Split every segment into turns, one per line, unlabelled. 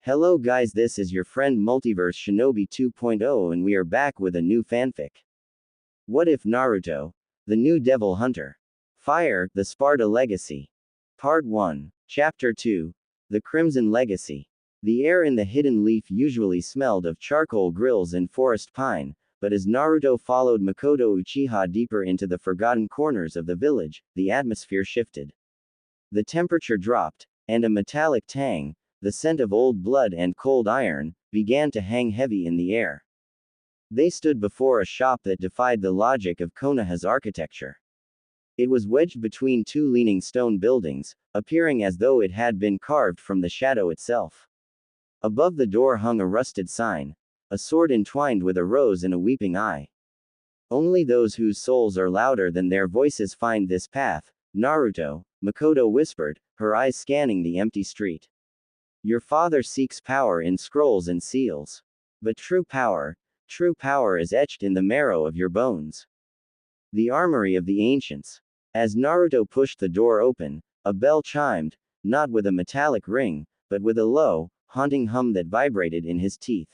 Hello guys, this is your friend Multiverse Shinobi 2.0 and we are back with a new fanfic. What if Naruto, the new devil hunter? Fire, the Sparda legacy. Part 1. Chapter 2. The Crimson Legacy. The air in the hidden leaf usually smelled of charcoal grills and forest pine, but as Naruto followed Makoto Uchiha deeper into the forgotten corners of the village, the atmosphere shifted. The temperature dropped, and a metallic tang, the scent of old blood and cold iron, began to hang heavy in the air. They stood before a shop that defied the logic of Konoha's architecture. It was wedged between two leaning stone buildings, appearing as though it had been carved from the shadow itself. Above the door hung a rusted sign, a sword entwined with a rose and a weeping eye. Only those whose souls are louder than their voices find this path, Naruto, Makoto whispered, her eyes scanning the empty street. Your father seeks power in scrolls and seals. But true power is etched in the marrow of your bones. The armory of the ancients. As Naruto pushed the door open, a bell chimed, not with a metallic ring, but with a low, haunting hum that vibrated in his teeth.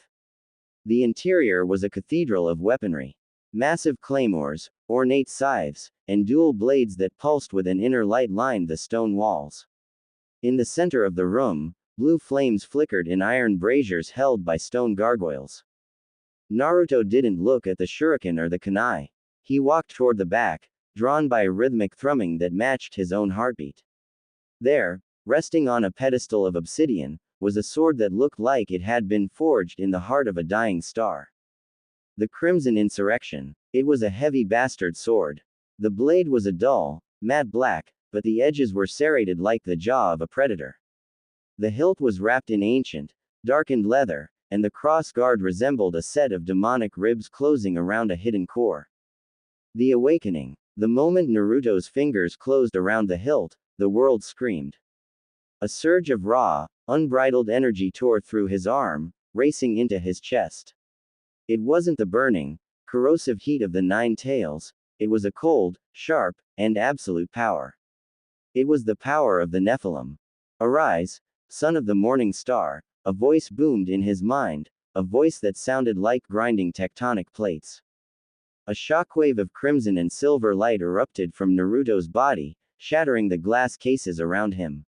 The interior was a cathedral of weaponry. Massive claymores, ornate scythes, and dual blades that pulsed with an inner light lined the stone walls. In the center of the room, blue flames flickered in iron braziers held by stone gargoyles. Naruto didn't look at the shuriken or the kunai. He walked toward the back, drawn by a rhythmic thrumming that matched his own heartbeat. There, resting on a pedestal of obsidian, was a sword that looked like it had been forged in the heart of a dying star. The Crimson Insurrection. It was a heavy bastard sword. The blade was a dull, matte black, but the edges were serrated like the jaw of a predator. The hilt was wrapped in ancient, darkened leather, and the cross guard resembled a set of demonic ribs closing around a hidden core. The awakening. The moment Naruto's fingers closed around the hilt, the world screamed. A surge of raw, unbridled energy tore through his arm, racing into his chest. It wasn't the burning, corrosive heat of the Nine Tails, it was a cold, sharp, and absolute power. It was the power of the Nephilim. Arise, son of the morning star, a voice boomed in his mind, a voice that sounded like grinding tectonic plates. A shockwave of crimson and silver light erupted from Naruto's body, shattering the glass cases around him.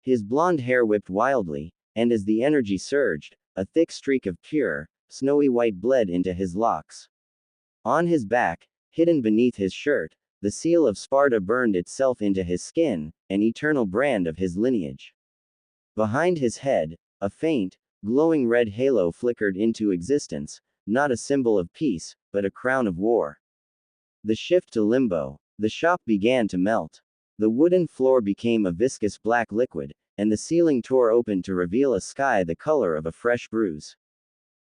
His blonde hair whipped wildly, and as the energy surged, a thick streak of pure, snowy white bled into his locks. On his back, hidden beneath his shirt, the seal of Sparda burned itself into his skin, an eternal brand of his lineage. Behind his head, a faint, glowing red halo flickered into existence, not a symbol of peace, but a crown of war. The shift to limbo. The shop began to melt. The wooden floor became a viscous black liquid, and the ceiling tore open to reveal a sky the color of a fresh bruise.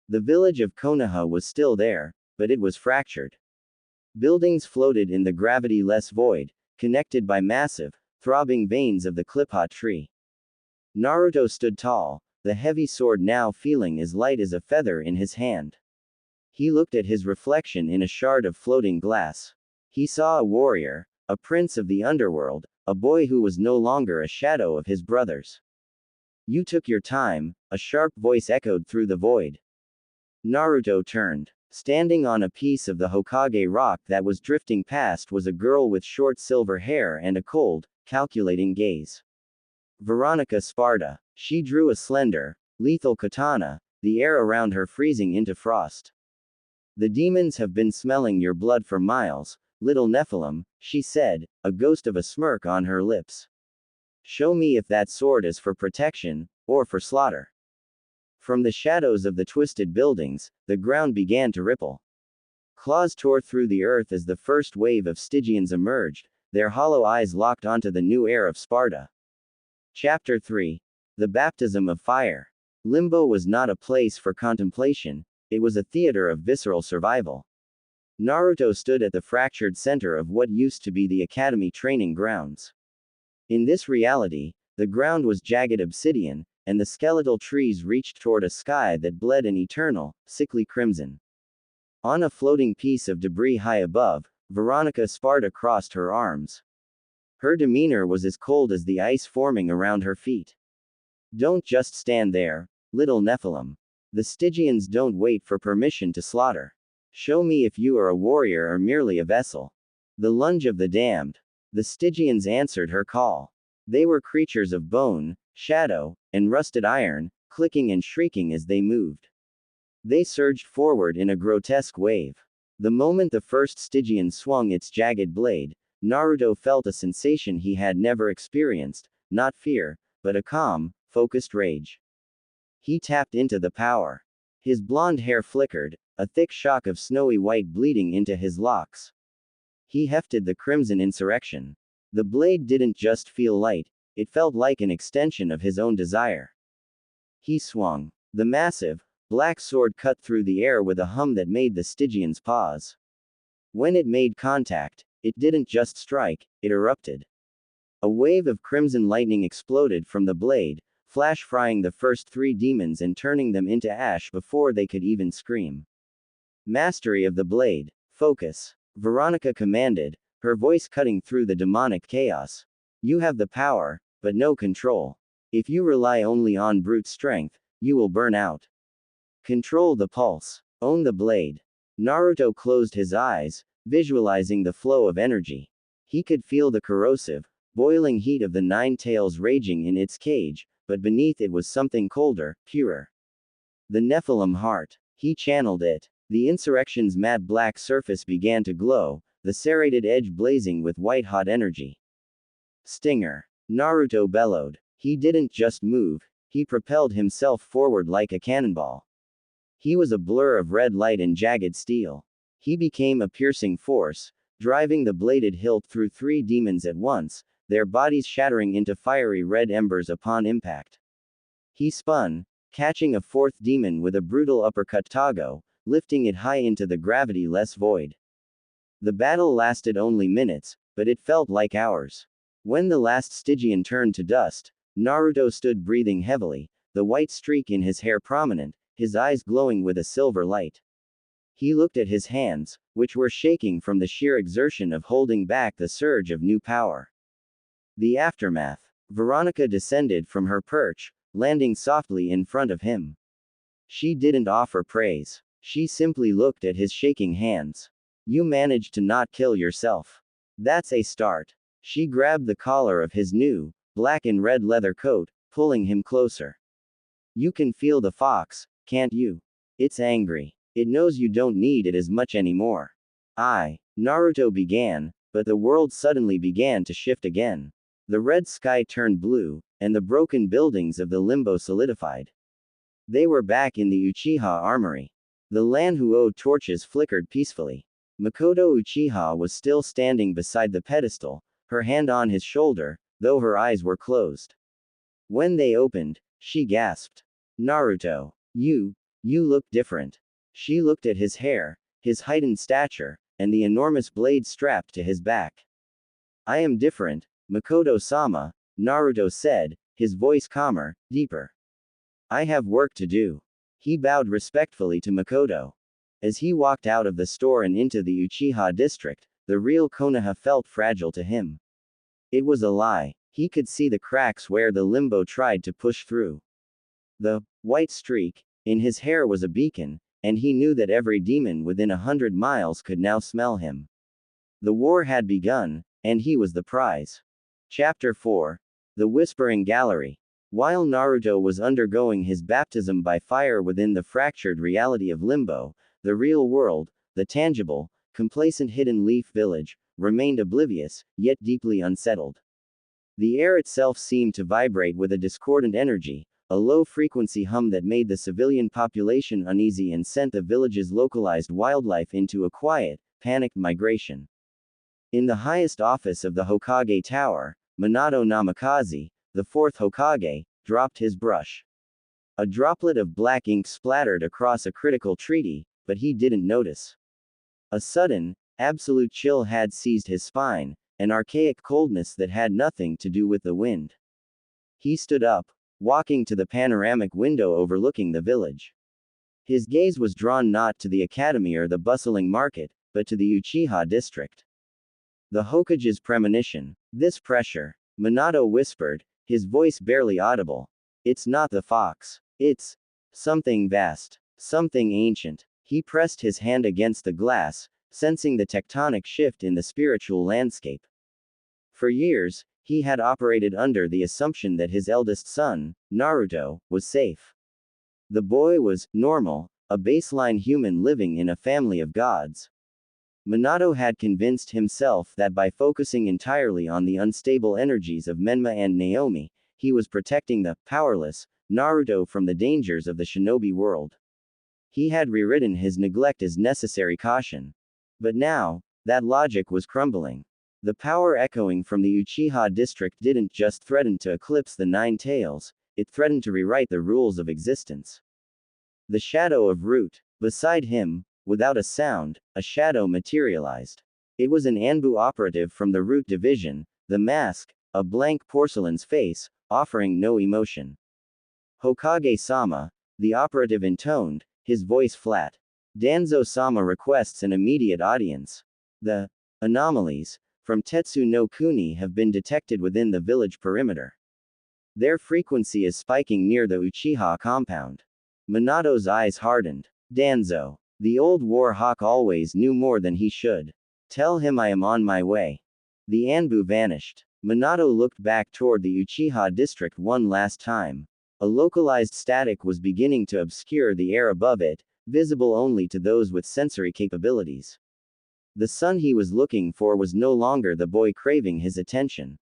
The village of Konoha was still there, but it was fractured. Buildings floated in the gravity-less void, connected by massive, throbbing veins of the clipot tree. Naruto stood tall, the heavy sword now feeling as light as a feather in his hand. He looked at his reflection in a shard of floating glass. He saw a warrior, a prince of the underworld, a boy who was no longer a shadow of his brothers. You took your time, a sharp voice echoed through the void. Naruto turned. Standing on a piece of the Hokage rock that was drifting past was a girl with short silver hair and a cold, calculating gaze. Veronica Sparda. She drew a slender, lethal katana, the air around her freezing into frost. The demons have been smelling your blood for miles, little Nephilim, she said, a ghost of a smirk on her lips. Show me if that sword is for protection, or for slaughter. From the shadows of the twisted buildings, the ground began to ripple. Claws tore through the earth as the first wave of Stygians emerged, their hollow eyes locked onto the new air of Sparda. Chapter 3. The Baptism of Fire. Limbo was not a place for contemplation, it was a theater of visceral survival. Naruto stood at the fractured center of what used to be the academy training grounds. In this reality, the ground was jagged obsidian, and the skeletal trees reached toward a sky that bled an eternal, sickly crimson. On a floating piece of debris high above, Veronica Sparda crossed her arms. Her demeanor was as cold as the ice forming around her feet. Don't just stand there, little Nephilim. The Stygians don't wait for permission to slaughter. Show me if you are a warrior or merely a vessel. The lunge of the damned. The Stygians answered her call. They were creatures of bone, shadow, and rusted iron, clicking and shrieking as they moved. They surged forward in a grotesque wave. The moment the first Stygian swung its jagged blade, Naruto felt a sensation he had never experienced, not fear, but a calm, focused rage. He tapped into the power. His blonde hair flickered, a thick shock of snowy white bleeding into his locks. He hefted the crimson insurrection. The blade didn't just feel light, it felt like an extension of his own desire. He swung. The massive, black sword cut through the air with a hum that made the Stygians pause. When it made contact, it didn't just strike, it erupted. A wave of crimson lightning exploded from the blade, flash frying the first three demons and turning them into ash before they could even scream. Mastery of the blade. Focus. Veronica commanded, her voice cutting through the demonic chaos. You have the power, but no control. If you rely only on brute strength, you will burn out. Control the pulse. Own the blade. Naruto closed his eyes, visualizing the flow of energy. He could feel the corrosive, boiling heat of the nine tails raging in its cage, but beneath it was something colder, purer. The Nephilim heart. He channeled it. The insurrection's matte black surface began to glow, the serrated edge blazing with white-hot energy. Stinger. Naruto bellowed. He didn't just move, he propelled himself forward like a cannonball. He was a blur of red light and jagged steel. He became a piercing force, driving the bladed hilt through three demons at once, their bodies shattering into fiery red embers upon impact. He spun, catching a fourth demon with a brutal uppercut tago, lifting it high into the gravity-less void. The battle lasted only minutes, but it felt like hours. When the last Stygian turned to dust, Naruto stood breathing heavily, the white streak in his hair prominent, his eyes glowing with a silver light. He looked at his hands, which were shaking from the sheer exertion of holding back the surge of new power. The aftermath. Veronica descended from her perch, landing softly in front of him. She didn't offer praise. She simply looked at his shaking hands. You managed to not kill yourself. That's a start. She grabbed the collar of his new, black and red leather coat, pulling him closer. You can feel the fox, can't you? It's angry. It knows you don't need it as much anymore. Naruto began, but the world suddenly began to shift again. The red sky turned blue, and the broken buildings of the limbo solidified. They were back in the Uchiha armory. The Lanhuo torches flickered peacefully. Makoto Uchiha was still standing beside the pedestal, her hand on his shoulder, though her eyes were closed. When they opened, she gasped. Naruto. You look different. She looked at his hair, his heightened stature, and the enormous blade strapped to his back. I am different, Makoto-sama, Naruto said, his voice calmer, deeper. I have work to do. He bowed respectfully to Makoto. As he walked out of the store and into the Uchiha district, the real Konoha felt fragile to him. It was a lie. He could see the cracks where the limbo tried to push through. The white streak in his hair was a beacon, and he knew that every demon within 100 miles could now smell him. The war had begun, and he was the prize. Chapter 4. The Whispering Gallery. While Naruto was undergoing his baptism by fire within the fractured reality of Limbo, the real world, the tangible, complacent hidden leaf village, remained oblivious, yet deeply unsettled. The air itself seemed to vibrate with a discordant energy, a low-frequency hum that made the civilian population uneasy and sent the village's localized wildlife into a quiet, panicked migration. In the highest office of the Hokage Tower, Minato Namikaze, the fourth Hokage, dropped his brush. A droplet of black ink splattered across a critical treaty, but he didn't notice. A sudden, absolute chill had seized his spine, an archaic coldness that had nothing to do with the wind. He stood up, walking to the panoramic window overlooking the village. His gaze was drawn not to the academy or the bustling market, but to the Uchiha district. The Hokage's premonition. This pressure, Minato whispered, his voice barely audible. It's not the fox. It's Something vast. Something ancient. He pressed his hand against the glass, sensing the tectonic shift in the spiritual landscape. For years, he had operated under the assumption that his eldest son, Naruto, was safe. The boy was normal, a baseline human living in a family of gods. Minato had convinced himself that by focusing entirely on the unstable energies of Menma and Naomi, he was protecting the powerless Naruto from the dangers of the shinobi world. He had rewritten his neglect as necessary caution. But now, that logic was crumbling. The power echoing from the Uchiha district didn't just threaten to eclipse the Nine Tails, it threatened to rewrite the rules of existence. The shadow of Root. Beside him, without a sound, a shadow materialized. It was an Anbu operative from the Root division, the mask, a blank porcelain's face, offering no emotion. Hokage-sama, the operative intoned, his voice flat. Danzo-sama requests an immediate audience. The anomalies from Tetsu no Kuni have been detected within the village perimeter. Their frequency is spiking near the Uchiha compound. Minato's eyes hardened. Danzo. The old war hawk always knew more than he should. Tell him I am on my way. The Anbu vanished. Minato looked back toward the Uchiha district one last time. A localized static was beginning to obscure the air above it, visible only to those with sensory capabilities. The son he was looking for was no longer the boy craving his attention.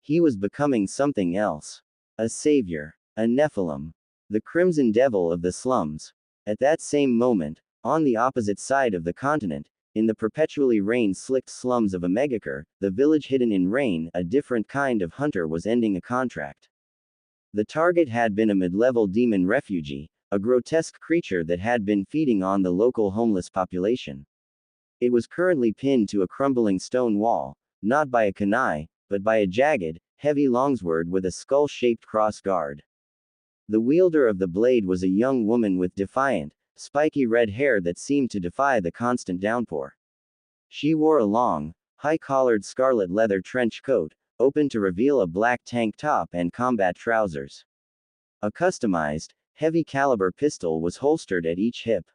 He was becoming something else. A savior. A Nephilim. The crimson devil of the slums. At that same moment, on the opposite side of the continent, in the perpetually rain-slicked slums of Omegakure, the village hidden in rain, a different kind of hunter was ending a contract. The target had been a mid-level demon refugee, a grotesque creature that had been feeding on the local homeless population. It was currently pinned to a crumbling stone wall, not by a kunai, but by a jagged, heavy longsword with a skull-shaped cross guard. The wielder of the blade was a young woman with defiant, spiky red hair that seemed to defy the constant downpour. She wore a long, high-collared scarlet leather trench coat, open to reveal a black tank top and combat trousers. A customized, heavy-caliber pistol was holstered at each hip.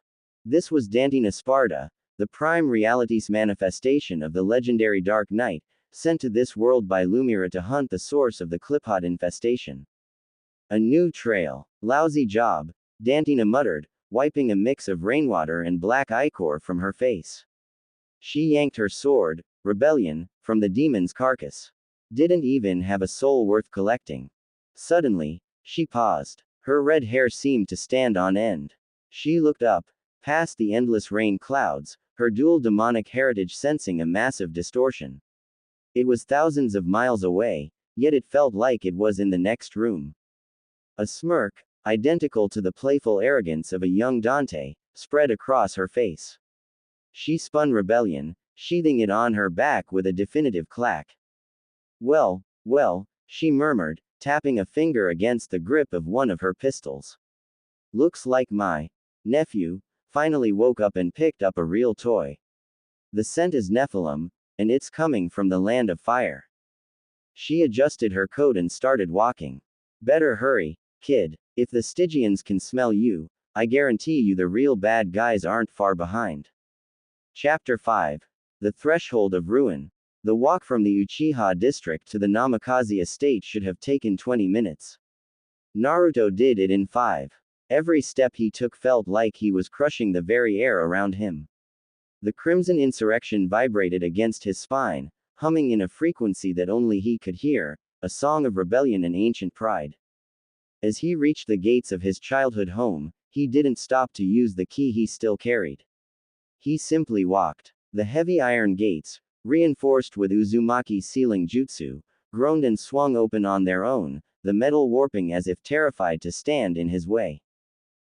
This was Dantina Sparda, the prime reality's manifestation of the legendary Dark Knight, sent to this world by Lumira to hunt the source of the Cliphot infestation. A new trail. Lousy job, Dantina muttered, wiping a mix of rainwater and black ichor from her face. She yanked her sword, Rebellion, from the demon's carcass. Didn't even have a soul worth collecting. Suddenly, she paused. Her red hair seemed to stand on end. She looked up, past the endless rain clouds, her dual demonic heritage sensing a massive distortion. It was thousands of miles away, yet it felt like it was in the next room. A smirk, identical to the playful arrogance of a young Dante, spread across her face. She spun Rebellion, sheathing it on her back with a definitive clack. Well, she murmured, tapping a finger against the grip of one of her pistols. Looks like my nephew finally woke up and picked up a real toy. The scent is Nephilim, and it's coming from the land of fire. She adjusted her coat and started walking. Better hurry, kid. If the Stygians can smell you, I guarantee you the real bad guys aren't far behind. Chapter 5. The Threshold of Ruin. The walk from the Uchiha district to the Namikaze estate should have taken 20 minutes. Naruto did it in 5. Every step he took felt like he was crushing the very air around him. The crimson insurrection vibrated against his spine, humming in a frequency that only he could hear, a song of rebellion and ancient pride. As he reached the gates of his childhood home, he didn't stop to use the key he still carried. He simply walked. The heavy iron gates, reinforced with Uzumaki sealing jutsu, groaned and swung open on their own, the metal warping as if terrified to stand in his way.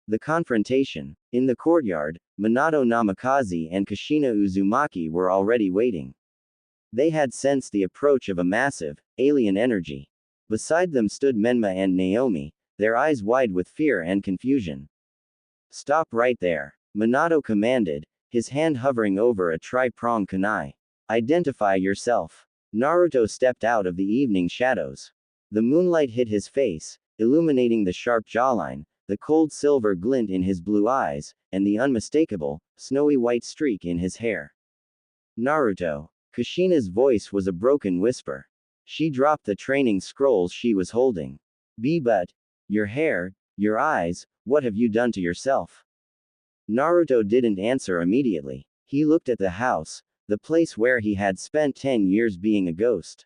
The confrontation. In the courtyard, Minato Namikaze and Kushina Uzumaki were already waiting. They had sensed the approach of a massive, alien energy. Beside them stood Menma and Naomi, their eyes wide with fear and confusion. Stop right there, Minato commanded, his hand hovering over a tri-pronged kunai. Identify yourself. Naruto stepped out of the evening shadows. The moonlight hit his face, illuminating the sharp jawline, the cold silver glint in his blue eyes, and the unmistakable, snowy white streak in his hair. Naruto. Kushina's voice was a broken whisper. She dropped the training scrolls she was holding. But, your hair, your eyes, what have you done to yourself? Naruto didn't answer immediately. He looked at the house, the place where he had spent 10 years being a ghost.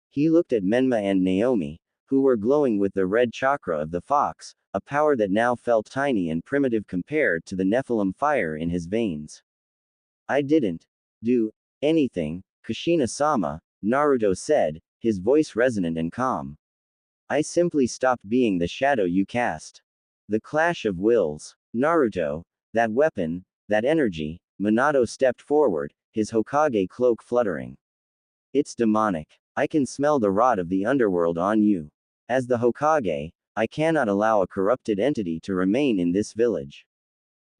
He looked at Menma and Naomi, who were glowing with the red chakra of the fox, a power that now felt tiny and primitive compared to the Nephilim fire in his veins. I didn't do anything, Kushina-sama, Naruto said, his voice resonant and calm. I simply stopped being the shadow you cast. The clash of wills. Naruto, that weapon, that energy. Minato stepped forward, his Hokage cloak fluttering. It's demonic. I can smell the rot of the underworld on you. As the Hokage, I cannot allow a corrupted entity to remain in this village.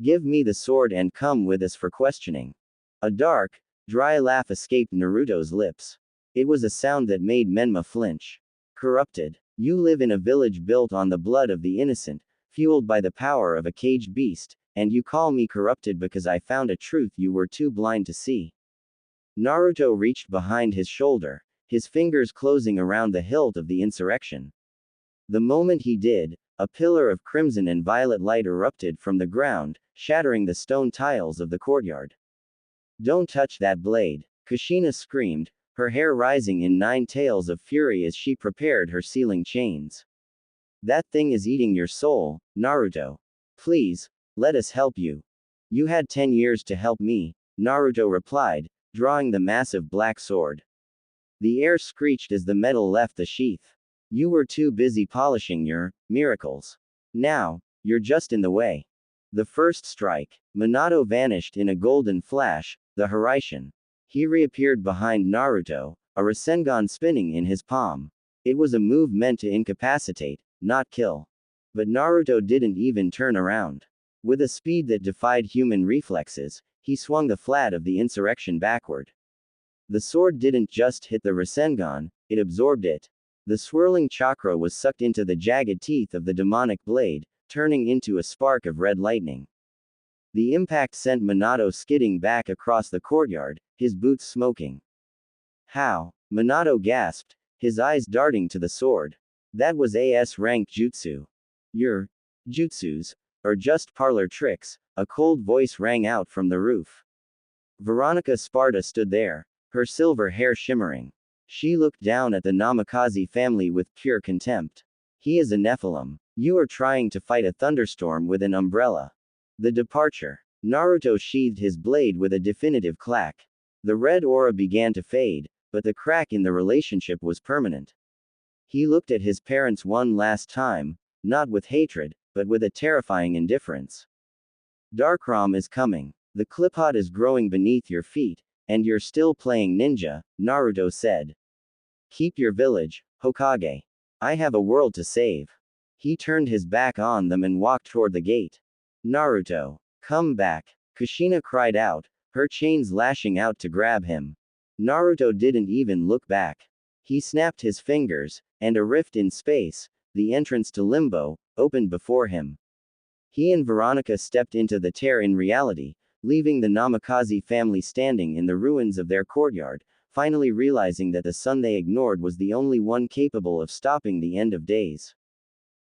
Give me the sword and come with us for questioning. A dark, dry laugh escaped Naruto's lips. It was a sound that made Menma flinch. Corrupted. You live in a village built on the blood of the innocent, fueled by the power of a caged beast, and you call me corrupted because I found a truth you were too blind to see. Naruto reached behind his shoulder, his fingers closing around the hilt of the insurrection. The moment he did, a pillar of crimson and violet light erupted from the ground, shattering the stone tiles of the courtyard. Don't touch that blade, Kushina screamed, her hair rising in 9 tails of fury as she prepared her sealing chains. That thing is eating your soul, Naruto. Please, let us help you. You had 10 years to help me, Naruto replied, drawing the massive black sword. The air screeched as the metal left the sheath. You were too busy polishing your miracles. Now, you're just in the way. The first strike. Minato vanished in a golden flash, the Hiraishin. He reappeared behind Naruto, a Rasengan spinning in his palm. It was a move meant to incapacitate, not kill. But Naruto didn't even turn around. With a speed that defied human reflexes, he swung the flat of the insurrection backward. The sword didn't just hit the Rasengan, it absorbed it. The swirling chakra was sucked into the jagged teeth of the demonic blade, turning into a spark of red lightning. The impact sent Minato skidding back across the courtyard, his boots smoking. How? Minato gasped, his eyes darting to the sword. That was a S-rank jutsu. Your jutsus are just parlor tricks, a cold voice rang out from the roof. Veronica Sparda stood there, her silver hair shimmering. She looked down at the Namikaze family with pure contempt. He is a Nephilim. You are trying to fight a thunderstorm with an umbrella. The departure. Naruto sheathed his blade with a definitive clack. The red aura began to fade, but the crack in the relationship was permanent. He looked at his parents one last time, not with hatred, but with a terrifying indifference. Darkram is coming. The clipot is growing beneath your feet, and you're still playing ninja, Naruto said. Keep your village, Hokage. I have a world to save. He turned his back on them and walked toward the gate. Naruto, come back, Kushina cried out, her chains lashing out to grab him. Naruto didn't even look back. He snapped his fingers, and a rift in space, the entrance to Limbo, opened before him. He and Veronica stepped into the tear in reality, leaving the Namikaze family standing in the ruins of their courtyard, finally realizing that the sun they ignored was the only one capable of stopping the end of days.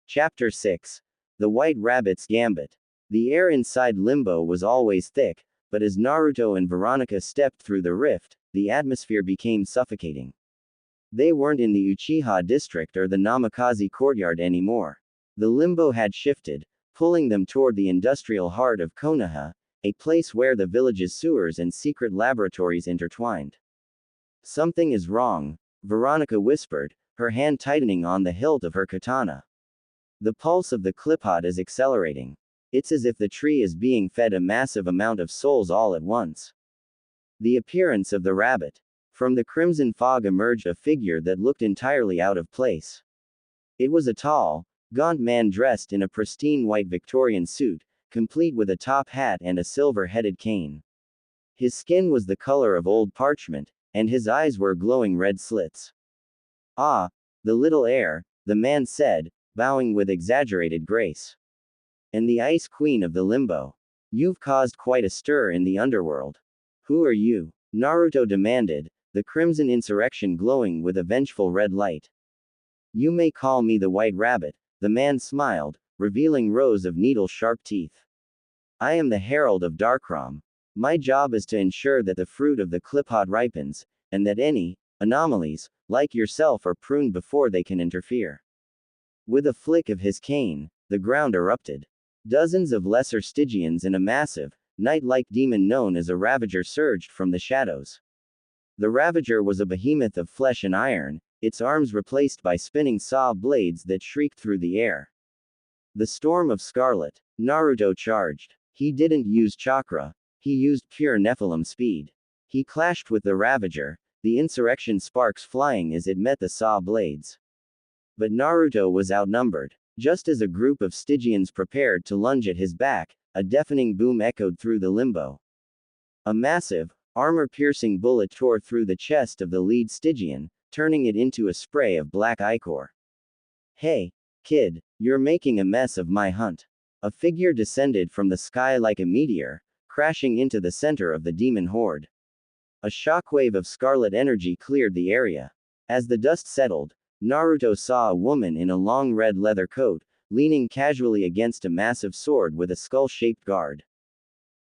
Chapter 6. The White Rabbit's Gambit. The air inside Limbo was always thick, but as Naruto and Veronica stepped through the rift, the atmosphere became suffocating. They weren't in the Uchiha district or the Namikaze courtyard anymore. The Limbo had shifted, pulling them toward the industrial heart of Konoha, a place where the village's sewers and secret laboratories intertwined. Something is wrong, Veronica whispered, her hand tightening on the hilt of her katana. The pulse of the clipot is accelerating. It's as if the tree is being fed a massive amount of souls all at once. The appearance of the rabbit. From the crimson fog emerged a figure that looked entirely out of place. It was a tall, gaunt man dressed in a pristine white Victorian suit, complete with a top hat and a silver-headed cane. His skin was the color of old parchment, and his eyes were glowing red slits. Ah, the little heir, the man said, bowing with exaggerated grace. and the Ice Queen of the Limbo. You've caused quite a stir in the underworld. Who are you? Naruto demanded, the crimson insurrection glowing with a vengeful red light. You may call me the White Rabbit, the man smiled, revealing rows of needle-sharp teeth. I am the Herald of Darkram. My job is to ensure that the fruit of the Cliphot ripens, and that any anomalies, like yourself, are pruned before they can interfere. With a flick of his cane, the ground erupted. Dozens of lesser Stygians and a massive, knight-like demon known as a Ravager surged from the shadows. The Ravager was a behemoth of flesh and iron, its arms replaced by spinning saw blades that shrieked through the air. The storm of scarlet. Naruto charged. He didn't use chakra, he used pure Nephilim speed. He clashed with the Ravager, the insurrection sparks flying as it met the saw blades. But Naruto was outnumbered. Just as a group of Stygians prepared to lunge at his back, a deafening boom echoed through the limbo. A massive, armor-piercing bullet tore through the chest of the lead Stygian, turning it into a spray of black ichor. Hey, kid, you're making a mess of my hunt. A figure descended from the sky like a meteor, crashing into the center of the demon horde. A shockwave of scarlet energy cleared the area. As the dust settled, Naruto saw a woman in a long red leather coat, leaning casually against a massive sword with a skull-shaped guard.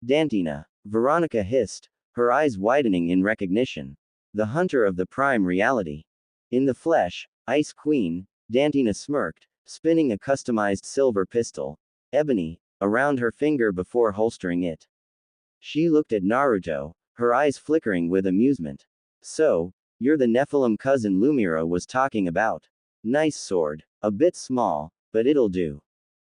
Dantina, Veronica hissed, her eyes widening in recognition. The hunter of the prime reality. In the flesh, Ice Queen, Dantina smirked, spinning a customized silver pistol, ebony, around her finger before holstering it. She looked at Naruto, her eyes flickering with amusement. So, you're the Nephilim cousin Lumira was talking about. Nice sword. A bit small, but it'll do.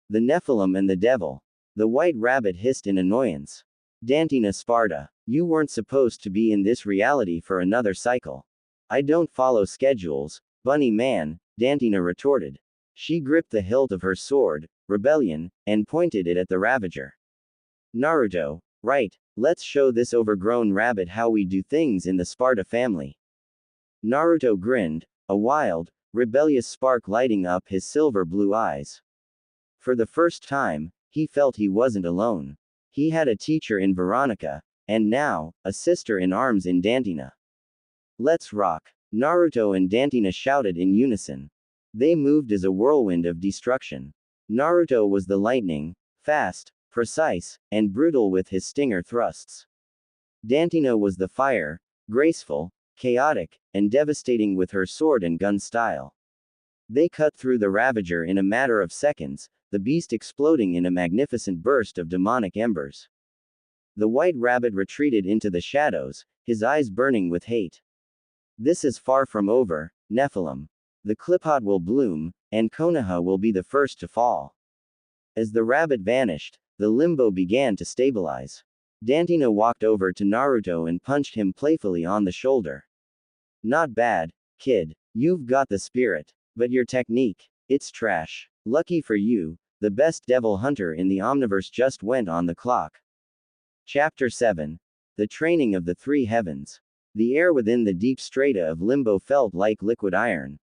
The Nephilim and the devil. The White Rabbit hissed in annoyance. Dantina Sparda, you weren't supposed to be in this reality for another cycle. I don't follow schedules, bunny man, Dantina retorted. She gripped the hilt of her sword, Rebellion, and pointed it at the Ravager. Naruto, right, let's show this overgrown rabbit how we do things in the Sparda family. Naruto grinned, a wild, rebellious spark lighting up his silver-blue eyes. For the first time, he felt he wasn't alone. He had a teacher in Veronica, and now, a sister in arms in Dantina. Let's rock! Naruto and Dantina shouted in unison. They moved as a whirlwind of destruction. Naruto was the lightning, fast, precise, and brutal with his stinger thrusts. Dantina was the fire, graceful, chaotic, and devastating with her sword and gun style. They cut through the Ravager in a matter of seconds, the beast exploding in a magnificent burst of demonic embers. The White Rabbit retreated into the shadows, his eyes burning with hate. This is far from over, Nephilim. The Cliphot will bloom, and Konoha will be the first to fall. As the rabbit vanished, the limbo began to stabilize. Dantina walked over to Naruto and punched him playfully on the shoulder. Not bad, kid. You've got the spirit. But your technique, it's trash. Lucky for you, the best devil hunter in the Omniverse just went on the clock. Chapter 7. The Training of the Three Heavens. The air within the deep strata of Limbo felt like liquid iron.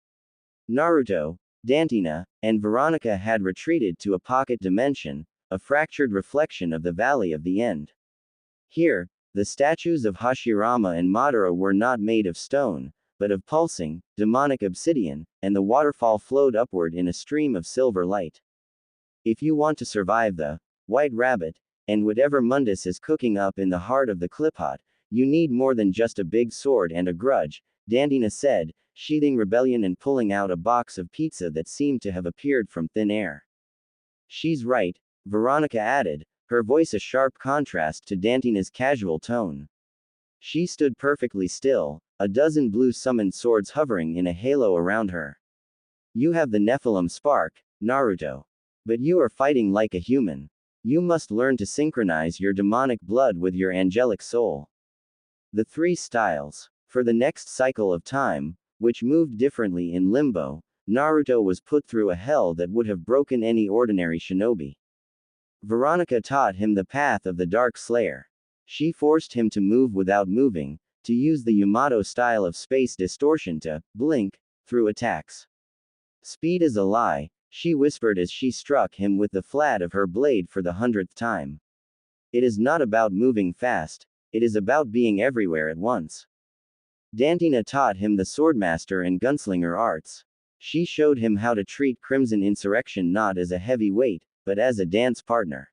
Naruto, Dantina, and Veronica had retreated to a pocket dimension, a fractured reflection of the Valley of the End. Here, the statues of Hashirama and Madara were not made of stone, but of pulsing, demonic obsidian, and the waterfall flowed upward in a stream of silver light. If you want to survive the White Rabbit, and whatever Mundus is cooking up in the heart of the Cliphot, you need more than just a big sword and a grudge, Dantina said, sheathing Rebellion and pulling out a box of pizza that seemed to have appeared from thin air. She's right, Veronica added, her voice a sharp contrast to Dantina's casual tone. She stood perfectly still, a dozen blue summoned swords hovering in a halo around her. You have the Nephilim spark, Naruto. But you are fighting like a human. You must learn to synchronize your demonic blood with your angelic soul. The three styles. For the next cycle of time, which moved differently in Limbo, Naruto was put through a hell that would have broken any ordinary shinobi. Veronica taught him the path of the Dark Slayer. She forced him to move without moving, to use the Yamato style of space distortion to blink through attacks. Speed is a lie, she whispered as she struck him with the flat of her blade for the 100th time. It is not about moving fast, it is about being everywhere at once. Dantina taught him the swordmaster and gunslinger arts. She showed him how to treat Crimson Insurrection not as a heavy weight, but as a dance partner.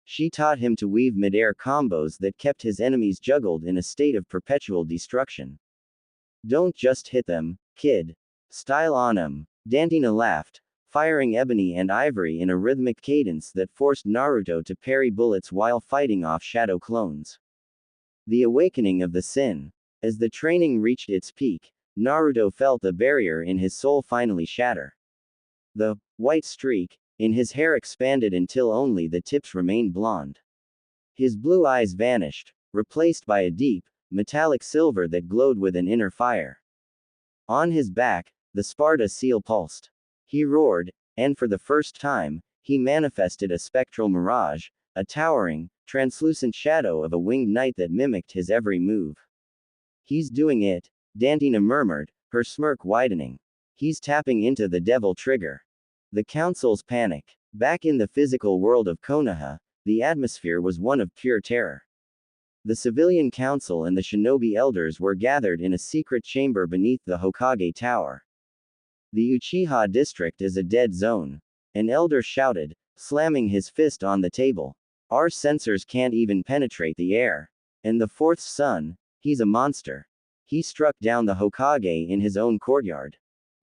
She taught him to weave mid-air combos that kept his enemies juggled in a state of perpetual destruction. Don't just hit them, kid. Style on 'em. Dantina laughed, firing ebony and ivory in a rhythmic cadence that forced Naruto to parry bullets while fighting off shadow clones. The awakening of the Sin. As the training reached its peak, Naruto felt the barrier in his soul finally shatter. The white streak in his hair expanded until only the tips remained blonde. His blue eyes vanished, replaced by a deep, metallic silver that glowed with an inner fire. On his back, the Sparda seal pulsed. He roared, and for the first time, he manifested a spectral mirage, a towering, translucent shadow of a winged knight that mimicked his every move. He's doing it, Dantina murmured, her smirk widening. He's tapping into the devil trigger. The council's panic. Back in the physical world of Konoha, the atmosphere was one of pure terror. The civilian council and the shinobi elders were gathered in a secret chamber beneath the Hokage Tower. The Uchiha district is a dead zone. An elder shouted, slamming his fist on the table. Our sensors can't even penetrate the air. And the fourth son, he's a monster. He struck down the Hokage in his own courtyard.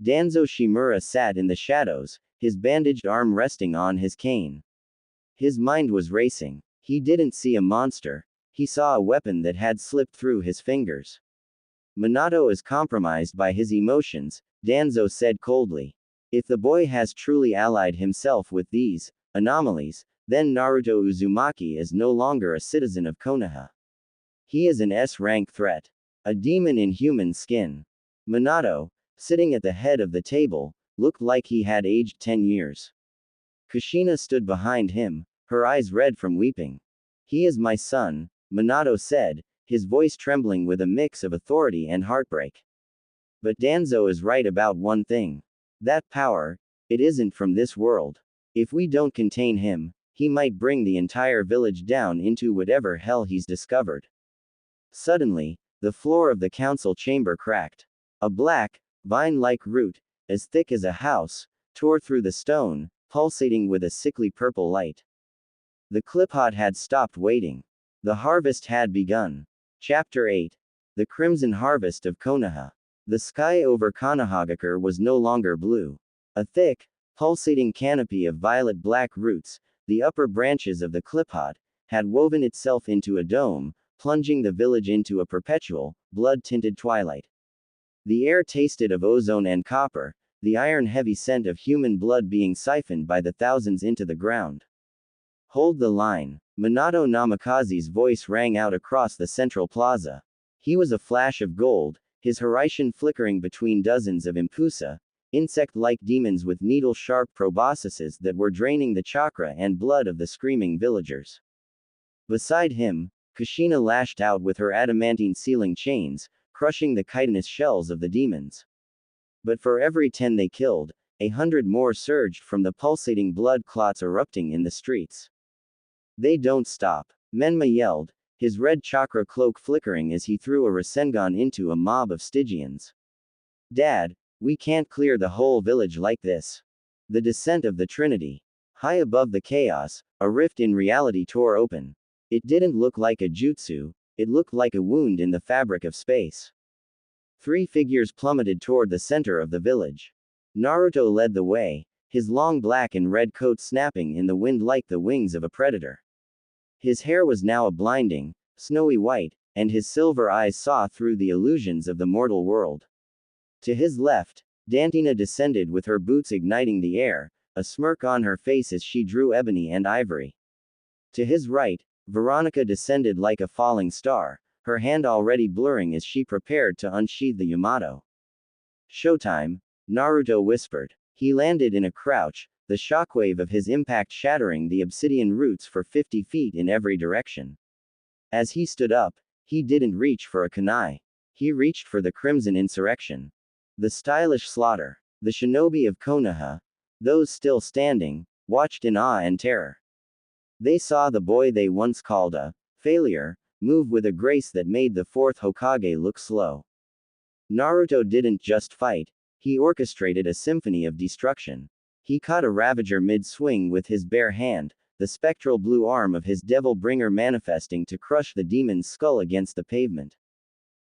Danzo Shimura sat in the shadows, his bandaged arm resting on his cane. His mind was racing. He didn't see a monster, he saw a weapon that had slipped through his fingers. Minato is compromised by his emotions, Danzo said coldly. If the boy has truly allied himself with these anomalies, then Naruto Uzumaki is no longer a citizen of Konoha. He is an S-rank threat. A demon in human skin. Minato, sitting at the head of the table, looked like he had aged 10 years. Kushina stood behind him, her eyes red from weeping. He is my son, Minato said, his voice trembling with a mix of authority and heartbreak. But Danzo is right about one thing. That power, it isn't from this world. If we don't contain him, he might bring the entire village down into whatever hell he's discovered. Suddenly, the floor of the council chamber cracked. A black, vine-like root, as thick as a house, tore through the stone, pulsating with a sickly purple light. The Cliphot had stopped waiting. The harvest had begun. Chapter 8. The Crimson Harvest of Konoha. The sky over Konohagakure was no longer blue. A thick, pulsating canopy of violet-black roots, the upper branches of the Cliphot, had woven itself into a dome, plunging the village into a perpetual, blood-tinted twilight. The air tasted of ozone and copper, the iron-heavy scent of human blood being siphoned by the thousands into the ground. Hold the line. Minato Namikaze's voice rang out across the central plaza. He was a flash of gold, his horizon flickering between dozens of impusa, insect-like demons with needle-sharp proboscises that were draining the chakra and blood of the screaming villagers. Beside him, Kushina lashed out with her adamantine sealing chains, crushing the chitinous shells of the demons. But for every 10 they killed, 100 more surged from the pulsating blood clots erupting in the streets. They don't stop. Menma yelled, his red chakra cloak flickering as he threw a Rasengan into a mob of Stygians. Dad, we can't clear the whole village like this. The descent of the Trinity. High above the chaos, a rift in reality tore open. It didn't look like a jutsu, it looked like a wound in the fabric of space. 3 figures plummeted toward the center of the village. Naruto led the way, his long black and red coat snapping in the wind like the wings of a predator. His hair was now a blinding, snowy white, and his silver eyes saw through the illusions of the mortal world. To his left, Dantina descended with her boots igniting the air, a smirk on her face as she drew ebony and ivory. To his right, Veronica descended like a falling star, her hand already blurring as she prepared to unsheathe the Yamato. Showtime, Naruto whispered. He landed in a crouch, the shockwave of his impact shattering the obsidian roots for 50 feet in every direction. As he stood up, he didn't reach for a kunai. He reached for the Crimson Insurrection. The stylish slaughter. The shinobi of Konoha. Those still standing watched in awe and terror. They saw the boy they once called a failure move with a grace that made the fourth Hokage look slow. Naruto didn't just fight, he orchestrated a symphony of destruction. He caught a Ravager mid-swing with his bare hand, the spectral blue arm of his Devil Bringer manifesting to crush the demon's skull against the pavement.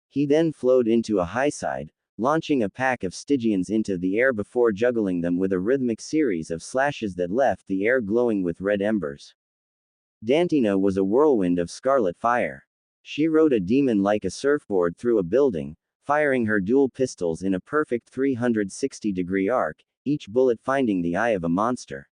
He then flowed into a high side, launching a pack of Stygians into the air before juggling them with a rhythmic series of slashes that left the air glowing with red embers. Dantina was a whirlwind of scarlet fire. She rode a demon like a surfboard through a building, firing her dual pistols in a perfect 360-degree arc, each bullet finding the eye of a monster.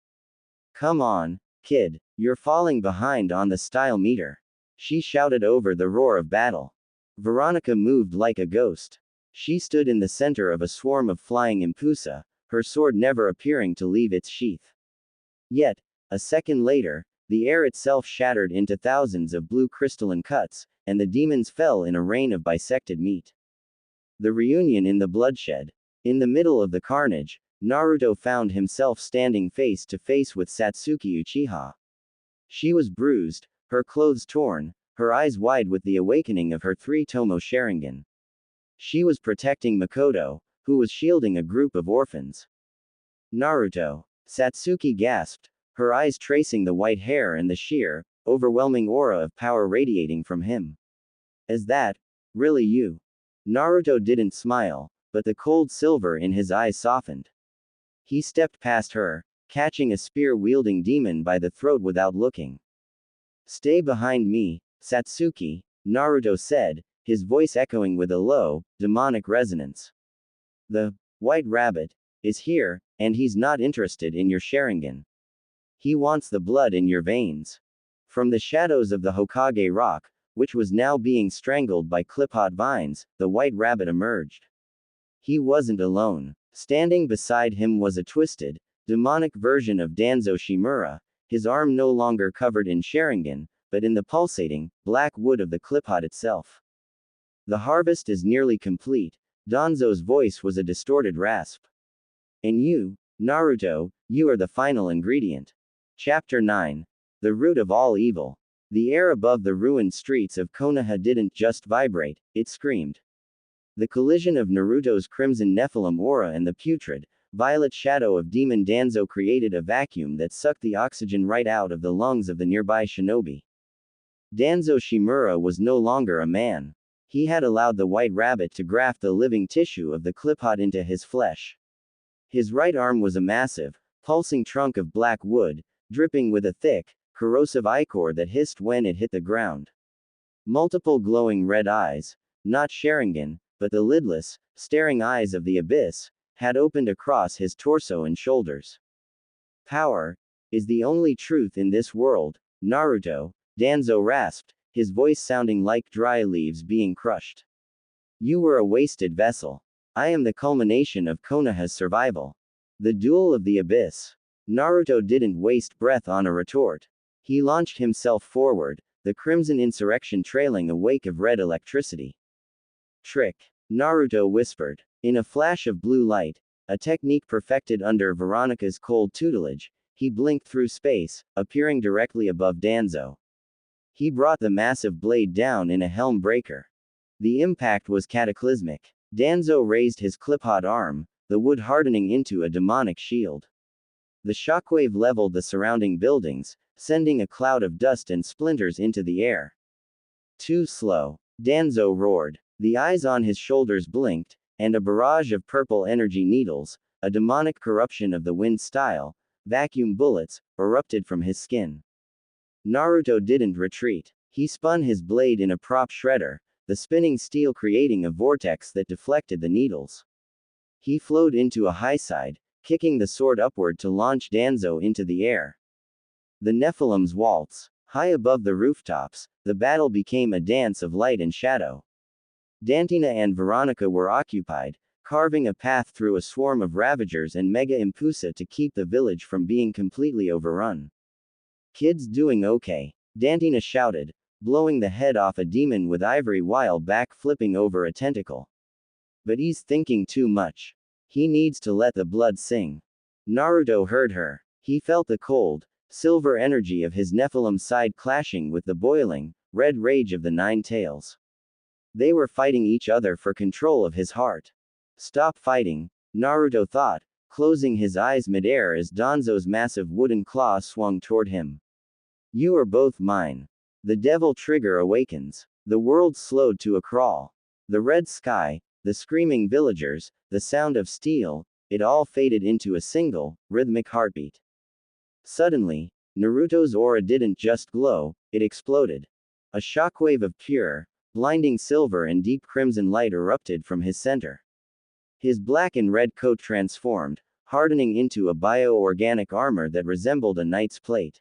"Come on, kid, you're falling behind on the style meter," she shouted over the roar of battle. Veronica moved like a ghost. She stood in the center of a swarm of flying Impusa, her sword never appearing to leave its sheath. Yet, a second later, the air itself shattered into thousands of blue crystalline cuts, and the demons fell in a rain of bisected meat. The reunion in the bloodshed. In the middle of the carnage, Naruto found himself standing face to face with Satsuki Uchiha. She was bruised, her clothes torn, her eyes wide with the awakening of her three-tomo Sharingan. She was protecting Makoto, who was shielding a group of orphans. "Naruto," Satsuki gasped, her eyes tracing the white hair and the sheer, overwhelming aura of power radiating from him. "Is that really you?" Naruto didn't smile, but the cold silver in his eyes softened. He stepped past her, catching a spear-wielding demon by the throat without looking. "Stay behind me, Satsuki," Naruto said, his voice echoing with a low, demonic resonance. "The White Rabbit is here, and he's not interested in your Sharingan. He wants the blood in your veins." From the shadows of the Hokage rock, which was now being strangled by clip-hot vines, the White Rabbit emerged. He wasn't alone. Standing beside him was a twisted, demonic version of Danzo Shimura, his arm no longer covered in Sharingan, but in the pulsating, black wood of the clip-hot itself. "The harvest is nearly complete," Danzo's voice was a distorted rasp. "And you, Naruto, you are the final ingredient." Chapter 9. The Root of All Evil. The air above the ruined streets of Konoha didn't just vibrate, it screamed. The collision of Naruto's crimson Nephilim aura and the putrid, violet shadow of Demon Danzo created a vacuum that sucked the oxygen right out of the lungs of the nearby shinobi. Danzo Shimura was no longer a man. He had allowed the White Rabbit to graft the living tissue of the clip-hot into his flesh. His right arm was a massive, pulsing trunk of black wood, dripping with a thick, corrosive ichor that hissed when it hit the ground. Multiple glowing red eyes, not Sharingan, but the lidless, staring eyes of the abyss, had opened across his torso and shoulders. "Power is the only truth in this world, Naruto," Danzo rasped, his voice sounding like dry leaves being crushed. "You were a wasted vessel. I am the culmination of Konoha's survival." The duel of the abyss. Naruto didn't waste breath on a retort. He launched himself forward, the crimson insurrection trailing a wake of red electricity. "Trick," Naruto whispered. In a flash of blue light, a technique perfected under Veronica's cold tutelage, he blinked through space, appearing directly above Danzo. He brought the massive blade down in a helm breaker. The impact was cataclysmic. Danzo raised his clip-hot arm, the wood hardening into a demonic shield. The shockwave leveled the surrounding buildings, sending a cloud of dust and splinters into the air. "Too slow," Danzo roared. The eyes on his shoulders blinked, and a barrage of purple energy needles, a demonic corruption of the wind style, vacuum bullets, erupted from his skin. Naruto didn't retreat. He spun his blade in a prop shredder, the spinning steel creating a vortex that deflected the needles. He flowed into a high side, kicking the sword upward to launch Danzo into the air. The Nephilim's waltz. High above the rooftops, the battle became a dance of light and shadow. Dantina and Veronica were occupied, carving a path through a swarm of ravagers and mega impusa to keep the village from being completely overrun. "Kid's doing okay," Dantina shouted, blowing the head off a demon with ivory while back-flipping over a tentacle. "But he's thinking too much. He needs to let the blood sing." Naruto heard her. He felt the cold, silver energy of his Nephilim side clashing with the boiling, red rage of the Nine Tails. They were fighting each other for control of his heart. Stop fighting, Naruto thought, closing his eyes midair as Danzo's massive wooden claw swung toward him. You are both mine. The devil trigger awakens. The world slowed to a crawl. The red sky, the screaming villagers, the sound of steel, it all faded into a single, rhythmic heartbeat. Suddenly, Naruto's aura didn't just glow, it exploded. A shockwave of pure, blinding silver and deep crimson light erupted from his center. His black and red coat transformed, hardening into a bio-organic armor that resembled a knight's plate.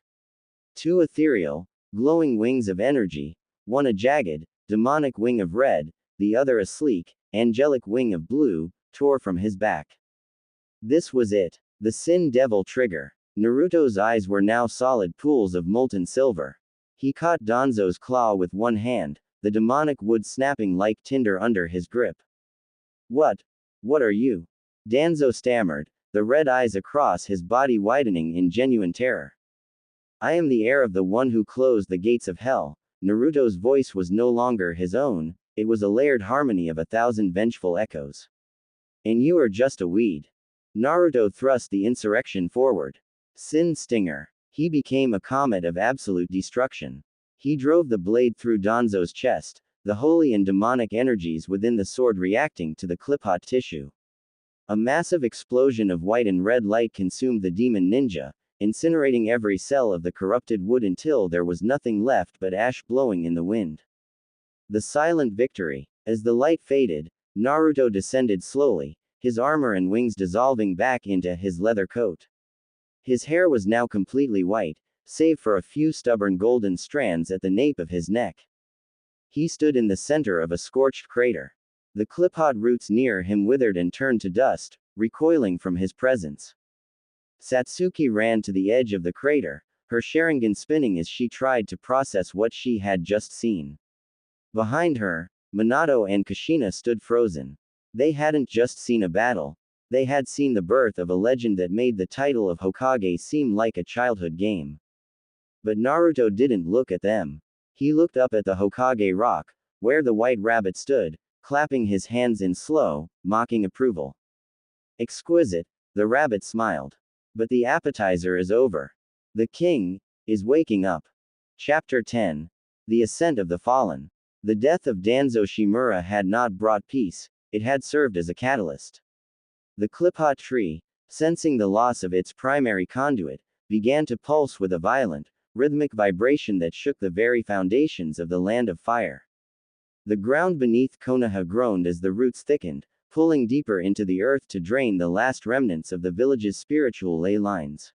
Two ethereal, glowing wings of energy, one a jagged, demonic wing of red, the other a sleek, angelic wing of blue, tore from his back. This was it. The Sin Devil trigger. Naruto's eyes were now solid pools of molten silver. He caught Danzo's claw with one hand, the demonic wood snapping like tinder under his grip. What are you? Danzo stammered, the red eyes across his body widening in genuine terror. I am the heir of the one who closed the gates of hell. Naruto's voice was no longer his own, it was a layered harmony of 1,000 vengeful echoes. And you are just a weed. Naruto thrust the insurrection forward. Sin Stinger. He became a comet of absolute destruction. He drove the blade through Danzo's chest, the holy and demonic energies within the sword reacting to the clip-hot tissue. A massive explosion of white and red light consumed the demon ninja, incinerating every cell of the corrupted wood until there was nothing left but ash blowing in the wind. The silent victory. As the light faded, Naruto descended slowly, his armor and wings dissolving back into his leather coat. His hair was now completely white, save for a few stubborn golden strands at the nape of his neck. He stood in the center of a scorched crater. The clip-hot roots near him withered and turned to dust, recoiling from his presence. Satsuki ran to the edge of the crater, her Sharingan spinning as she tried to process what she had just seen. Behind her, Minato and Kushina stood frozen. They hadn't just seen a battle, they had seen the birth of a legend that made the title of Hokage seem like a childhood game. But Naruto didn't look at them. He looked up at the Hokage rock, where the white rabbit stood, clapping his hands in slow, mocking approval. Exquisite, the rabbit smiled. But the appetizer is over. The king is waking up. Chapter 10. The Ascent of the Fallen. The death of Danzo Shimura had not brought peace, it had served as a catalyst. The clip-hot tree, sensing the loss of its primary conduit, began to pulse with a violent, rhythmic vibration that shook the very foundations of the land of fire. The ground beneath Konoha groaned as the roots thickened, pulling deeper into the earth to drain the last remnants of the village's spiritual ley lines.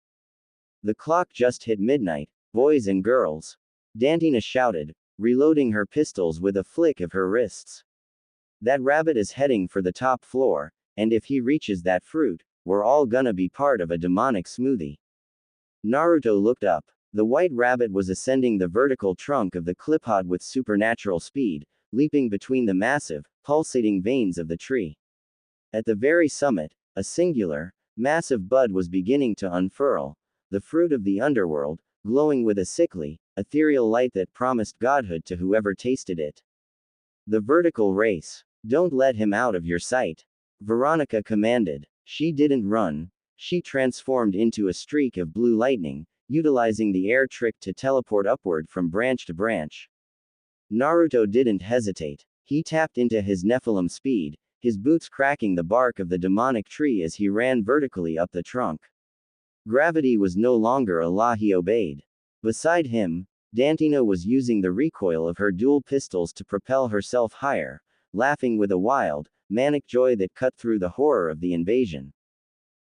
The clock just hit midnight, boys and girls. Dantina shouted, reloading her pistols with a flick of her wrists. That rabbit is heading for the top floor, and if he reaches that fruit, we're all gonna be part of a demonic smoothie. Naruto looked up. The white rabbit was ascending the vertical trunk of the clip-hot with supernatural speed, leaping between the massive, pulsating veins of the tree. At the very summit, a singular, massive bud was beginning to unfurl, the fruit of the underworld, glowing with a sickly, ethereal light that promised godhood to whoever tasted it. The vertical race. Don't let him out of your sight. Veronica commanded. She didn't run. She transformed into a streak of blue lightning, utilizing the air trick to teleport upward from branch to branch. Naruto didn't hesitate. He tapped into his Nephilim speed, his boots cracking the bark of the demonic tree as he ran vertically up the trunk. Gravity was no longer a law he obeyed. Beside him, Dantina was using the recoil of her dual pistols to propel herself higher, laughing with a wild, manic joy that cut through the horror of the invasion.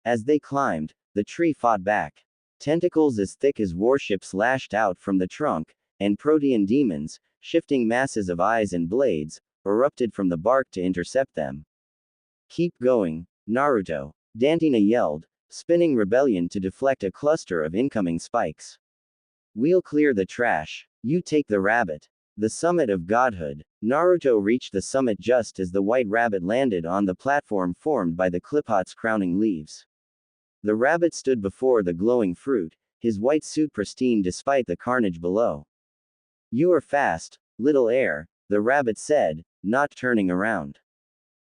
As they climbed, the tree fought back. Tentacles as thick as warships lashed out from the trunk, and protean demons, shifting masses of eyes and blades, erupted from the bark to intercept them. Keep going, Naruto, Dantina yelled, spinning rebellion to deflect a cluster of incoming spikes. We'll clear the trash. You take the rabbit. The summit of godhood. Naruto reached the summit just as the white rabbit landed on the platform formed by the clip-hot's crowning leaves. The rabbit stood before the glowing fruit, his white suit pristine despite the carnage below. You are fast, little heir, the rabbit said, not turning around.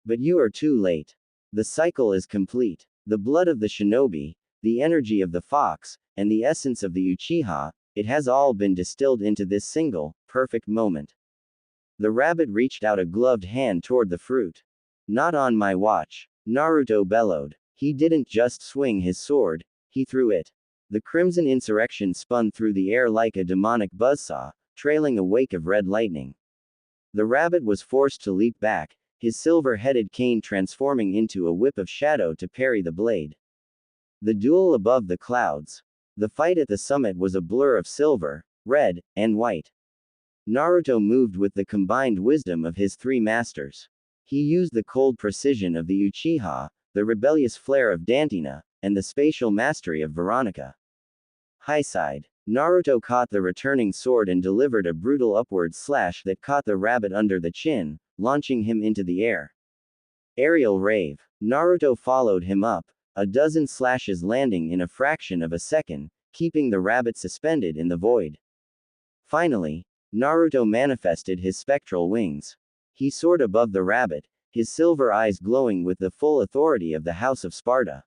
But you are too late. The cycle is complete. The blood of the shinobi, the energy of the fox, and the essence of the Uchiha, it has all been distilled into this single, perfect moment. The rabbit reached out a gloved hand toward the fruit. Not on my watch, Naruto bellowed. He didn't just swing his sword, he threw it. The crimson insurrection spun through the air like a demonic buzzsaw, trailing a wake of red lightning. The rabbit was forced to leap back, his silver-headed cane transforming into a whip of shadow to parry the blade. The duel above the clouds. The fight at the summit was a blur of silver, red, and white. Naruto moved with the combined wisdom of his three masters. He used the cold precision of the Uchiha, the rebellious flair of Dantina, and the spatial mastery of Veronica. High side. Naruto caught the returning sword and delivered a brutal upward slash that caught the rabbit under the chin, launching him into the air. Aerial rave. Naruto followed him up, a dozen slashes landing in a fraction of a second, keeping the rabbit suspended in the void. Finally, Naruto manifested his spectral wings. He soared above the rabbit, his silver eyes glowing with the full authority of the House of Sparda.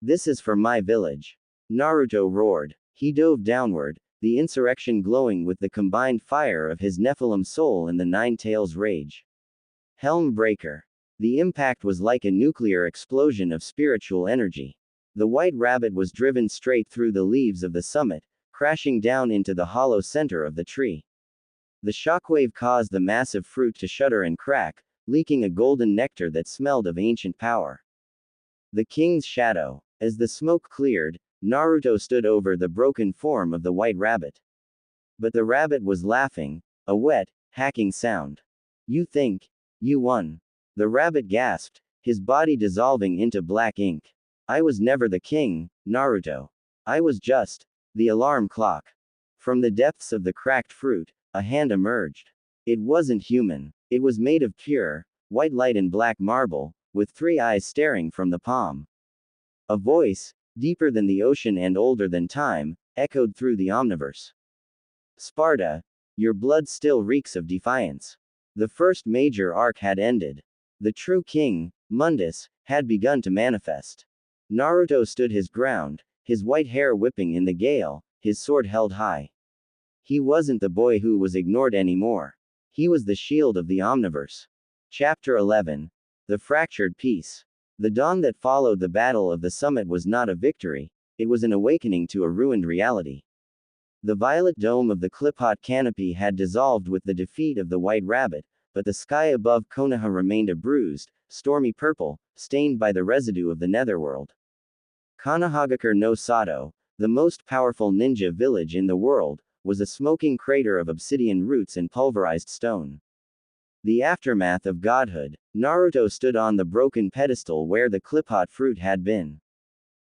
This is for my village. Naruto roared. He dove downward, the insurrection glowing with the combined fire of his Nephilim soul and the Nine Tails rage. Helm breaker. The impact was like a nuclear explosion of spiritual energy. The white rabbit was driven straight through the leaves of the summit, crashing down into the hollow center of the tree. The shockwave caused the massive fruit to shudder and crack, leaking a golden nectar that smelled of ancient power. The king's shadow. As the smoke cleared, Naruto stood over the broken form of the white rabbit. But the rabbit was laughing, a wet, hacking sound. You think you won? The rabbit gasped, his body dissolving into black ink. I was never the king, Naruto. I was just the alarm clock. From the depths of the cracked fruit, a hand emerged. It wasn't human. It was made of pure, white light and black marble, with three eyes staring from the palm. A voice, deeper than the ocean and older than time, echoed through the omniverse. Sparda, your blood still reeks of defiance. The first major arc had ended. The true king, Mundus, had begun to manifest. Naruto stood his ground, his white hair whipping in the gale, his sword held high. He wasn't the boy who was ignored anymore. He was the shield of the omniverse. Chapter 11. The Fractured Peace. The dawn that followed the battle of the summit was not a victory, it was an awakening to a ruined reality. The violet dome of the clip-hot canopy had dissolved with the defeat of the white rabbit, but the sky above Konoha remained a bruised, stormy purple, stained by the residue of the netherworld. Konohagakure no Sato, the most powerful ninja village in the world, was a smoking crater of obsidian roots and pulverized stone. The aftermath of godhood. Naruto stood on the broken pedestal where the clip-hot fruit had been.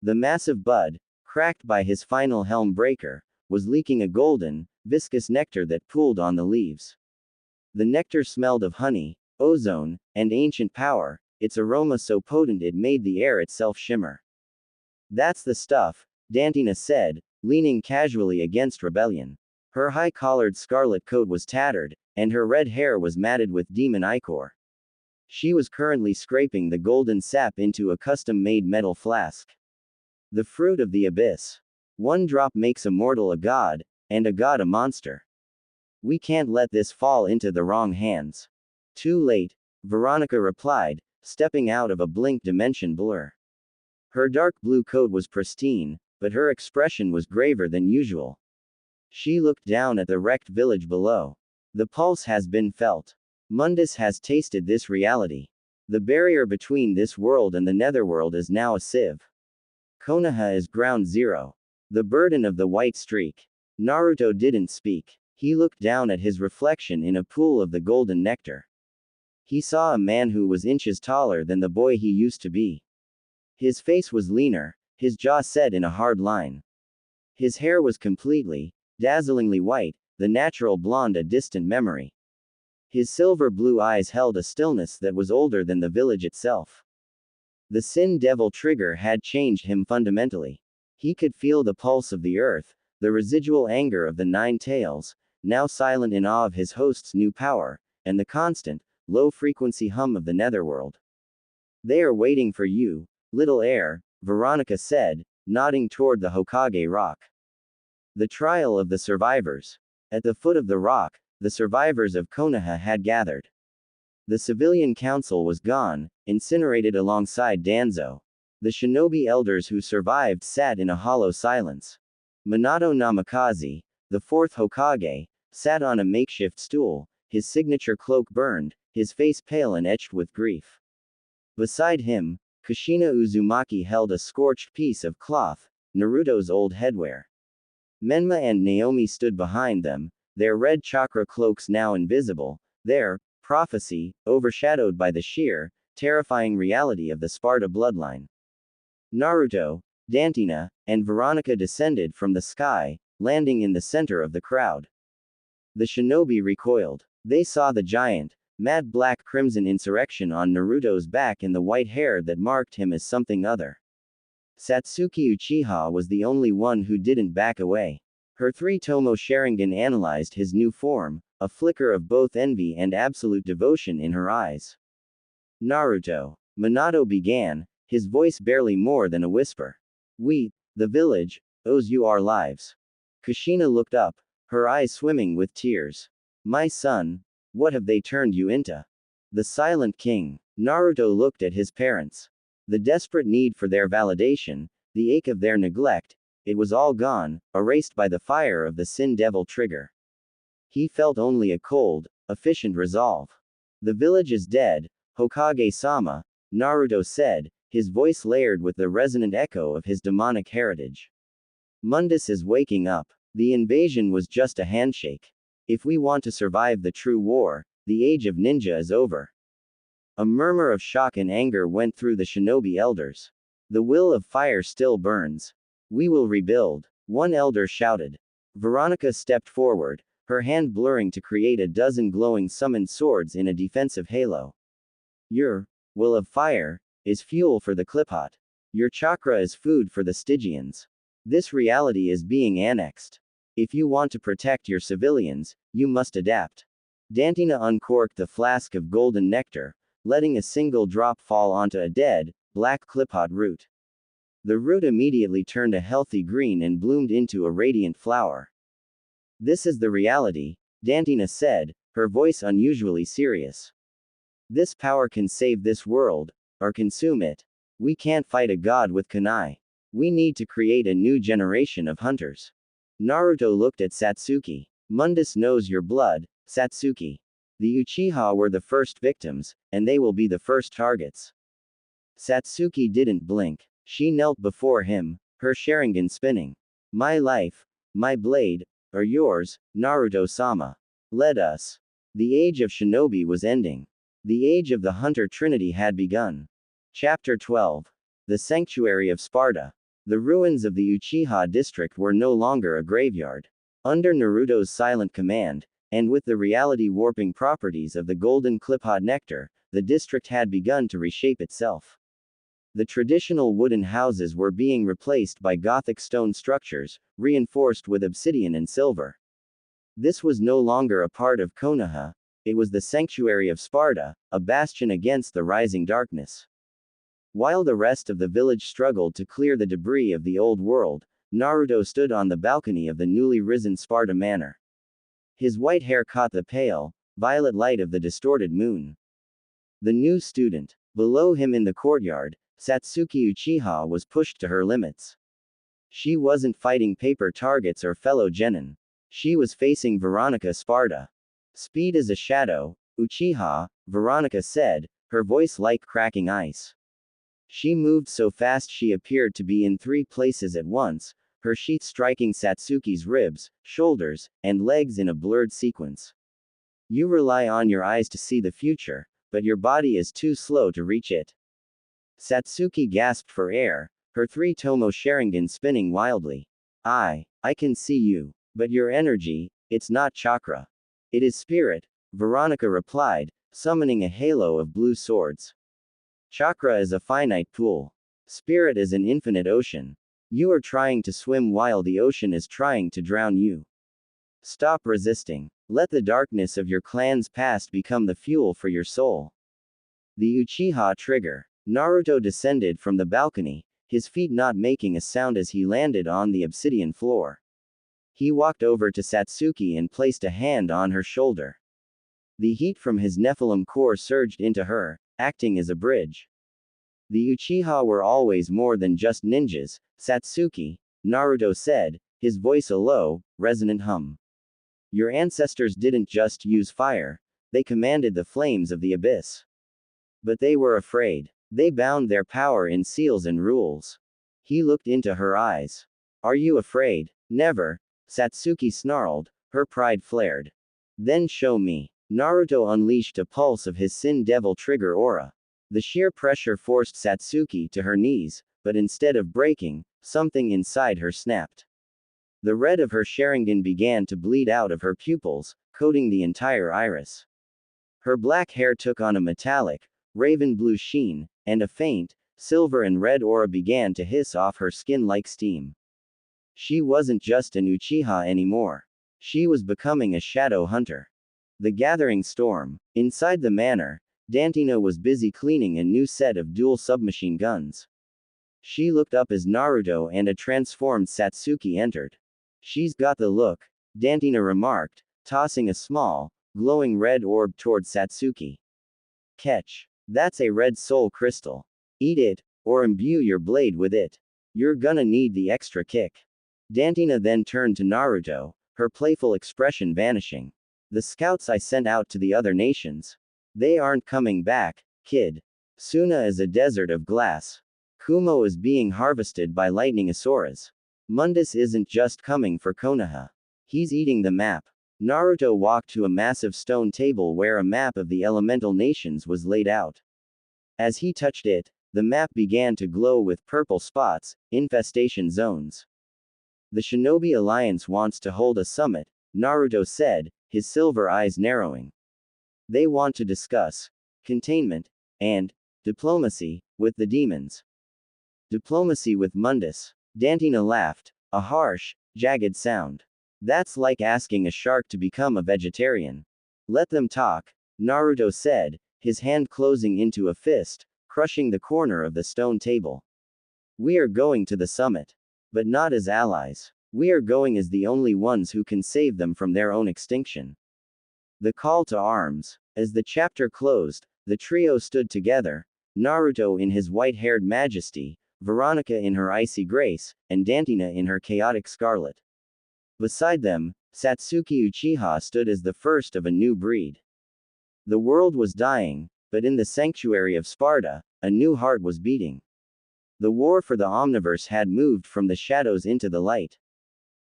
The massive bud, cracked by his final helm breaker, was leaking a golden, viscous nectar that pooled on the leaves. The nectar smelled of honey, ozone, and ancient power, its aroma so potent it made the air itself shimmer. That's the stuff, Dantina said, leaning casually against Rebellion. Her high-collared scarlet coat was tattered, and her red hair was matted with demon ichor. She was currently scraping the golden sap into a custom-made metal flask. The fruit of the abyss. One drop makes a mortal a god, and a god a monster. We can't let this fall into the wrong hands. Too late, Veronica replied, stepping out of a blink dimension blur. Her dark blue coat was pristine, but her expression was graver than usual. She looked down at the wrecked village below. The pulse has been felt. Mundus has tasted this reality. The barrier between this world and the netherworld is now a sieve. Konoha is ground zero. The burden of the white streak. Naruto didn't speak. He looked down at his reflection in a pool of the golden nectar. He saw a man who was inches taller than the boy he used to be. His face was leaner, his jaw set in a hard line. His hair was completely, dazzlingly white, the natural blonde a distant memory. His silver blue eyes held a stillness that was older than the village itself. The Sin Devil trigger had changed him fundamentally. He could feel the pulse of the earth, the residual anger of the Nine Tails, now silent in awe of his host's new power, and the constant, low-frequency hum of the netherworld. They are waiting for you, little heir, Veronica said, nodding toward the Hokage rock. The trial of the survivors. At the foot of the rock, the survivors of Konoha had gathered. The civilian council was gone, incinerated alongside Danzo. The shinobi elders who survived sat in a hollow silence. Minato Namikaze, the fourth Hokage, sat on a makeshift stool, his signature cloak burned, his face pale and etched with grief. Beside him, Kushina Uzumaki held a scorched piece of cloth, Naruto's old headwear. Menma and Naomi stood behind them, their red chakra cloaks now invisible, their prophecy overshadowed by the sheer, terrifying reality of the Sparda bloodline. Naruto, Dantina, and Veronica descended from the sky, landing in the center of the crowd. The shinobi recoiled. They saw the giant, mad black crimson insurrection on Naruto's back and the white hair that marked him as something other. Satsuki Uchiha was the only one who didn't back away. Her three-tomo Sharingan analyzed his new form, a flicker of both envy and absolute devotion in her eyes. Naruto. Minato began, his voice barely more than a whisper. We, the village, owes you our lives. Kushina looked up, her eyes swimming with tears. My son, what have they turned you into? The Silent King. Naruto looked at his parents. The desperate need for their validation, the ache of their neglect, it was all gone, erased by the fire of the Sin Devil trigger. He felt only a cold, efficient resolve. The village is dead, Hokage-sama, Naruto said, his voice layered with the resonant echo of his demonic heritage. Mundus is waking up. The invasion was just a handshake. If we want to survive the true war, the age of ninja is over. A murmur of shock and anger went through the shinobi elders. The will of fire still burns. We will rebuild, one elder shouted. Veronica stepped forward, her hand blurring to create a dozen glowing summoned swords in a defensive halo. Your will of fire is fuel for the Cliphot. Your chakra is food for the Stygians. This reality is being annexed. If you want to protect your civilians, you must adapt. Dantina uncorked the flask of golden nectar, letting a single drop fall onto a dead, black Cliphot root. The root immediately turned a healthy green and bloomed into a radiant flower. This is the reality, Dantina said, her voice unusually serious. This power can save this world, or consume it. We can't fight a god with kunai. We need to create a new generation of hunters. Naruto looked at Satsuki. Mundus knows your blood, Satsuki. The Uchiha were the first victims, and they will be the first targets. Satsuki didn't blink. She knelt before him, her Sharingan spinning. My life, my blade, or yours, Naruto-sama. Let us. The age of shinobi was ending. The age of the hunter trinity had begun. Chapter 12. The Sanctuary of Sparda. The ruins of the Uchiha district were no longer a graveyard. Under Naruto's silent command, and with the reality-warping properties of the golden Cliphot nectar, the district had begun to reshape itself. The traditional wooden houses were being replaced by Gothic stone structures, reinforced with obsidian and silver. This was no longer a part of Konoha, it was the sanctuary of Sparda, a bastion against the rising darkness. While the rest of the village struggled to clear the debris of the old world, Naruto stood on the balcony of the newly risen Sparda manor. His white hair caught the pale, violet light of the distorted moon. The new student. Below him in the courtyard, Satsuki Uchiha was pushed to her limits. She wasn't fighting paper targets or fellow genin. She was facing Veronica Sparda. Speed as a shadow, Uchiha, Veronica said, her voice like cracking ice. She moved so fast she appeared to be in 3 places at once, her sheath striking Satsuki's ribs, shoulders, and legs in a blurred sequence. You rely on your eyes to see the future, but your body is too slow to reach it. Satsuki gasped for air, her 3-tomo Sharingan spinning wildly. I can see you. But your energy, it's not chakra. It is spirit, Veronica replied, summoning a halo of blue swords. Chakra is a finite pool. Spirit is an infinite ocean. You are trying to swim while the ocean is trying to drown you. Stop resisting. Let the darkness of your clan's past become the fuel for your soul. The Uchiha trigger. Naruto descended from the balcony, his feet not making a sound as he landed on the obsidian floor. He walked over to Satsuki and placed a hand on her shoulder. The heat from his Nephilim core surged into her, acting as a bridge. The Uchiha were always more than just ninjas, Satsuki, Naruto said, his voice a low, resonant hum. Your ancestors didn't just use fire, they commanded the flames of the abyss. But they were afraid. They bound their power in seals and rules. He looked into her eyes. Are you afraid? Never, Satsuki snarled, her pride flared. Then show me. Naruto unleashed a pulse of his Sin Devil trigger aura. The sheer pressure forced Satsuki to her knees, but instead of breaking, something inside her snapped. The red of her Sharingan began to bleed out of her pupils, coating the entire iris. Her black hair took on a metallic, raven blue sheen, and a faint, silver and red aura began to hiss off her skin like steam. She wasn't just an Uchiha anymore. She was becoming a shadow hunter. The gathering storm. Inside the manor, Dantina was busy cleaning a new set of dual submachine guns. She looked up as Naruto and a transformed Satsuki entered. She's got the look, Dantina remarked, tossing a small, glowing red orb toward Satsuki. Catch. That's a red soul crystal. Eat it, or imbue your blade with it. You're gonna need the extra kick. Dantina then turned to Naruto, her playful expression vanishing. The scouts I sent out to the other nations. They aren't coming back, kid. Suna is a desert of glass. Kumo is being harvested by lightning Asuras. Mundus isn't just coming for Konoha. He's eating the map. Naruto walked to a massive stone table where a map of the elemental nations was laid out. As he touched it, the map began to glow with purple spots, infestation zones. The Shinobi Alliance wants to hold a summit, Naruto said, his silver eyes narrowing. They want to discuss containment and diplomacy with the demons. Diplomacy with Mundus. Dantina laughed, a harsh, jagged sound. That's like asking a shark to become a vegetarian. Let them talk, Naruto said, his hand closing into a fist, crushing the corner of the stone table. We are going to the summit. But not as allies. We are going as the only ones who can save them from their own extinction. The call to arms. As the chapter closed, the trio stood together, Naruto in his white-haired majesty, Veronica in her icy grace, and Dantina in her chaotic scarlet. Beside them, Satsuki Uchiha stood as the first of a new breed. The world was dying, but in the sanctuary of Sparda, a new heart was beating. The war for the Omniverse had moved from the shadows into the light.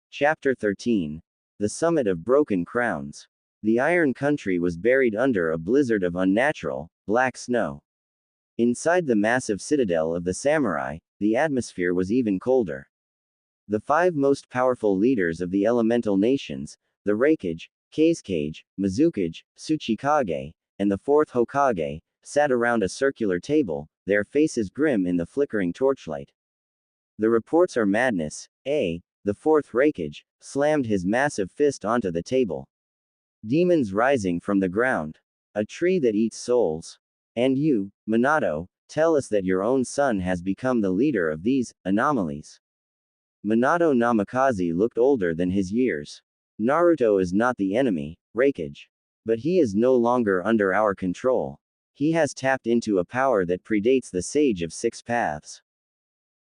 Chapter 13. The Summit of Broken Crowns. The Iron Country was buried under a blizzard of unnatural, black snow. Inside the massive citadel of the samurai, the atmosphere was even colder. The 5 most powerful leaders of the elemental nations, the Raikage, Kazekage, Mizukage, Tsuchikage, and the 4th Hokage, sat around a circular table, their faces grim in the flickering torchlight. The reports are madness, the 4th Raikage slammed his massive fist onto the table. Demons rising from the ground. A tree that eats souls. And you, Minato, tell us that your own son has become the leader of these anomalies. Minato Namikaze looked older than his years. Naruto is not the enemy, Raikage. But he is no longer under our control. He has tapped into a power that predates the Sage of 6 Paths.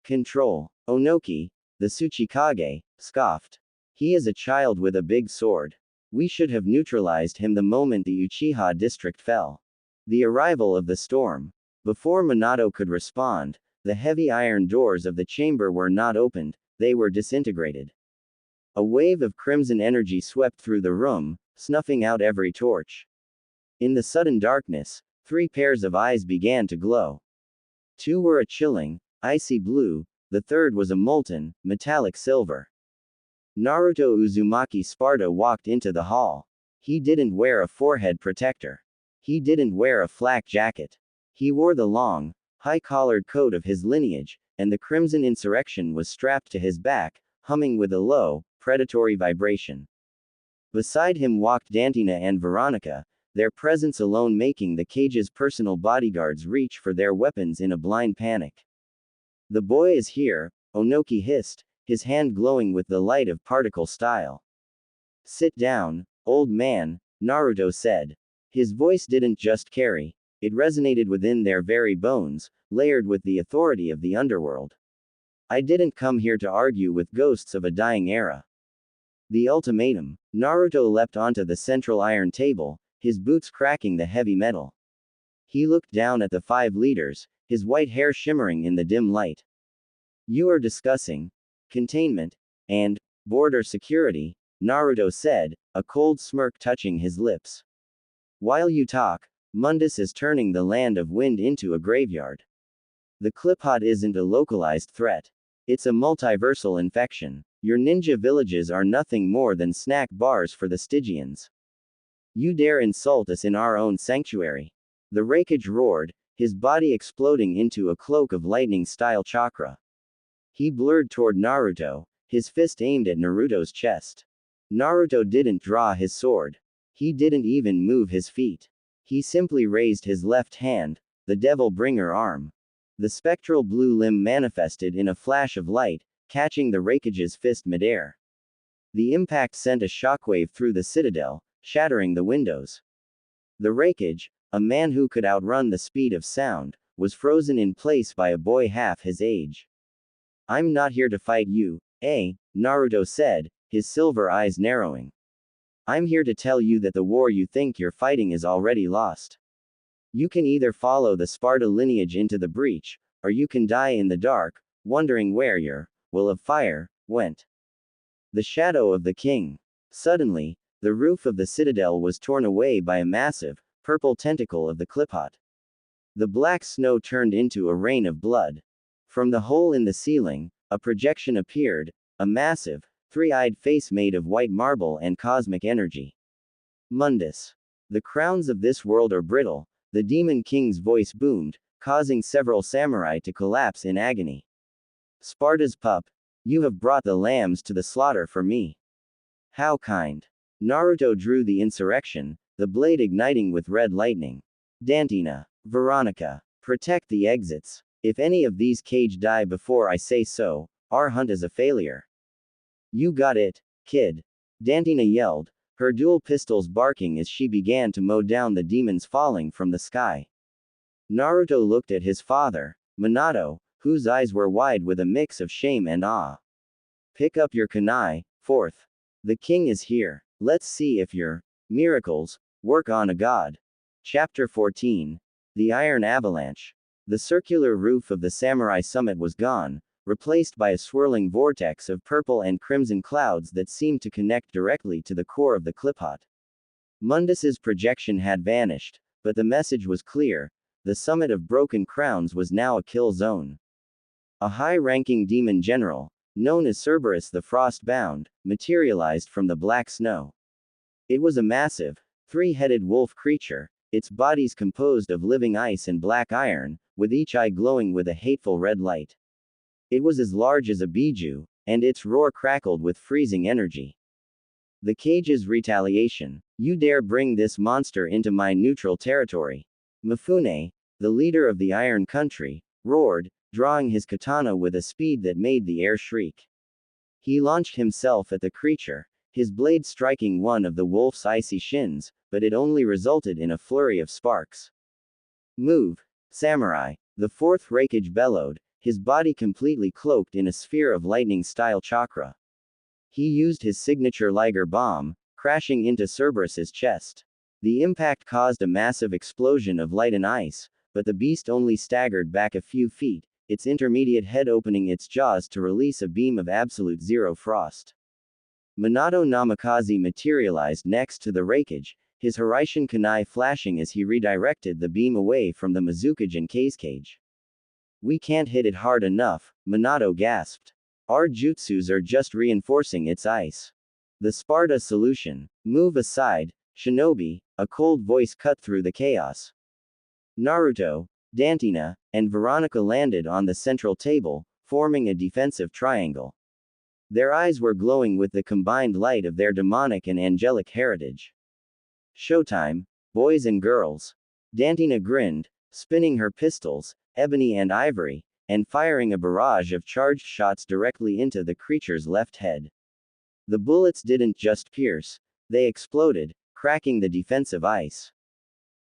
Control. Onoki, the Tsuchikage, scoffed. He is a child with a big sword. We should have neutralized him the moment the Uchiha district fell. The arrival of the storm. Before Minato could respond, the heavy iron doors of the chamber were not opened, they were disintegrated. A wave of crimson energy swept through the room, snuffing out every torch. In the sudden darkness, 3 pairs of eyes began to glow. 2 were a chilling, icy blue, the 3rd was a molten, metallic silver. Naruto Uzumaki Sparda walked into the hall. He didn't wear a forehead protector. He didn't wear a flak jacket. He wore the long, high-collared coat of his lineage, and the crimson insurrection was strapped to his back, humming with a low, predatory vibration. Beside him walked Dantina and Veronica, their presence alone making the cage's personal bodyguards reach for their weapons in a blind panic. "The boy is here," Onoki hissed, his hand glowing with the light of particle style. "Sit down, old man," Naruto said. His voice didn't just carry, it resonated within their very bones, layered with the authority of the underworld. "I didn't come here to argue with ghosts of a dying era." The ultimatum. Naruto leapt onto the central iron table, his boots cracking the heavy metal. He looked down at the 5 leaders, his white hair shimmering in the dim light. "You are discussing containment and border security," Naruto said, a cold smirk touching his lips. "While you talk, Mundus is turning the land of wind into a graveyard. The Cliphot isn't a localized threat. It's a multiversal infection. Your ninja villages are nothing more than snack bars for the Stygians. You dare insult us in our own sanctuary." The Raikage roared, his body exploding into a cloak of lightning-style chakra. He blurred toward Naruto, his fist aimed at Naruto's chest. Naruto didn't draw his sword. He didn't even move his feet. He simply raised his left hand, the Devil Bringer arm. The spectral blue limb manifested in a flash of light, catching the Raikage's fist midair. The impact sent a shockwave through the citadel, shattering the windows. The Raikage, a man who could outrun the speed of sound, was frozen in place by a boy half his age. "I'm not here to fight you, Naruto said, his silver eyes narrowing. "I'm here to tell you that the war you think you're fighting is already lost. You can either follow the Sparda lineage into the breach, or you can die in the dark, wondering where your will of fire went." The shadow of the king. Suddenly, the roof of the citadel was torn away by a massive, purple tentacle of the Cliphot. The black snow turned into a rain of blood. From the hole in the ceiling, a projection appeared, a massive, 3-eyed face made of white marble and cosmic energy. "Mundus. The crowns of this world are brittle," the Demon King's voice boomed, causing several samurai to collapse in agony. "Sparda's pup. You have brought the lambs to the slaughter for me. How kind." Naruto drew the insurrection, the blade igniting with red lightning. "Dantina. Veronica. Protect the exits. If any of these cage die before I say so, our hunt is a failure." "You got it, kid," Dantina yelled, her dual pistols barking as she began to mow down the demons falling from the sky. Naruto looked at his father, Minato, whose eyes were wide with a mix of shame and awe. "Pick up your kunai, fourth. The king is here. Let's see if your miracles work on a god." Chapter 14. The Iron Avalanche. The circular roof of the samurai summit was gone, replaced by a swirling vortex of purple and crimson clouds that seemed to connect directly to the core of the Cliphot. Mundus's projection had vanished, but the message was clear: the summit of Broken Crowns was now a kill zone. A high-ranking demon general, known as Cerberus the Frostbound, materialized from the black snow. It was a massive, 3-headed wolf creature, its bodies composed of living ice and black iron, with each eye glowing with a hateful red light. It was as large as a biju, and its roar crackled with freezing energy. The cage's retaliation. "You dare bring this monster into my neutral territory." Mifune, the leader of the Iron Country, roared, drawing his katana with a speed that made the air shriek. He launched himself at the creature, his blade striking one of the wolf's icy shins, but it only resulted in a flurry of sparks. "Move, samurai," the 4th Raikage bellowed, his body completely cloaked in a sphere of lightning-style chakra. He used his signature Liger bomb, crashing into Cerberus's chest. The impact caused a massive explosion of light and ice, but the beast only staggered back a few feet, its intermediate head opening its jaws to release a beam of absolute zero frost. Minato Namikaze materialized next to the Raikage, his Hiraishin kunai flashing as he redirected the beam away from the Mizukage and Kazekage. "We can't hit it hard enough," Minato gasped. "Our jutsus are just reinforcing its ice." "The Sparda solution. Move aside, shinobi," a cold voice cut through the chaos. "Naruto, Dantina, and Veronica landed on the central table, forming a defensive triangle. Their eyes were glowing with the combined light of their demonic and angelic heritage. Showtime, boys and girls. Dantina grinned, spinning her pistols, ebony and ivory, and firing a barrage of charged shots directly into the creature's left head. The bullets didn't just pierce, they exploded, cracking the defensive ice.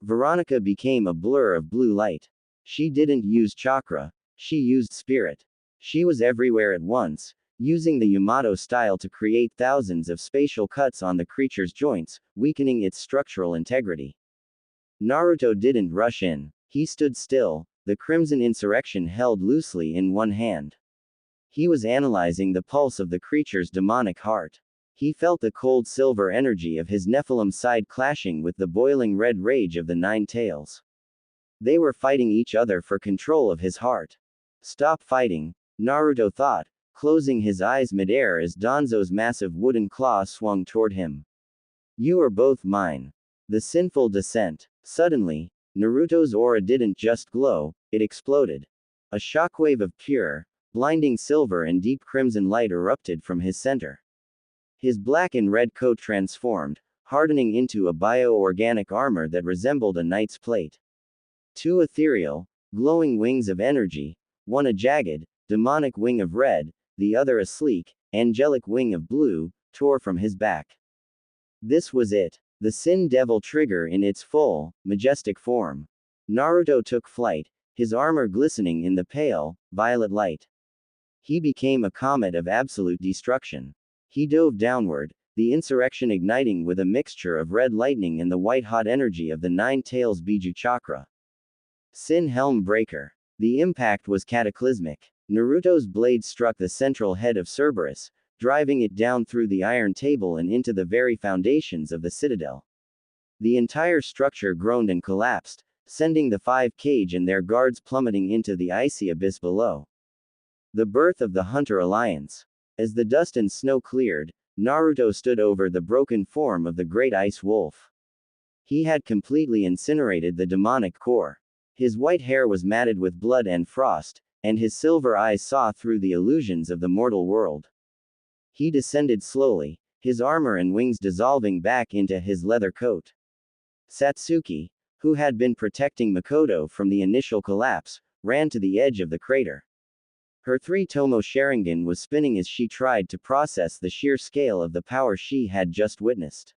Veronica became a blur of blue light. She didn't use chakra, she used spirit. She was everywhere at once, using the Yamato style to create thousands of spatial cuts on the creature's joints, weakening its structural integrity. Naruto didn't rush in. He stood still, the Crimson Insurrection held loosely in one hand. He was analyzing the pulse of the creature's demonic heart. He felt the cold silver energy of his Nephilim side clashing with the boiling red rage of the Nine Tails. They were fighting each other for control of his heart. Stop fighting, Naruto thought, closing his eyes midair as Danzo's massive wooden claw swung toward him. You are both mine. The sinful descent. Suddenly, Naruto's aura didn't just glow, it exploded. A shockwave of pure, blinding silver and deep crimson light erupted from his center. His black and red coat transformed, hardening into a bio-organic armor that resembled a knight's plate. Two ethereal, glowing wings of energy, one a jagged, demonic wing of red, the other a sleek, angelic wing of blue, tore from his back. This was it. The Sin Devil trigger in its full, majestic form. Naruto took flight, his armor glistening in the pale, violet light. He became a comet of absolute destruction. He dove downward, the insurrection igniting with a mixture of red lightning and the white-hot energy of the Nine Tails Biju Chakra. Sin Helm Breaker. The impact was cataclysmic. Naruto's blade struck the central head of Cerberus, driving it down through the iron table and into the very foundations of the citadel. The entire structure groaned and collapsed, sending the five cage and their guards plummeting into the icy abyss below. The birth of the Hunter Alliance. As the dust and snow cleared, Naruto stood over the broken form of the great ice wolf. He had completely incinerated the demonic core. His white hair was matted with blood and frost, and his silver eyes saw through the illusions of the mortal world. He descended slowly, his armor and wings dissolving back into his leather coat. Satsuki, who had been protecting Makoto from the initial collapse, ran to the edge of the crater. Her three-tomo Sharingan was spinning as she tried to process the sheer scale of the power she had just witnessed.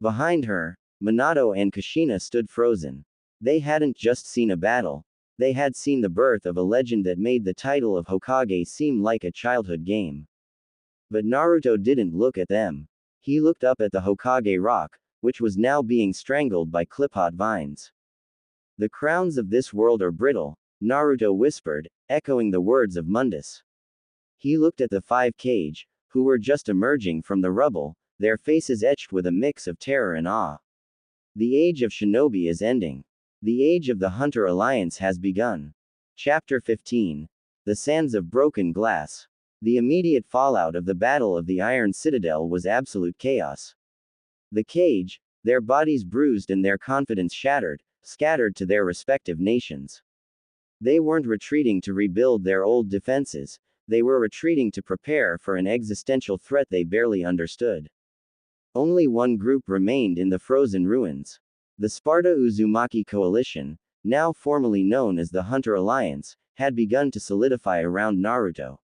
Behind her, Minato and Kushina stood frozen. They hadn't just seen a battle, they had seen the birth of a legend that made the title of Hokage seem like a childhood game. But Naruto didn't look at them. He looked up at the Hokage rock, which was now being strangled by clip-hot vines. The crowns of this world are brittle, Naruto whispered, echoing the words of Mundus. He looked at the five cage, who were just emerging from the rubble, their faces etched with a mix of terror and awe. The age of shinobi is ending. The age of the Hunter Alliance has begun. Chapter 15. The Sands of Broken Glass. The immediate fallout of the Battle of the Iron Citadel was absolute chaos. The cage, their bodies bruised and their confidence shattered, scattered to their respective nations. They weren't retreating to rebuild their old defenses, they were retreating to prepare for an existential threat they barely understood. Only one group remained in the frozen ruins. The Sparda Uzumaki Coalition, now formally known as the Hunter Alliance, had begun to solidify around Naruto.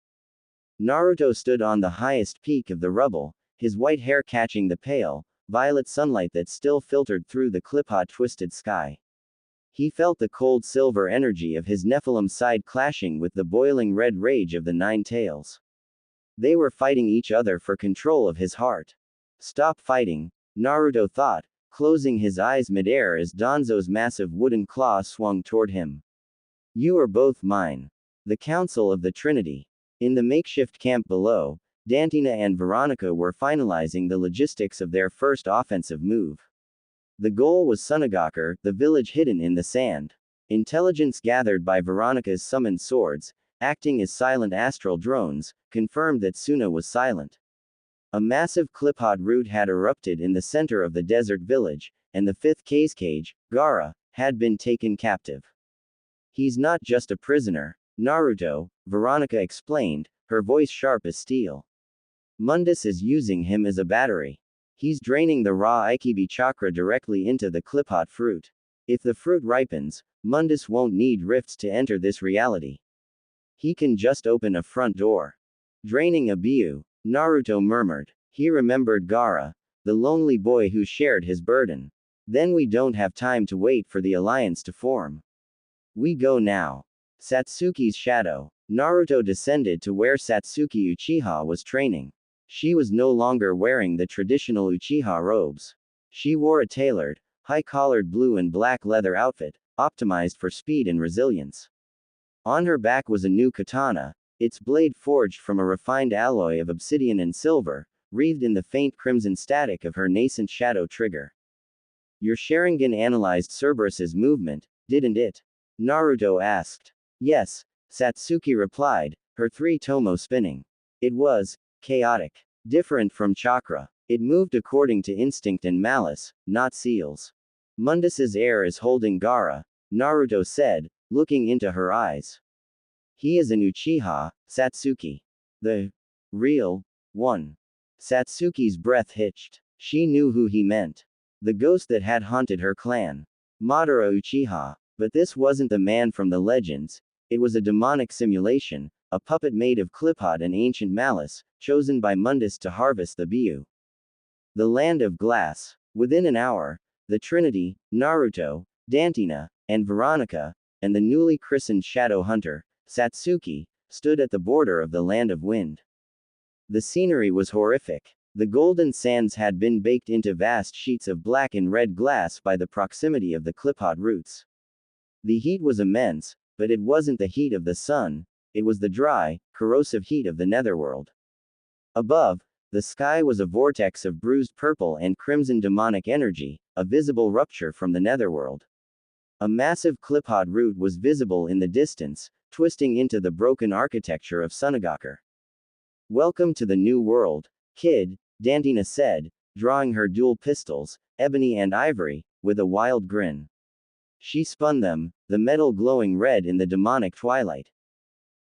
Naruto stood on the highest peak of the rubble, his white hair catching the pale, violet sunlight that still filtered through the clip-hot twisted sky. He felt the cold silver energy of his Nephilim side clashing with the boiling red rage of the Nine Tails. They were fighting each other for control of his heart. Stop fighting, Naruto thought, closing his eyes midair as Danzo's massive wooden claw swung toward him. You are both mine. The Council of the Trinity. In the makeshift camp below, Dantina and Veronica were finalizing the logistics of their first offensive move. The goal was Sunagakur, the village hidden in the sand. Intelligence gathered by Veronica's summoned swords, acting as silent astral drones, confirmed that Suna was silent. A massive clip-hot root had erupted in the center of the desert village, and the fifth cage, Gaara, had been taken captive. He's not just a prisoner, Naruto, Veronica explained, her voice sharp as steel. Mundus is using him as a battery. He's draining the raw Ikibi chakra directly into the cliphot fruit. If the fruit ripens, Mundus won't need rifts to enter this reality. He can just open a front door. Draining a Biu, Naruto murmured. He remembered Gaara, the lonely boy who shared his burden. Then we don't have time to wait for the alliance to form. We go now. Satsuki's shadow. Naruto descended to where Satsuki Uchiha was training. She was no longer wearing the traditional Uchiha robes. She wore a tailored, high-collared blue and black leather outfit, optimized for speed and resilience. On her back was a new katana, its blade forged from a refined alloy of obsidian and silver, wreathed in the faint crimson static of her nascent shadow trigger. Your Sharingan analyzed Cerberus's movement, didn't it? Naruto asked. Yes, Satsuki replied, her three tomo spinning. It was chaotic. Different from chakra. It moved according to instinct and malice, not seals. Mundus's heir is holding Gaara, Naruto said, looking into her eyes. He is an Uchiha, Satsuki. The real one. Satsuki's breath hitched. She knew who he meant. The ghost that had haunted her clan. Madara Uchiha. But this wasn't the man from the legends. It was a demonic simulation, a puppet made of cliphot and ancient malice, chosen by Mundus to harvest the Biu. The land of glass. Within an hour, the Trinity, Naruto, Dantina, and Veronica, and the newly christened Shadow Hunter, Satsuki, stood at the border of the land of wind. The scenery was horrific. The golden sands had been baked into vast sheets of black and red glass by the proximity of the cliphot roots. The heat was immense, but it wasn't the heat of the sun, it was the dry, corrosive heat of the netherworld. Above, the sky was a vortex of bruised purple and crimson demonic energy, a visible rupture from the netherworld. A massive cliphot root was visible in the distance, twisting into the broken architecture of Sunagakur. Welcome to the new world, kid, Dantina said, drawing her dual pistols, ebony and ivory, with a wild grin. She spun them, the metal glowing red in the demonic twilight.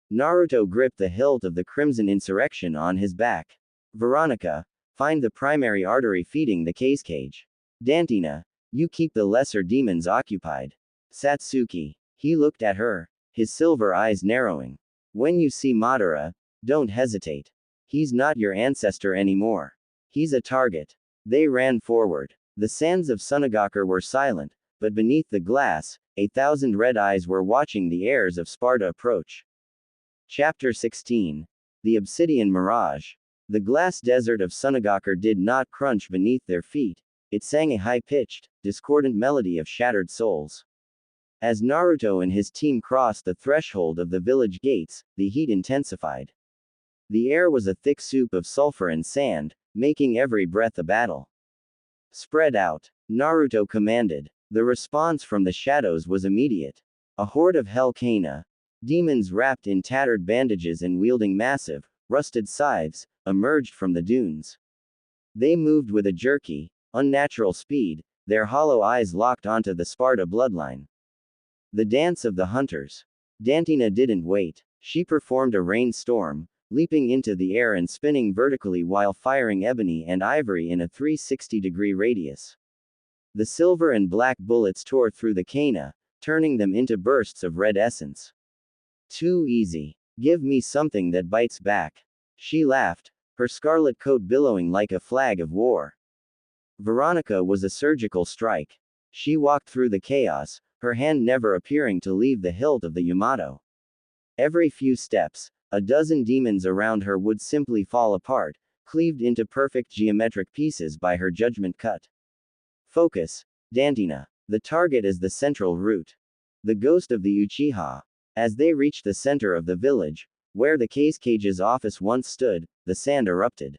Naruto gripped the hilt of the crimson insurrection on his back. Veronica, find the primary artery feeding the cage. Dantina, you keep the lesser demons occupied. Satsuki. He looked at her, his silver eyes narrowing. When you see Madara, don't hesitate. He's not your ancestor anymore. He's a target. They ran forward. The sands of Sunagakur were silent, but beneath the glass, 1,000 red eyes were watching the heirs of Sparda approach. Chapter 16. The Obsidian Mirage. The glass desert of Sunagakur did not crunch beneath their feet, it sang a high-pitched, discordant melody of shattered souls. As Naruto and his team crossed the threshold of the village gates, the heat intensified. The air was a thick soup of sulfur and sand, making every breath a battle. Spread out, Naruto commanded. The response from the shadows was immediate. A horde of Hell Kana, demons wrapped in tattered bandages and wielding massive, rusted scythes, emerged from the dunes. They moved with a jerky, unnatural speed, their hollow eyes locked onto the Sparda bloodline. The dance of the hunters. Dantina didn't wait. She performed a rainstorm, leaping into the air and spinning vertically while firing ebony and ivory in a 360-degree radius. The silver and black bullets tore through the Kana, turning them into bursts of red essence. Too easy. Give me something that bites back. She laughed, her scarlet coat billowing like a flag of war. Veronica was a surgical strike. She walked through the chaos, her hand never appearing to leave the hilt of the Yamato. Every few steps, a dozen demons around her would simply fall apart, cleaved into perfect geometric pieces by her judgment cut. Focus, Dantina. The target is the central root. The ghost of the Uchiha. As they reached the center of the village, where the cage's office once stood, the sand erupted.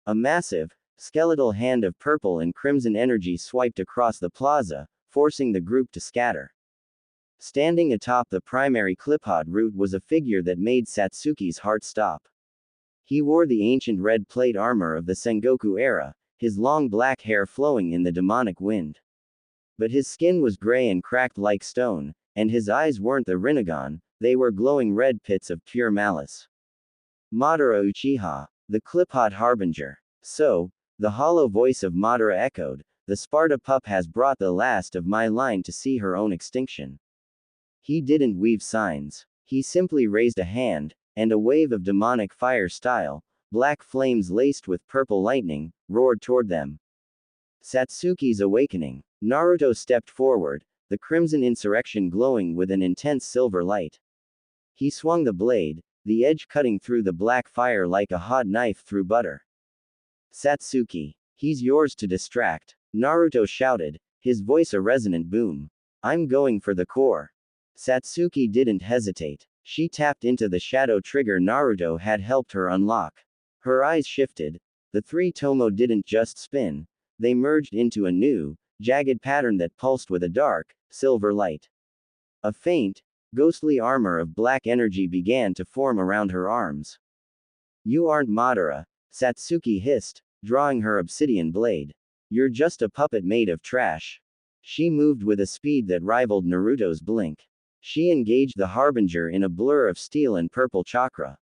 A massive, skeletal hand of purple and crimson energy swiped across the plaza, forcing the group to scatter. Standing atop the primary cliphot root was a figure that made Satsuki's heart stop. He wore the ancient red plate armor of the Sengoku era, his long black hair flowing in the demonic wind. But his skin was gray and cracked like stone, and his eyes weren't the Rinnegan, they were glowing red pits of pure malice. Madara Uchiha, the Cliphot Harbinger. So, the hollow voice of Madara echoed, the Sparda pup has brought the last of my line to see her own extinction. He didn't weave signs. He simply raised a hand, and a wave of demonic fire-style, black flames laced with purple lightning, roared toward them. Satsuki's awakening. Naruto stepped forward, the crimson insurrection glowing with an intense silver light. He swung the blade, the edge cutting through the black fire like a hot knife through butter. Satsuki, he's yours to distract, Naruto shouted, his voice a resonant boom. I'm going for the core. Satsuki didn't hesitate. She tapped into the shadow trigger Naruto had helped her unlock. Her eyes shifted. The three tomo didn't just spin, they merged into a new, jagged pattern that pulsed with a dark, silver light. A faint, ghostly armor of black energy began to form around her arms. You aren't Madara, Satsuki hissed, drawing her obsidian blade. You're just a puppet made of trash. She moved with a speed that rivaled Naruto's blink. She engaged the Harbinger in a blur of steel and purple chakra.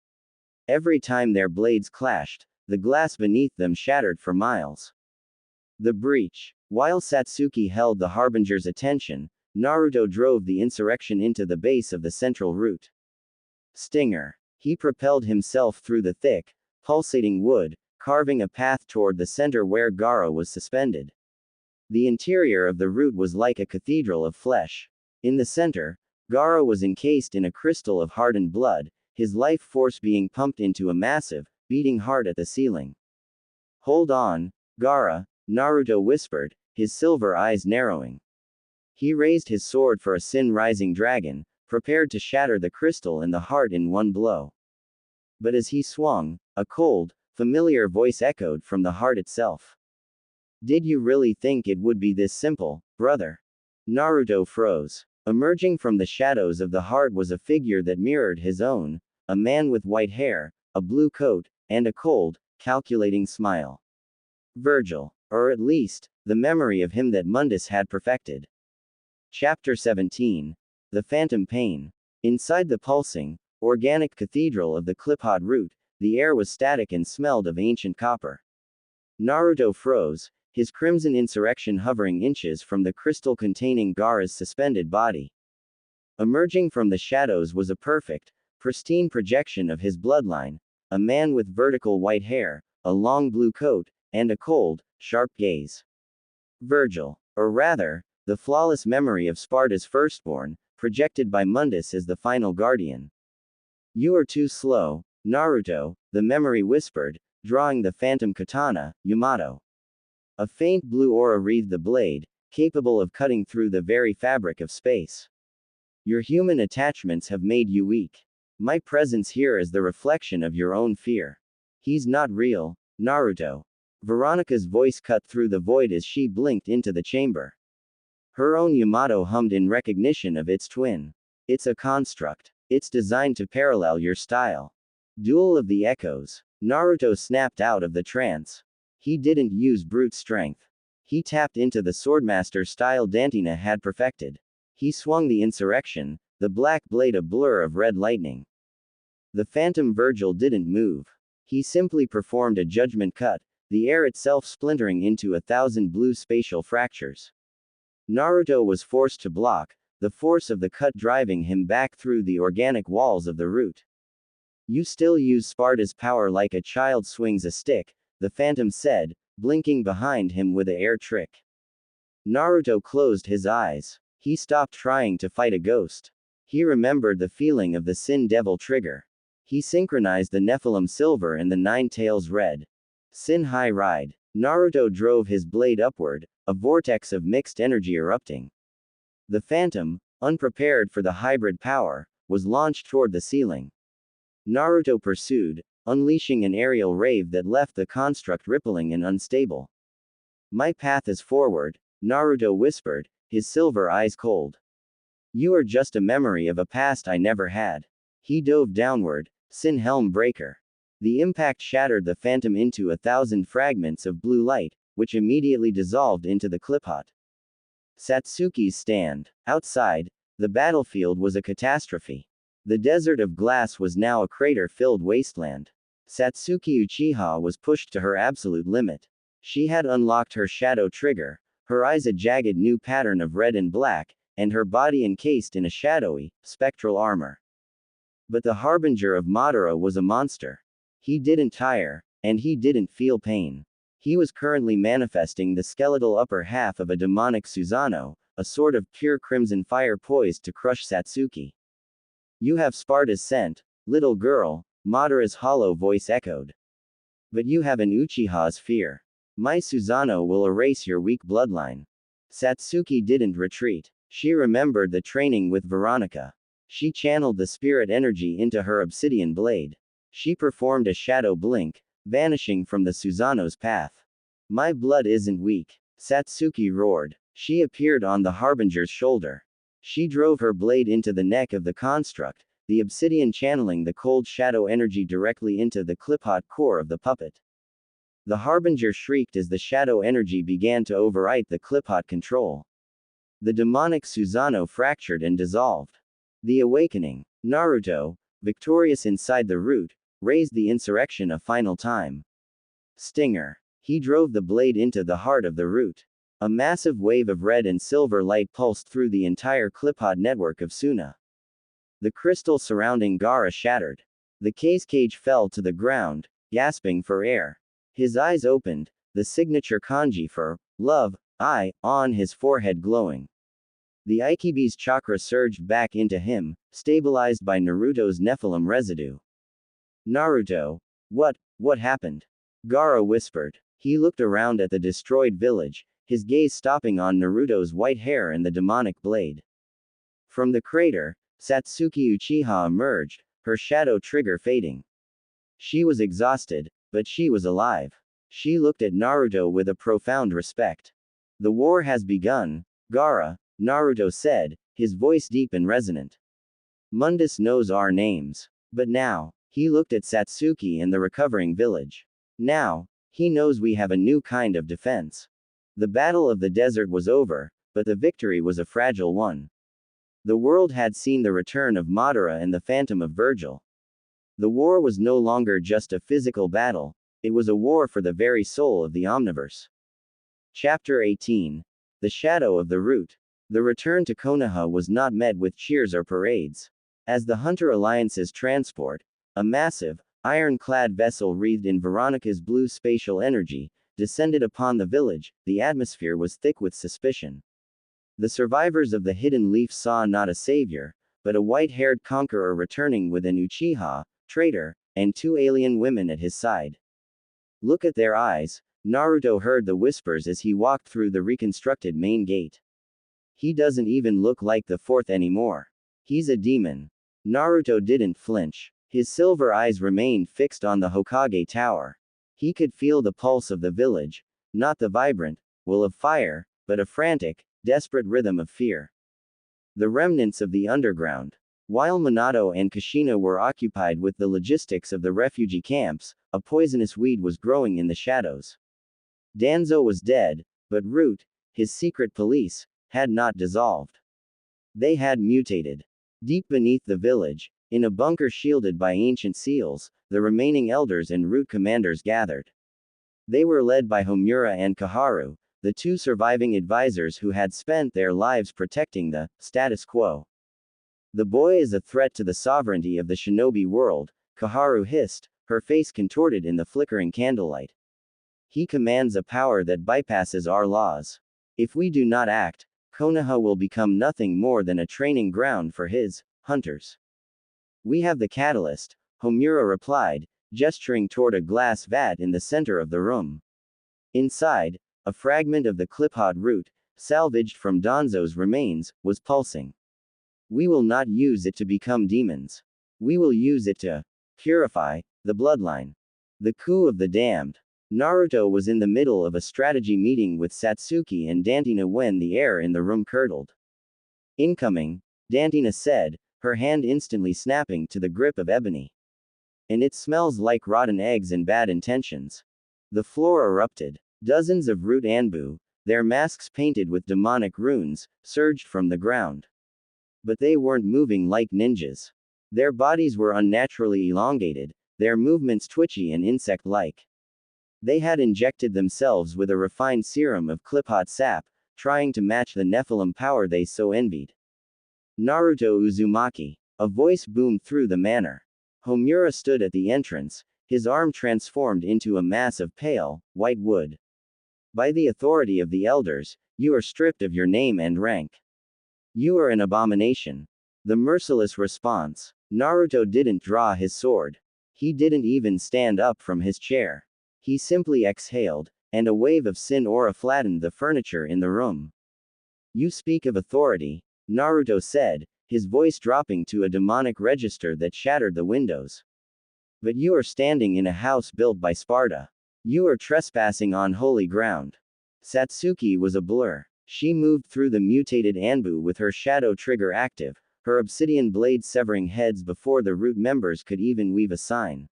Every time their blades clashed, the glass beneath them shattered for miles. The breach. While Satsuki held the Harbinger's attention, Naruto drove the insurrection into the base of the central root. Stinger. He propelled himself through the thick, pulsating wood, carving a path toward the center where Gaara was suspended. The interior of the root was like a cathedral of flesh. In the center, Gaara was encased in a crystal of hardened blood, his life force being pumped into a massive, beating heart at the ceiling. Hold on, Gaara, Naruto whispered, his silver eyes narrowing. He raised his sword for a sin-rising dragon, prepared to shatter the crystal and the heart in one blow. But as he swung, a cold, familiar voice echoed from the heart itself. Did you really think it would be this simple, brother? Naruto froze. Emerging from the shadows of the heart was a figure that mirrored his own, a man with white hair, a blue coat, and a cold, calculating smile. Virgil, or at least, the memory of him that Mundus had perfected. Chapter 17. The Phantom Pain. Inside the pulsing, organic cathedral of the Cliphot root, the air was static and smelled of ancient copper. Naruto froze, his crimson insurrection hovering inches from the crystal containing Gaara's suspended body. Emerging from the shadows was a perfect, pristine projection of his bloodline, a man with vertical white hair, a long blue coat, and a cold, sharp gaze. Virgil, or rather, the flawless memory of Sparda's firstborn, projected by Mundus as the final guardian. You are too slow, Naruto, the memory whispered, drawing the phantom katana, Yamato. A faint blue aura wreathed the blade, capable of cutting through the very fabric of space. Your human attachments have made you weak. My presence here is the reflection of your own fear. He's not real, Naruto. Veronica's voice cut through the void as she blinked into the chamber. Her own Yamato hummed in recognition of its twin. It's a construct. It's designed to parallel your style. Duel of the Echoes. Naruto snapped out of the trance. He didn't use brute strength. He tapped into the swordmaster style Dantina had perfected. He swung the insurrection, the black blade a blur of red lightning. The phantom Virgil didn't move. He simply performed a judgment cut, the air itself splintering into 1,000 blue spatial fractures. Naruto was forced to block, the force of the cut driving him back through the organic walls of the root. You still use Sparda's power like a child swings a stick, the phantom said, blinking behind him with an air trick. Naruto closed his eyes. He stopped trying to fight a ghost. He remembered the feeling of the Sin Devil trigger. He synchronized the Nephilim silver and the Nine Tails red. Sin High Ride. Naruto drove his blade upward, a vortex of mixed energy erupting. The phantom, unprepared for the hybrid power, was launched toward the ceiling. Naruto pursued, unleashing an aerial rave that left the construct rippling and unstable. My path is forward, Naruto whispered, his silver eyes cold. You are just a memory of a past I never had. He dove downward, Sin Helm Breaker. The impact shattered the phantom into 1,000 fragments of blue light, which immediately dissolved into the Cliphot. Satsuki's stand. Outside, The battlefield was a catastrophe. The desert of glass was now a crater-filled wasteland. Satsuki Uchiha was pushed to her absolute limit. She had unlocked her shadow trigger, her eyes a jagged new pattern of red and black, and her body encased in a shadowy, spectral armor. But the harbinger of Madara was a monster. He didn't tire, and he didn't feel pain. He was currently manifesting the skeletal upper half of a demonic Susanoo, a sort of pure crimson fire poised to crush Satsuki. You have Sparda's scent, little girl, Madara's hollow voice echoed. But you have an Uchiha's fear. My Susanoo will erase your weak bloodline. Satsuki didn't retreat. She remembered the training with Veronica. She channeled the spirit energy into her obsidian blade. She performed a shadow blink, vanishing from the Susanoo's path. My blood isn't weak, Satsuki roared. She appeared on the harbinger's shoulder. She drove her blade into the neck of the construct, the obsidian channeling the cold shadow energy directly into the clip-hot core of the puppet. The harbinger shrieked as the shadow energy began to overwrite the clip-hot control. The demonic Susanoo fractured and dissolved. The awakening. Naruto, victorious inside the root, raised the insurrection a final time. Stinger. He drove the blade into the heart of the root. A massive wave of red and silver light pulsed through the entire clip-hot network of Suna. The crystal surrounding Gaara shattered. The cage fell to the ground, gasping for air. His eyes opened, the signature kanji for love, on his forehead glowing. The Ikibi's chakra surged back into him, stabilized by Naruto's Nephilim residue. Naruto. What happened? Gaara whispered. He looked around at the destroyed village, his gaze stopping on Naruto's white hair and the demonic blade. From the crater, Satsuki Uchiha emerged, her shadow trigger fading. She was exhausted, but she was alive. She looked at Naruto with a profound respect. The war has begun, Gaara, Naruto said, his voice deep and resonant. Mundus knows our names. But now, he looked at Satsuki and the recovering village. Now, he knows we have a new kind of defense. The battle of the desert was over, but the victory was a fragile one. The world had seen the return of Madara and the Phantom of Virgil. The war was no longer just a physical battle, it was a war for the very soul of the Omniverse. Chapter 18. The Shadow of the Root. The return to Konoha was not met with cheers or parades. As the Hunter Alliance's transport, a massive, iron-clad vessel wreathed in Veronica's blue spatial energy, descended upon the village, the atmosphere was thick with suspicion. The survivors of the Hidden Leaf saw not a savior, but a white-haired conqueror returning with an Uchiha, traitor, and two alien women at his side. Look at their eyes, Naruto heard the whispers as he walked through the reconstructed main gate. He doesn't even look like the fourth anymore. He's a demon. Naruto didn't flinch. His silver eyes remained fixed on the Hokage Tower. He could feel the pulse of the village, not the vibrant will of fire, but a frantic, desperate rhythm of fear. The remnants of the underground. While Minato and Kushina were occupied with the logistics of the refugee camps, a poisonous weed was growing in the shadows. Danzo was dead, but Root, his secret police, had not dissolved. They had mutated. Deep beneath the village, in a bunker shielded by ancient seals, the remaining elders and Root commanders gathered. They were led by Homura and Kaharu, the two surviving advisors who had spent their lives protecting the status quo. The boy is a threat to the sovereignty of the shinobi world, Kaharu hissed, her face contorted in the flickering candlelight. He commands a power that bypasses our laws. If we do not act, Konoha will become nothing more than a training ground for his hunters. We have the catalyst, Homura replied, gesturing toward a glass vat in the center of the room. Inside, a fragment of the clip-hot root, salvaged from Danzo's remains, was pulsing. We will not use it to become demons. We will use it to purify the bloodline. The coup of the damned. Naruto was in the middle of a strategy meeting with Satsuki and Dantina when the air in the room curdled. Incoming, Dantina said, her hand instantly snapping to the grip of ebony. And it smells like rotten eggs and bad intentions. The floor erupted. Dozens of root anbu, their masks painted with demonic runes, surged from the ground. But they weren't moving like ninjas. Their bodies were unnaturally elongated, their movements twitchy and insect-like. They had injected themselves with a refined serum of clip-hot sap, trying to match the Nephilim power they so envied. Naruto Uzumaki. A voice boomed through the manor. Homura stood at the entrance, his arm transformed into a mass of pale, white wood. By the authority of the elders, you are stripped of your name and rank. You are an abomination. The merciless response. Naruto didn't draw his sword. He didn't even stand up from his chair. He simply exhaled, and a wave of sin aura flattened the furniture in the room. You speak of authority, Naruto said, his voice dropping to a demonic register that shattered the windows. But you are standing in a house built by Sparda. You are trespassing on holy ground. Satsuki was a blur. She moved through the mutated Anbu with her shadow trigger active, her obsidian blade severing heads before the root members could even weave a sign.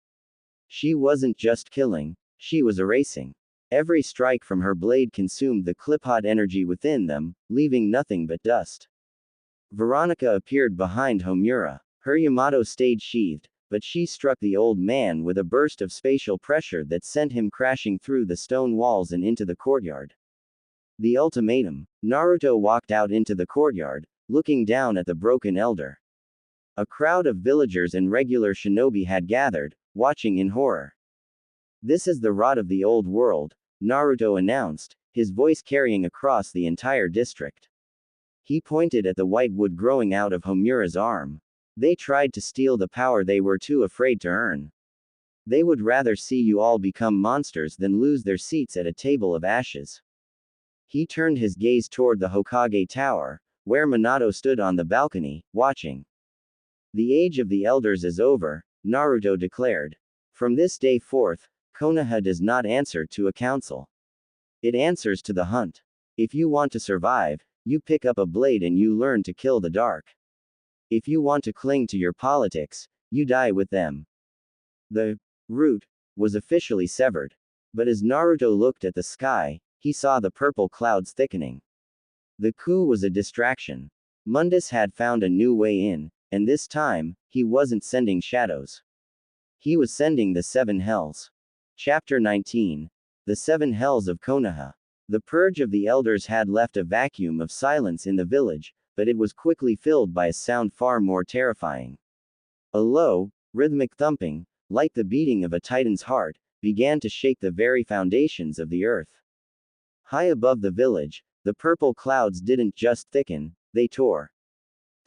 She wasn't just killing, she was erasing. Every strike from her blade consumed the clip-hot energy within them, leaving nothing but dust. Veronica appeared behind Homura. Her Yamato stayed sheathed, but she struck the old man with a burst of spatial pressure that sent him crashing through the stone walls and into the courtyard. The ultimatum. Naruto walked out into the courtyard, looking down at the broken elder. A crowd of villagers and regular shinobi had gathered, watching in horror. This is the rot of the old world, Naruto announced, his voice carrying across the entire district. He pointed at the white wood growing out of Homura's arm. They tried to steal the power they were too afraid to earn. They would rather see you all become monsters than lose their seats at a table of ashes. He turned his gaze toward the Hokage Tower, where Minato stood on the balcony, watching. The age of the elders is over, Naruto declared. From this day forth, Konoha does not answer to a council. It answers to the hunt. If you want to survive, you pick up a blade and you learn to kill the dark. If you want to cling to your politics, you die with them. The root was officially severed. But as Naruto looked at the sky, he saw the purple clouds thickening. The coup was a distraction. Mundus had found a new way in, and this time, he wasn't sending shadows. He was sending the seven hells. Chapter 19. The Seven Hells of Konoha. The purge of the elders had left a vacuum of silence in the village, but it was quickly filled by a sound far more terrifying. A low, rhythmic thumping, like the beating of a titan's heart, began to shake the very foundations of the earth. High above the village, the purple clouds didn't just thicken, they tore.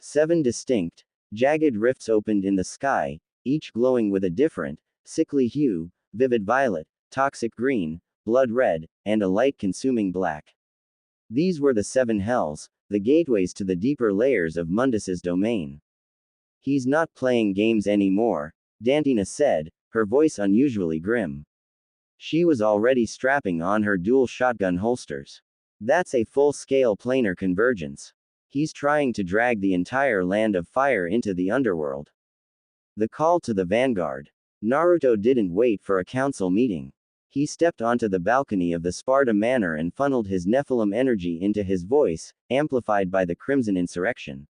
7 distinct, jagged rifts opened in the sky, each glowing with a different, sickly hue, vivid violet, toxic green, blood red, and a light-consuming black. These were the 7 hells, the gateways to the deeper layers of Mundus's domain. He's not playing games anymore, Dantina said, her voice unusually grim. She was already strapping on her dual shotgun holsters. That's a full-scale planar convergence. He's trying to drag the entire land of fire into the underworld. The call to the vanguard. Naruto didn't wait for a council meeting. He stepped onto the balcony of the Sparda Manor and funneled his Nephilim energy into his voice, amplified by the Crimson Insurrection.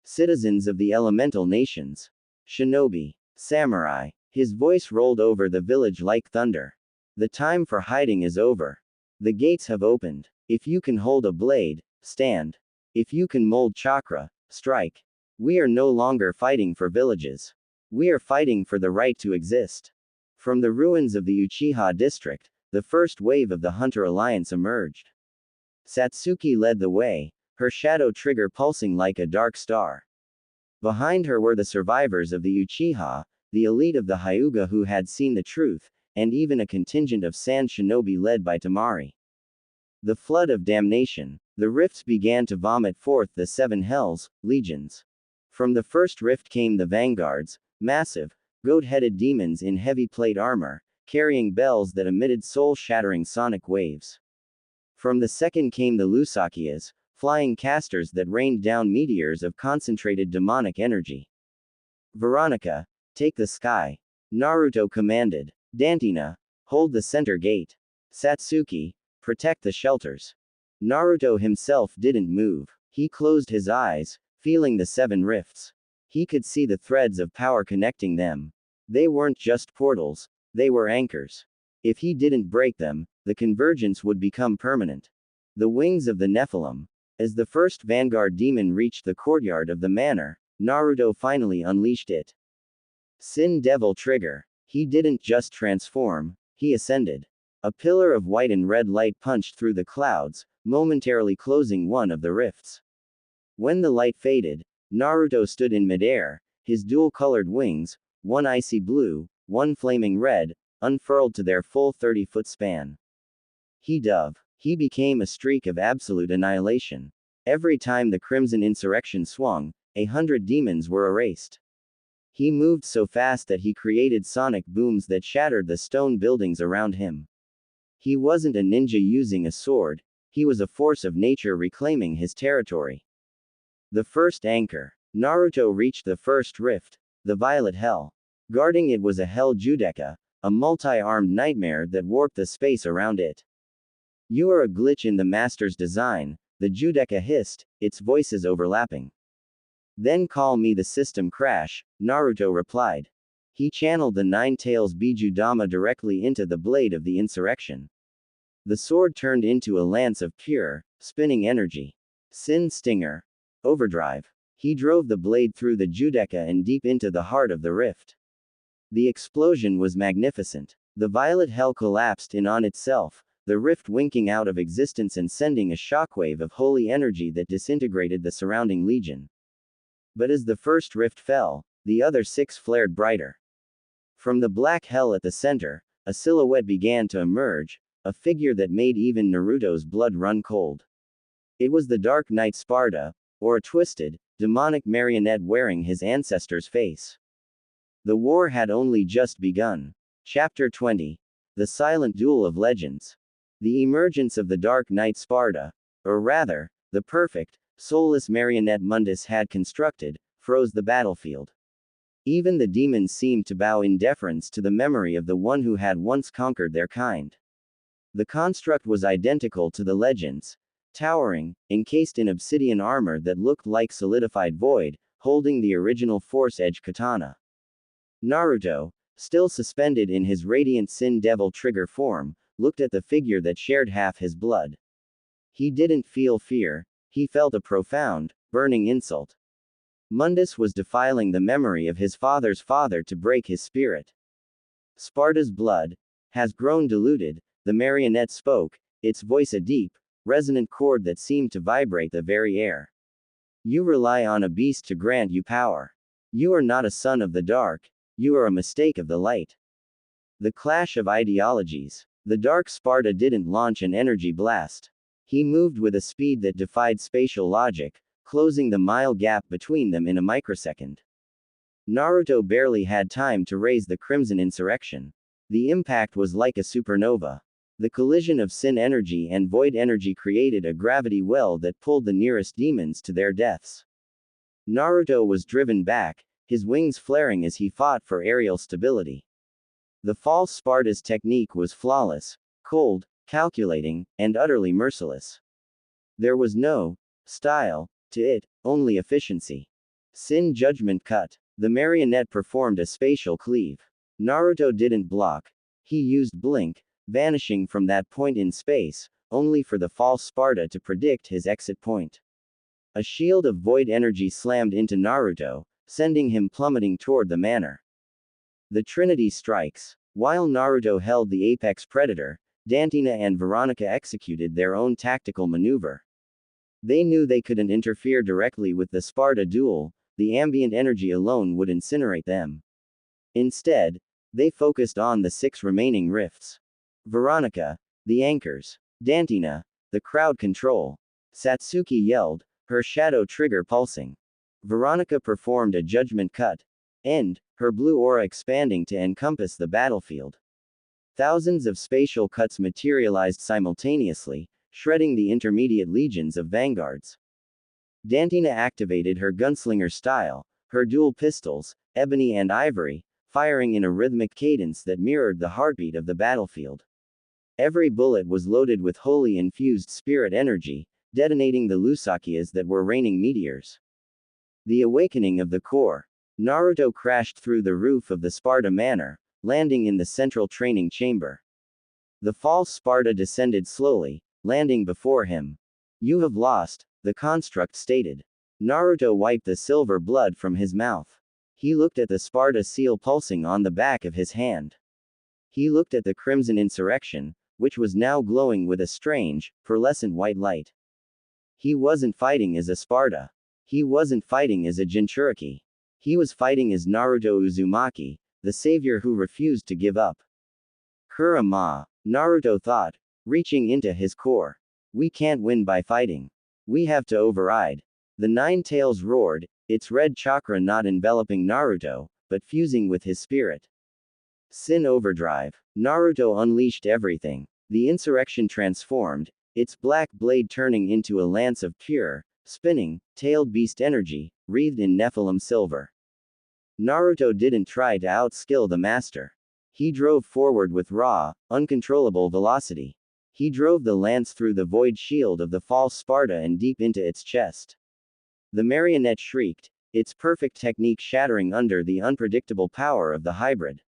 Citizens of the elemental nations. Shinobi. Samurai. His voice rolled over the village like thunder. The time for hiding is over. The gates have opened. If you can hold a blade, stand. If you can mold chakra, strike. We are no longer fighting for villages. We are fighting for the right to exist. From the ruins of the Uchiha district, the first wave of the Hunter Alliance emerged. Satsuki led the way, her shadow trigger pulsing like a dark star. Behind her were the survivors of the Uchiha, the elite of the Hyuga who had seen the truth, and even a contingent of sand shinobi led by Tamari. The flood of damnation. The rifts began to vomit forth the 7 hells, legions. From the first rift came the vanguards, massive, goat-headed demons in heavy plate armor, carrying bells that emitted soul-shattering sonic waves. From the second came the Lusakiyas, flying casters that rained down meteors of concentrated demonic energy. Veronica, take the sky. Naruto commanded. Dantina, hold the center gate. Satsuki, protect the shelters. Naruto himself didn't move. He closed his eyes, feeling the 7 rifts. He could see the threads of power connecting them. They weren't just portals, they were anchors. If he didn't break them, the convergence would become permanent. The wings of the Nephilim. As the first vanguard demon reached the courtyard of the manor, Naruto finally unleashed it. Sin Devil Trigger. He didn't just transform, he ascended. A pillar of white and red light punched through the clouds, momentarily closing one of the rifts. When the light faded, Naruto stood in midair, his dual-colored wings, one icy blue, one flaming red, unfurled to their full 30-foot span. He became a streak of absolute annihilation. Every time the Crimson Insurrection swung, 100 demons were erased. He moved so fast that he created sonic booms that shattered the stone buildings around him. He wasn't a ninja using a sword, he was a force of nature reclaiming his territory. The first anchor. Naruto reached the first rift, the Violet Hell. Guarding it was a Hell Judeka, a multi-armed nightmare that warped the space around it. "You are a glitch in the master's design," the Judeka hissed, its voices overlapping. "Then call me the system crash," Naruto replied. He channeled the Nine Tails Bijudama directly into the blade of the insurrection. The sword turned into a lance of pure, spinning energy. Sin Stinger. Overdrive. He drove the blade through the Judeka and deep into the heart of the rift. The explosion was magnificent. The Violet Hell collapsed in on itself, the rift winking out of existence and sending a shockwave of holy energy that disintegrated the surrounding legion. But as the first rift fell, the other 6 flared brighter. From the black hell at the center, a silhouette began to emerge, a figure that made even Naruto's blood run cold. It was the Dark Knight Sparda, or a twisted, demonic marionette wearing his ancestor's face. The war had only just begun. Chapter 20. The Silent Duel of Legends. The emergence of the Dark Knight Sparda, or rather, the perfect, soulless marionette Mundus had constructed, froze the battlefield. Even the demons seemed to bow in deference to the memory of the one who had once conquered their kind. The construct was identical to the legends, towering, encased in obsidian armor that looked like solidified void, holding the original Force Edge katana. Naruto, still suspended in his radiant Sin Devil Trigger form, looked at the figure that shared half his blood. He didn't feel fear, he felt a profound, burning insult. Mundus was defiling the memory of his father's father to break his spirit. Sparda's blood has grown diluted, the marionette spoke, its voice a deep, resonant chord that seemed to vibrate the very air. You rely on a beast to grant you power. You are not a son of the dark, you are a mistake of the light. The clash of ideologies. The Dark Sparda didn't launch an energy blast. He moved with a speed that defied spatial logic, closing the mile gap between them in a microsecond. Naruto barely had time to raise the Crimson Insurrection. The impact was like a supernova. The collision of sin energy and void energy created a gravity well that pulled the nearest demons to their deaths. Naruto was driven back, his wings flaring as he fought for aerial stability. The false Sparda's technique was flawless, cold, calculating, and utterly merciless. There was no style to it, only efficiency. Sin Judgment Cut. The marionette performed a spatial cleave. Naruto didn't block. He used Blink, vanishing from that point in space, only for the false Sparda to predict his exit point. A shield of void energy slammed into Naruto, sending him plummeting toward the manor. The Trinity strikes. While Naruto held the apex predator, Dantina and Veronica executed their own tactical maneuver. They knew they couldn't interfere directly with the Sparda duel, the ambient energy alone would incinerate them. Instead, they focused on the 6 remaining rifts. Veronica, the anchors. Dantina, the crowd control. Satsuki yelled, her shadow trigger pulsing. Veronica performed a judgment cut. And, her blue aura expanding to encompass the battlefield. Thousands of spatial cuts materialized simultaneously, shredding the intermediate legions of vanguards. Dantina activated her gunslinger style, her dual pistols, ebony and ivory, firing in a rhythmic cadence that mirrored the heartbeat of the battlefield. Every bullet was loaded with wholly infused spirit energy, detonating the Lusakiyas that were raining meteors. The awakening of the core. Naruto crashed through the roof of the Sparda manor, landing in the central training chamber. The false Sparda descended slowly, landing before him. You have lost, the construct stated. Naruto wiped the silver blood from his mouth. He looked at the Sparda seal pulsing on the back of his hand. He looked at the crimson insurrection, which was now glowing with a strange, pearlescent white light. He wasn't fighting as a Sparda. He wasn't fighting as a Jinchuriki. He was fighting as Naruto Uzumaki, the savior who refused to give up. Kurama, Naruto thought, reaching into his core. We can't win by fighting. We have to override. The Nine Tails roared, its red chakra not enveloping Naruto, but fusing with his spirit. Sin Overdrive. Naruto unleashed everything. The insurrection transformed, its black blade turning into a lance of pure, spinning, tailed beast energy, wreathed in Nephilim silver. Naruto didn't try to outskill the master. He drove forward with raw, uncontrollable velocity. He drove the lance through the void shield of the false Sparda and deep into its chest. The marionette shrieked, its perfect technique shattering under the unpredictable power of the hybrid.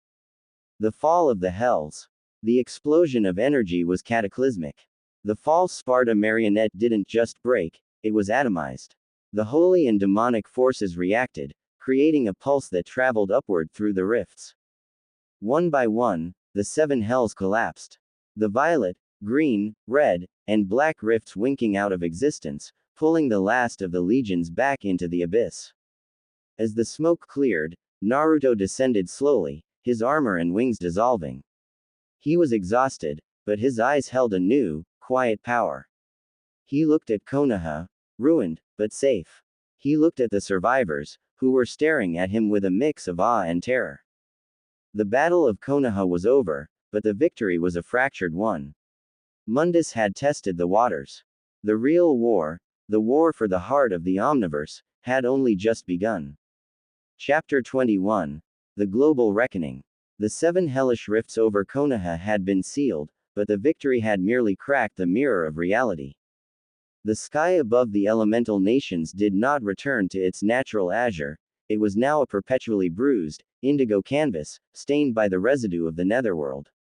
The fall of the hells. The explosion of energy was cataclysmic. The false Sparda marionette didn't just break, it was atomized. The holy and demonic forces reacted, creating a pulse that traveled upward through the rifts. One by one, the seven hells collapsed. The violet, green, red, and black rifts winking out of existence, pulling the last of the legions back into the abyss. As the smoke cleared, Naruto descended slowly, his armor and wings dissolving. He was exhausted, but his eyes held a new, quiet power. He looked at Konoha, ruined, but safe. He looked at the survivors, who were staring at him with a mix of awe and terror. The battle of Konoha was over, but the victory was a fractured one. Mundus had tested the waters. The real war, the war for the heart of the Omniverse, had only just begun. Chapter 21. The Global Reckoning. The seven hellish rifts over Konoha had been sealed, but the victory had merely cracked the mirror of reality. The sky above the elemental nations did not return to its natural azure, it was now a perpetually bruised, indigo canvas, stained by the residue of the netherworld.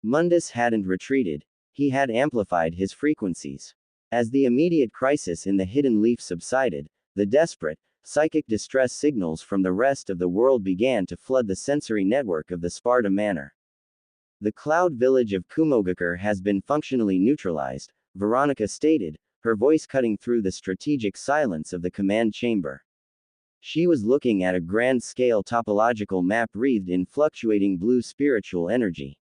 Mundus hadn't retreated, he had amplified his frequencies. As the immediate crisis in the hidden leaf subsided, the desperate, psychic distress signals from the rest of the world began to flood the sensory network of the Sparda manor. The cloud village of Kumogakure has been functionally neutralized, Veronica stated, her voice cutting through the strategic silence of the command chamber. She was looking at a grand-scale topological map wreathed in fluctuating blue spiritual energy.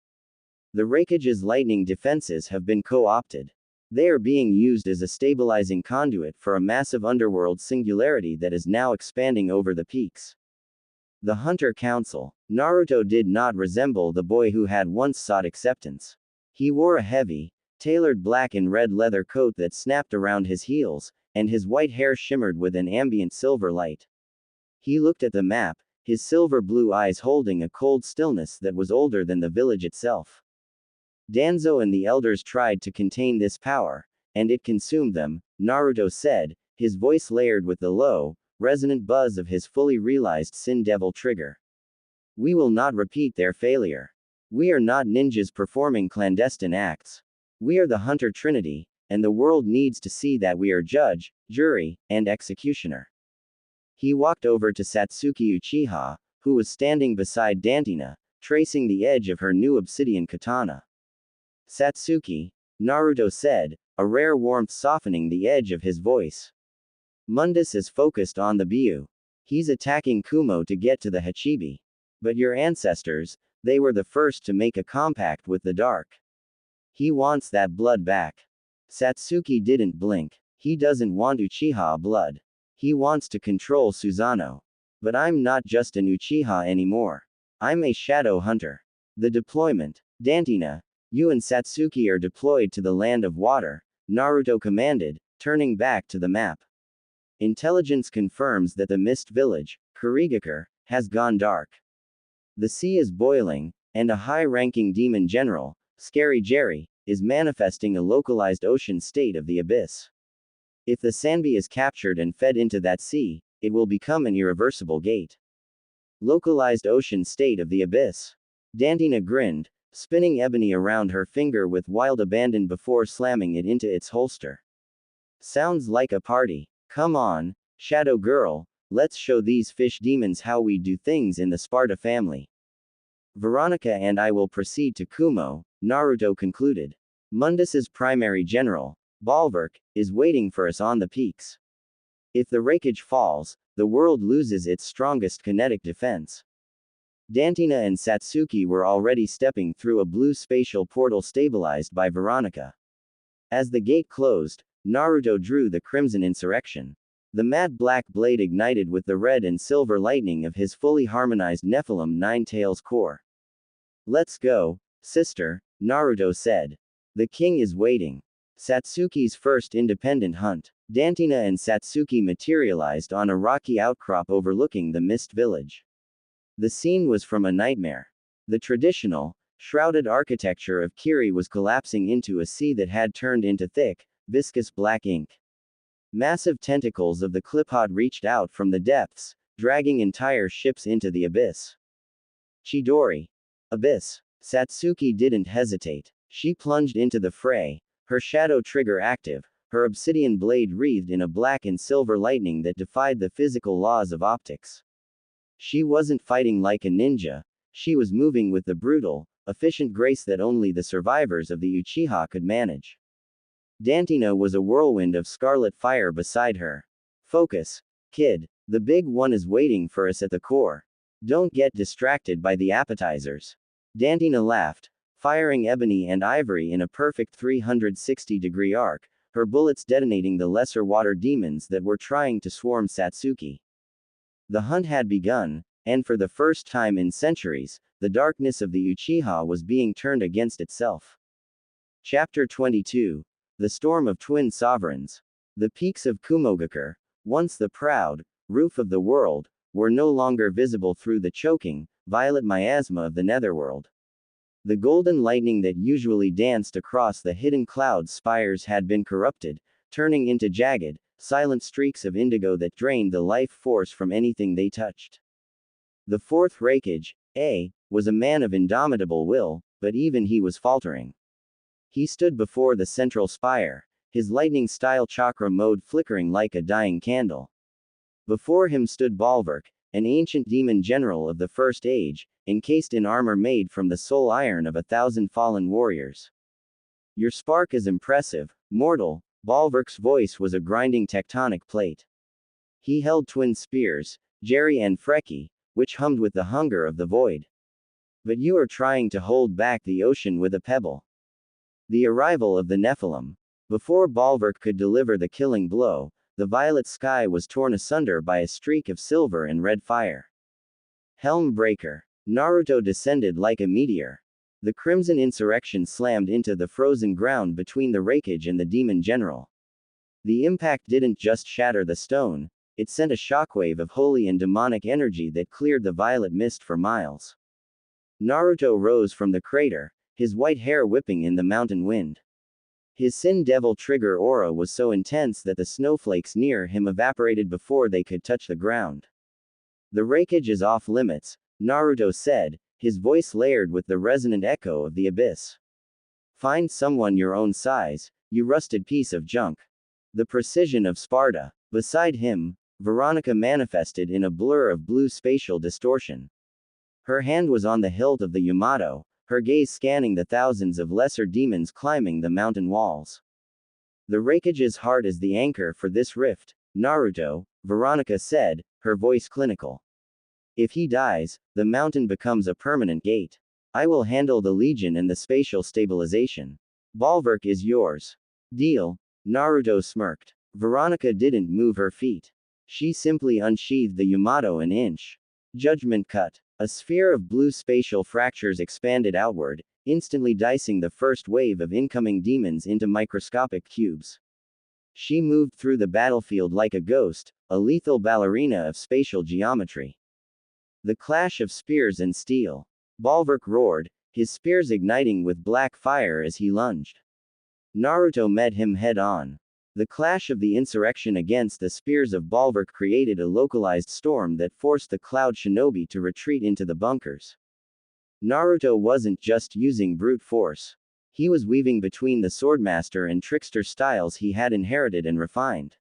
The Raikage's lightning defenses have been co-opted. They are being used as a stabilizing conduit for a massive underworld singularity that is now expanding over the peaks. The Hunter Council. Naruto did not resemble the boy who had once sought acceptance. He wore a heavy, tailored black and red leather coat that snapped around his heels, and his white hair shimmered with an ambient silver light. He looked at the map, his silver blue eyes holding a cold stillness that was older than the village itself. Danzo and the elders tried to contain this power, and it consumed them, Naruto said, his voice layered with the low, resonant buzz of his fully realized Sin Devil trigger. We will not repeat their failure. We are not ninjas performing clandestine acts. We are the Hunter Trinity, and the world needs to see that we are judge, jury, and executioner. He walked over to Satsuki Uchiha, who was standing beside Dantina, tracing the edge of her new obsidian katana. Satsuki, Naruto said, a rare warmth softening the edge of his voice. Mundus is focused on the Byu. He's attacking Kumo to get to the Hachibi. But your ancestors, they were the first to make a compact with the dark. He wants that blood back. Satsuki didn't blink. He doesn't want Uchiha blood. He wants to control Susanoo. But I'm not just an Uchiha anymore. I'm a shadow hunter. The deployment. Dantina, you and Satsuki are deployed to the land of water, Naruto commanded, turning back to the map. Intelligence confirms that the mist village, Kurigakure, has gone dark. The sea is boiling, and a high-ranking demon general, Scary Jerry, is manifesting a localized ocean state of the abyss. If the Sanbi is captured and fed into that sea, it will become an irreversible gate. Localized ocean state of the abyss. Dantina grinned, spinning ebony around her finger with wild abandon before slamming it into its holster. Sounds like a party. Come on, Shadow Girl, let's show these fish demons how we do things in the Sparda family. Veronica and I will proceed to Kumo, Naruto concluded. Mundus's primary general, Balverk, is waiting for us on the peaks. If the wreckage falls, the world loses its strongest kinetic defense. Dantina and Satsuki were already stepping through a blue spatial portal stabilized by Veronica. As the gate closed, Naruto drew the crimson insurrection. The matte black blade ignited with the red and silver lightning of his fully harmonized Nephilim Nine-Tails core. Let's go, sister, Naruto said. The king is waiting. Satsuki's first independent hunt. Dantina and Satsuki materialized on a rocky outcrop overlooking the mist village. The scene was from a nightmare. The traditional, shrouded architecture of Kiri was collapsing into a sea that had turned into thick, viscous black ink. Massive tentacles of the Clipot reached out from the depths, dragging entire ships into the abyss. Chidori. Abyss. Satsuki didn't hesitate. She plunged into the fray, her shadow trigger active, her obsidian blade wreathed in a black and silver lightning that defied the physical laws of optics. She wasn't fighting like a ninja, she was moving with the brutal, efficient grace that only the survivors of the Uchiha could manage. Dantina was a whirlwind of scarlet fire beside her. Focus, kid, the big one is waiting for us at the core. Don't get distracted by the appetizers. Dantina laughed, firing ebony and ivory in a perfect 360-degree arc, her bullets detonating the lesser water demons that were trying to swarm Satsuki. The hunt had begun, and for the first time in centuries, the darkness of the Uchiha was being turned against itself. Chapter 22. The Storm of Twin Sovereigns. The peaks of Kumogakure, once the proud roof of the world, were no longer visible through the choking, violet miasma of the netherworld. The golden lightning that usually danced across the hidden cloud spires had been corrupted, turning into jagged, silent streaks of indigo that drained the life force from anything they touched. The fourth Raikage, was a man of indomitable will, but even he was faltering. He stood before the central spire, his lightning-style chakra mode flickering like a dying candle. Before him stood Balverk, an ancient demon general of the First Age, encased in armor made from the soul iron of 1,000 fallen warriors. Your spark is impressive, mortal. Balverk's voice was a grinding tectonic plate. He held twin spears, Jerry and Freki, which hummed with the hunger of the void. But you are trying to hold back the ocean with a pebble. The arrival of the Nephilim. Before Balverk could deliver the killing blow, the violet sky was torn asunder by a streak of silver and red fire. Helm Breaker. Naruto descended like a meteor. The crimson insurrection slammed into the frozen ground between the Raikage and the demon general. The impact didn't just shatter the stone, it sent a shockwave of holy and demonic energy that cleared the violet mist for miles. Naruto rose from the crater, his white hair whipping in the mountain wind. His Sin Devil trigger aura was so intense that the snowflakes near him evaporated before they could touch the ground. The Raikage is off limits, Naruto said, his voice layered with the resonant echo of the abyss. Find someone your own size, you rusted piece of junk. The precision of Sparda. Beside him, Veronica manifested in a blur of blue spatial distortion. Her hand was on the hilt of the Yamato, her gaze scanning the thousands of lesser demons climbing the mountain walls. The Raikage's heart is the anchor for this rift, Naruto, Veronica said, her voice clinical. If he dies, the mountain becomes a permanent gate. I will handle the Legion and the spatial stabilization. Balverk is yours. Deal. Naruto smirked. Veronica didn't move her feet. She simply unsheathed the Yamato an inch. Judgment cut. A sphere of blue spatial fractures expanded outward, instantly dicing the first wave of incoming demons into microscopic cubes. She moved through the battlefield like a ghost, a lethal ballerina of spatial geometry. The clash of spears and steel. Balverk roared, his spears igniting with black fire as he lunged. Naruto met him head on. The clash of the insurrection against the spears of Balverk created a localized storm that forced the Cloud Shinobi to retreat into the bunkers. Naruto wasn't just using brute force. He was weaving between the swordmaster and trickster styles he had inherited and refined.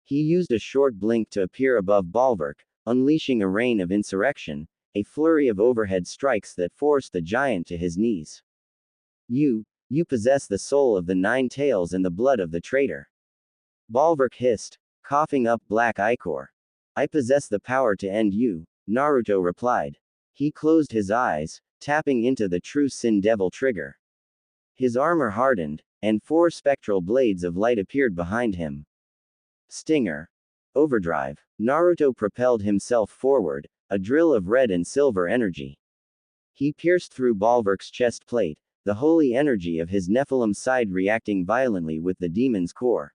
He used a short blink to appear above Balverk, unleashing a rain of insurrection, a flurry of overhead strikes that forced the giant to his knees. You possess the soul of the nine tails and the blood of the traitor. Balverk hissed, coughing up black ichor. I possess the power to end you, Naruto replied. He closed his eyes, tapping into the true Sin Devil trigger. His armor hardened, and 4 spectral blades of light appeared behind him. Stinger. Overdrive. Naruto propelled himself forward, a drill of red and silver energy. He pierced through Balverk's chest plate, the holy energy of his Nephilim side reacting violently with the demon's core.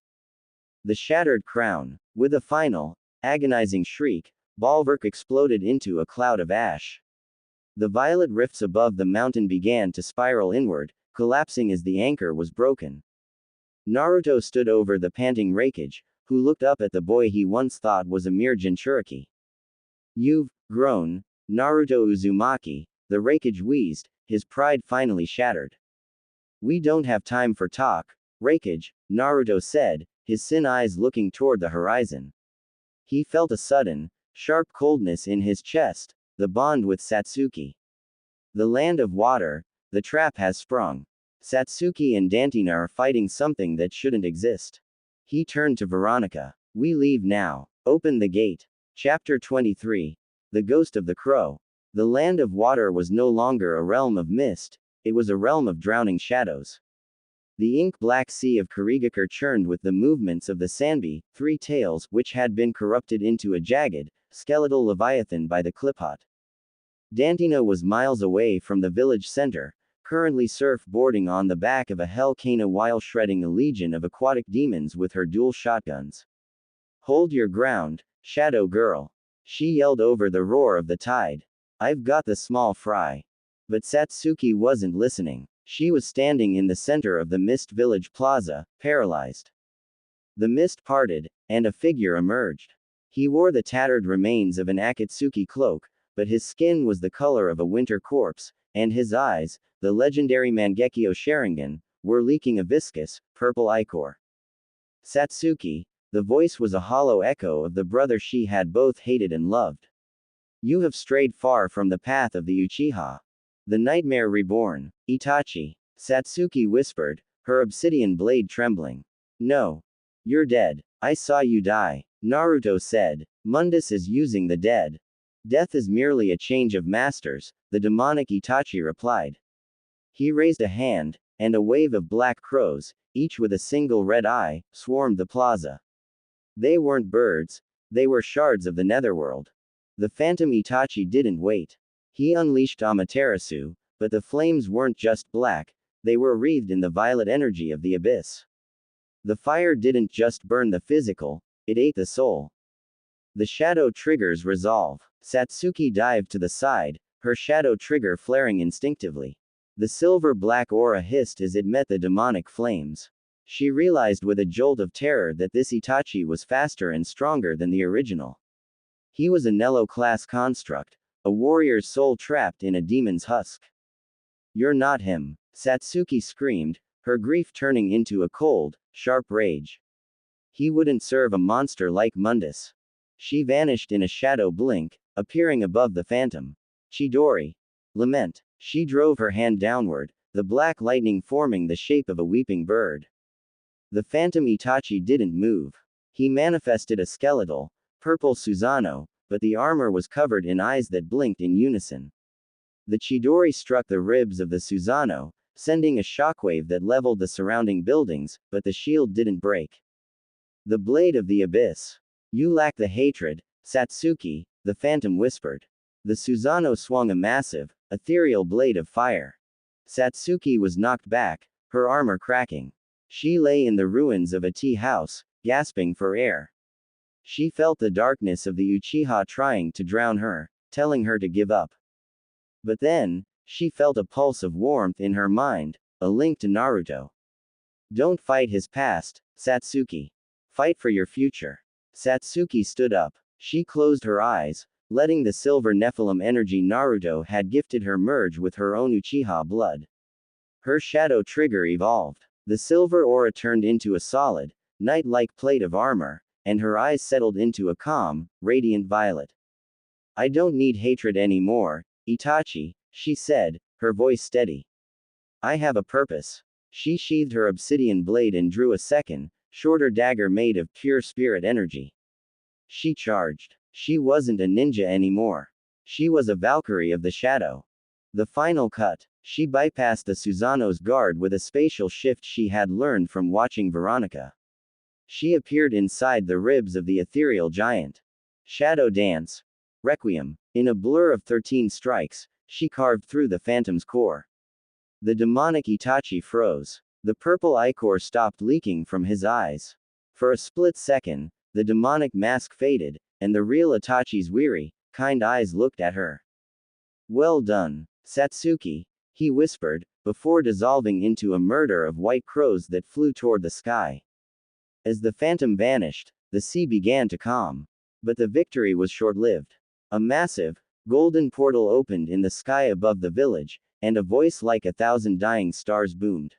The shattered crown. With a final, agonizing shriek, Balverk exploded into a cloud of ash. The violet rifts above the mountain began to spiral inward, collapsing as the anchor was broken. Naruto stood over the panting Raikage, who looked up at the boy he once thought was a mere Jinchuriki. You've grown, Naruto Uzumaki, the Raikage wheezed, his pride finally shattered. We don't have time for talk, Raikage, Naruto said, his sin eyes looking toward the horizon. He felt a sudden, sharp coldness in his chest, the bond with Satsuki. The land of water, the trap has sprung. Satsuki and Dantina are fighting something that shouldn't exist. He turned to Veronica. We leave now. Open the gate. Chapter 23. The Ghost of the Crow. The land of water was no longer a realm of mist, it was a realm of drowning shadows. The ink-black sea of Kurigakure churned with the movements of the Sanbi, 3 tails, which had been corrupted into a jagged, skeletal leviathan by the Cliphot. Dantina was miles away from the village center, currently surf-boarding on the back of a Hell-Kana while shredding a legion of aquatic demons with her dual shotguns. Hold your ground, Shadow Girl. She yelled over the roar of the tide. I've got the small fry. But Satsuki wasn't listening. She was standing in the center of the Mist Village Plaza, paralyzed. The mist parted, and a figure emerged. He wore the tattered remains of an Akatsuki cloak, but his skin was the color of a winter corpse, and his eyes, the legendary Mangekyo Sharingan, were leaking a viscous, purple ichor. Satsuki, the voice was a hollow echo of the brother she had both hated and loved. You have strayed far from the path of the Uchiha. The Nightmare Reborn, Itachi. Satsuki whispered, her obsidian blade trembling. No. You're dead. I saw you die, Naruto said. Mundus is using the dead. Death is merely a change of masters, the demonic Itachi replied. He raised a hand, and a wave of black crows, each with a single red eye, swarmed the plaza. They weren't birds, they were shards of the netherworld. The phantom Itachi didn't wait. He unleashed Amaterasu, but the flames weren't just black, they were wreathed in the violet energy of the abyss. The fire didn't just burn the physical, it ate the soul. The shadow triggers resolve. Satsuki dived to the side, her shadow trigger flaring instinctively. The silver-black aura hissed as it met the demonic flames. She realized with a jolt of terror that this Itachi was faster and stronger than the original. He was a Nello-class construct, a warrior's soul trapped in a demon's husk. You're not him, Satsuki screamed, her grief turning into a cold, sharp rage. He wouldn't serve a monster like Mundus. She vanished in a shadow blink, appearing above the phantom. Chidori. Lament. She drove her hand downward, the black lightning forming the shape of a weeping bird. The phantom Itachi didn't move. He manifested a skeletal, purple Susanoo, but the armor was covered in eyes that blinked in unison. The Chidori struck the ribs of the Susanoo, sending a shockwave that leveled the surrounding buildings, but the shield didn't break. The blade of the abyss. You lack the hatred, Satsuki, the phantom whispered. The Susanoo swung a massive, ethereal blade of fire. Satsuki was knocked back, her armor cracking. She lay in the ruins of a tea house, gasping for air. She felt the darkness of the Uchiha trying to drown her, telling her to give up. But then, she felt a pulse of warmth in her mind, a link to Naruto. Don't fight his past, Satsuki. Fight for your future. Satsuki stood up. She closed her eyes, letting the silver Nephilim energy Naruto had gifted her merge with her own Uchiha blood. Her shadow trigger evolved. The silver aura turned into a solid, knight-like plate of armor, and her eyes settled into a calm, radiant violet. I don't need hatred anymore, Itachi, she said, her voice steady. I have a purpose. She sheathed her obsidian blade and drew a second, shorter dagger made of pure spirit energy. She charged. She wasn't a ninja anymore. She was a Valkyrie of the shadow. The final cut. She bypassed the Susanoo's guard with a spatial shift she had learned from watching Veronica. She appeared inside the ribs of the ethereal giant. Shadow Dance. Requiem. In a blur of 13 strikes, she carved through the phantom's core. The demonic Itachi froze. The purple ichor stopped leaking from his eyes. For a split second, the demonic mask faded, and the real Itachi's weary, kind eyes looked at her. Well done, Satsuki, he whispered, before dissolving into a murder of white crows that flew toward the sky. As the phantom vanished, the sea began to calm. But the victory was short-lived. A massive, golden portal opened in the sky above the village, and a voice like 1,000 dying stars boomed.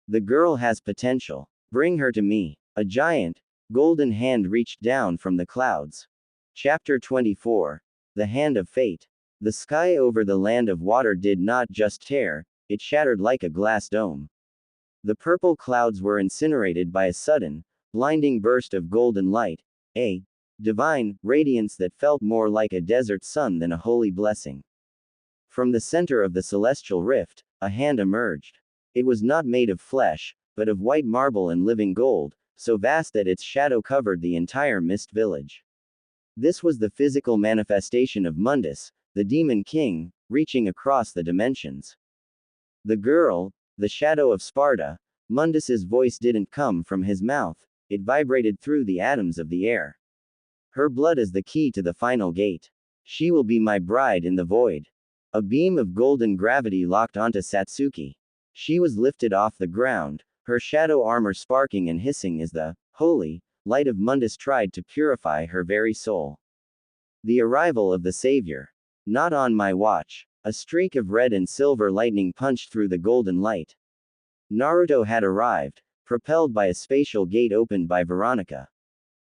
The girl has potential. Bring her to me. A giant, golden hand reached down from the clouds. Chapter 24. The Hand of Fate. The sky over the land of water did not just tear, it shattered like a glass dome. The purple clouds were incinerated by a sudden, blinding burst of golden light, a divine radiance that felt more like a desert sun than a holy blessing. From the center of the celestial rift, a hand emerged. It was not made of flesh, but of white marble and living gold, so vast that its shadow covered the entire mist village. This was the physical manifestation of Mundus, the demon king, reaching across the dimensions. The girl, the shadow of Sparda, Mundus's voice didn't come from his mouth, it vibrated through the atoms of the air. Her blood is the key to the final gate. She will be my bride in the void. A beam of golden gravity locked onto Satsuki. She was lifted off the ground, her shadow armor sparking and hissing as the holy light of Mundus tried to purify her very soul. The arrival of the savior. Not on my watch. A streak of red and silver lightning punched through the golden light. Naruto had arrived, propelled by a spatial gate opened by Veronica.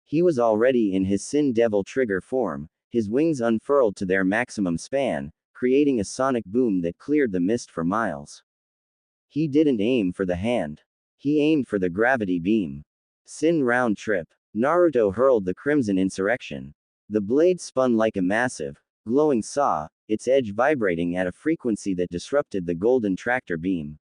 He was already in his Sin Devil trigger form, his wings unfurled to their maximum span, creating a sonic boom that cleared the mist for miles. He didn't aim for the hand. He aimed for the gravity beam. Sin round trip. Naruto hurled the crimson insurrection. The blade spun like a massive, glowing saw, its edge vibrating at a frequency that disrupted the golden tractor beam.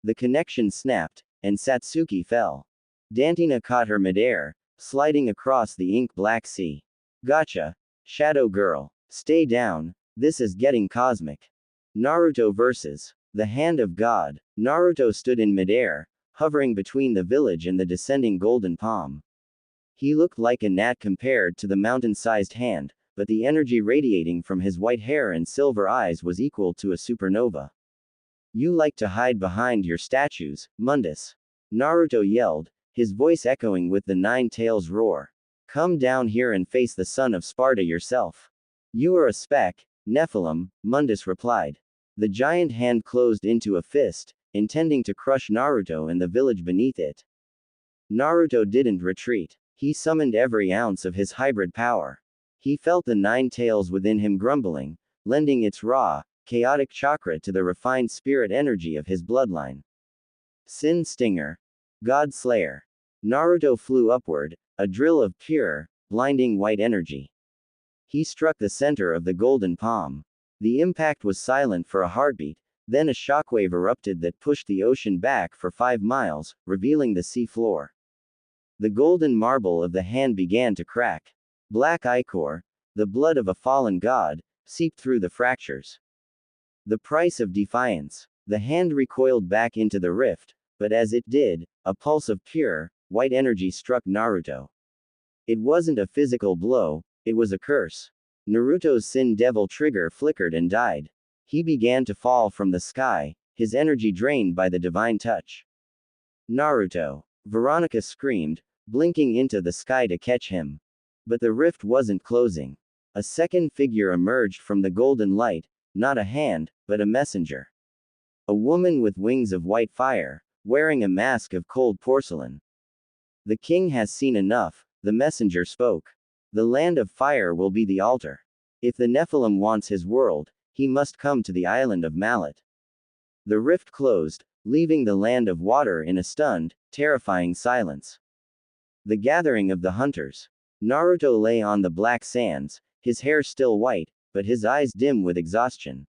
The connection snapped, and Satsuki fell. Dantina caught her midair, sliding across the ink-black sea. Gotcha. Shadow Girl. Stay down, this is getting cosmic. Naruto versus the Hand of God. Naruto stood in midair, hovering between the village and the descending golden palm. He looked like a gnat compared to the mountain-sized hand, but the energy radiating from his white hair and silver eyes was equal to a supernova. You like to hide behind your statues, Mundus. Naruto yelled, his voice echoing with the Nine Tails roar. Come down here and face the son of Sparda yourself. You are a speck, Nephilim, Mundus replied. The giant hand closed into a fist, intending to crush Naruto and the village beneath it. Naruto didn't retreat. He summoned every ounce of his hybrid power. He felt the nine tails within him grumbling, lending its raw, chaotic chakra to the refined spirit energy of his bloodline. Sin Stinger. God Slayer. Naruto flew upward, a drill of pure, blinding white energy. He struck the center of the golden palm. The impact was silent for a heartbeat, then a shockwave erupted that pushed the ocean back for 5 miles, revealing the sea floor. The golden marble of the hand began to crack. Black ichor, the blood of a fallen god, seeped through the fractures. The price of defiance. The hand recoiled back into the rift, but as it did, a pulse of pure, white energy struck Naruto. It wasn't a physical blow, it was a curse. Naruto's Sin Devil trigger flickered and died. He began to fall from the sky, his energy drained by the divine touch. Naruto. Veronica screamed, blinking into the sky to catch him. But the rift wasn't closing. A second figure emerged from the golden light, not a hand, but a messenger. A woman with wings of white fire, wearing a mask of cold porcelain. The king has seen enough, the messenger spoke. The land of fire will be the altar. If the Nephilim wants his world, he must come to the island of Mallet. The rift closed, leaving the land of water in a stunned, terrifying silence. The gathering of the hunters. Naruto lay on the black sands, his hair still white, but his eyes dim with exhaustion.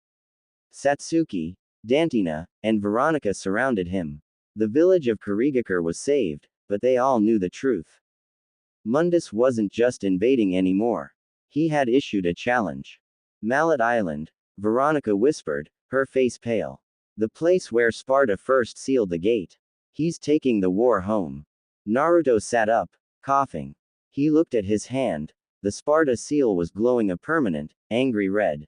Satsuki, Dantina, and Veronica surrounded him. The village of Kurigakure was saved, but they all knew the truth. Mundus wasn't just invading anymore. He had issued a challenge. Mallet Island, Veronica whispered, her face pale. The place where Sparda first sealed the gate. He's taking the war home. Naruto sat up, coughing. He looked at his hand. The Sparda seal was glowing a permanent, angry red.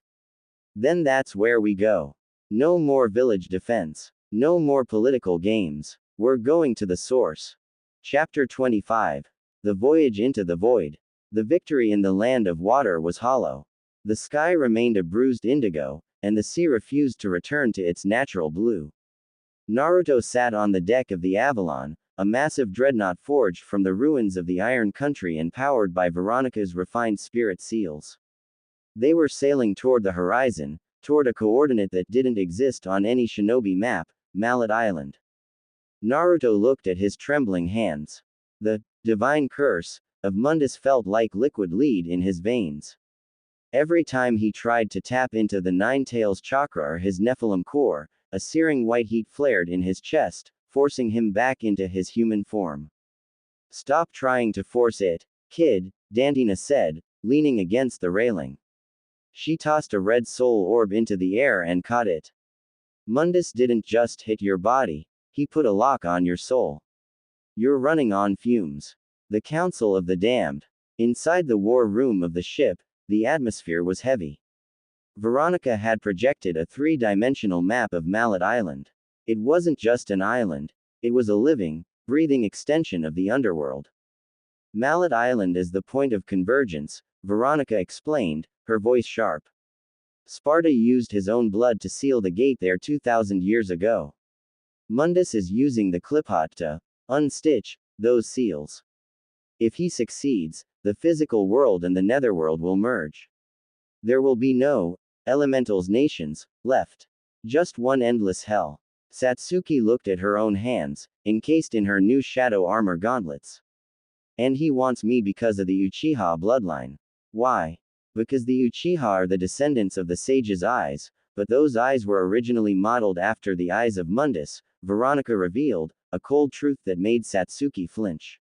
Then that's where we go. No more village defense. No more political games. We're going to the source. Chapter 25. The Voyage into the Void. The victory in the land of water was hollow. The sky remained a bruised indigo, and the sea refused to return to its natural blue. Naruto sat on the deck of the Avalon, a massive dreadnought forged from the ruins of the Iron Country and powered by Veronica's refined spirit seals. They were sailing toward the horizon, toward a coordinate that didn't exist on any shinobi map, Mallet Island. Naruto looked at his trembling hands. The divine curse of Mundus felt like liquid lead in his veins. Every time he tried to tap into the Nine Tails chakra or his Nephilim core, a searing white heat flared in his chest, forcing him back into his human form. Stop trying to force it, kid, Dantina said, leaning against the railing. She tossed a red soul orb into the air and caught it. Mundus didn't just hit your body, he put a lock on your soul. You're running on fumes. The Council of the Damned. Inside the war room of the ship, the atmosphere was heavy. Veronica had projected a three-dimensional map of Mallet Island. It wasn't just an island, it was a living, breathing extension of the underworld. Mallet Island is the point of convergence, Veronica explained, her voice sharp. Sparda used his own blood to seal the gate there 2,000 years ago. Mundus is using the Cliphot to unstitch those seals. If he succeeds, the physical world and the netherworld will merge. There will be no elementals nations left. Just one endless hell. Satsuki looked at her own hands, encased in her new shadow armor gauntlets. And he wants me because of the Uchiha bloodline. Why? Because the Uchiha are the descendants of the sage's eyes, but those eyes were originally modeled after the eyes of Mundus, Veronica revealed, a cold truth that made Satsuki flinch.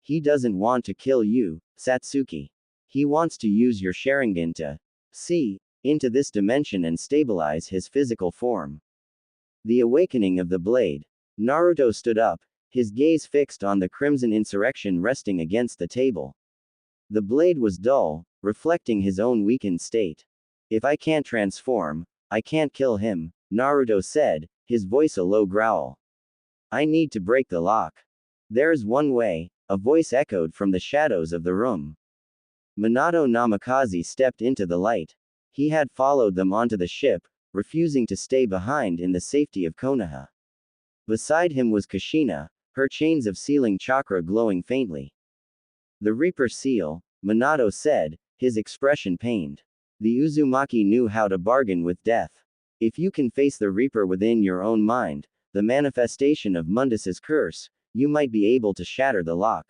He doesn't want to kill you, Satsuki. He wants to use your Sharingan to see into this dimension and stabilize his physical form. The awakening of the blade. Naruto stood up, his gaze fixed on the crimson insurrection resting against the table. The blade was dull, reflecting his own weakened state. If I can't transform, I can't kill him, Naruto said, his voice a low growl. I need to break the lock. There's one way, a voice echoed from the shadows of the room. Minato Namikaze stepped into the light. He had followed them onto the ship, refusing to stay behind in the safety of Konoha. Beside him was Kushina, her chains of sealing chakra glowing faintly. The Reaper seal, Minato said, his expression pained. The Uzumaki knew how to bargain with death. If you can face the Reaper within your own mind, the manifestation of Mundus's curse, you might be able to shatter the lock.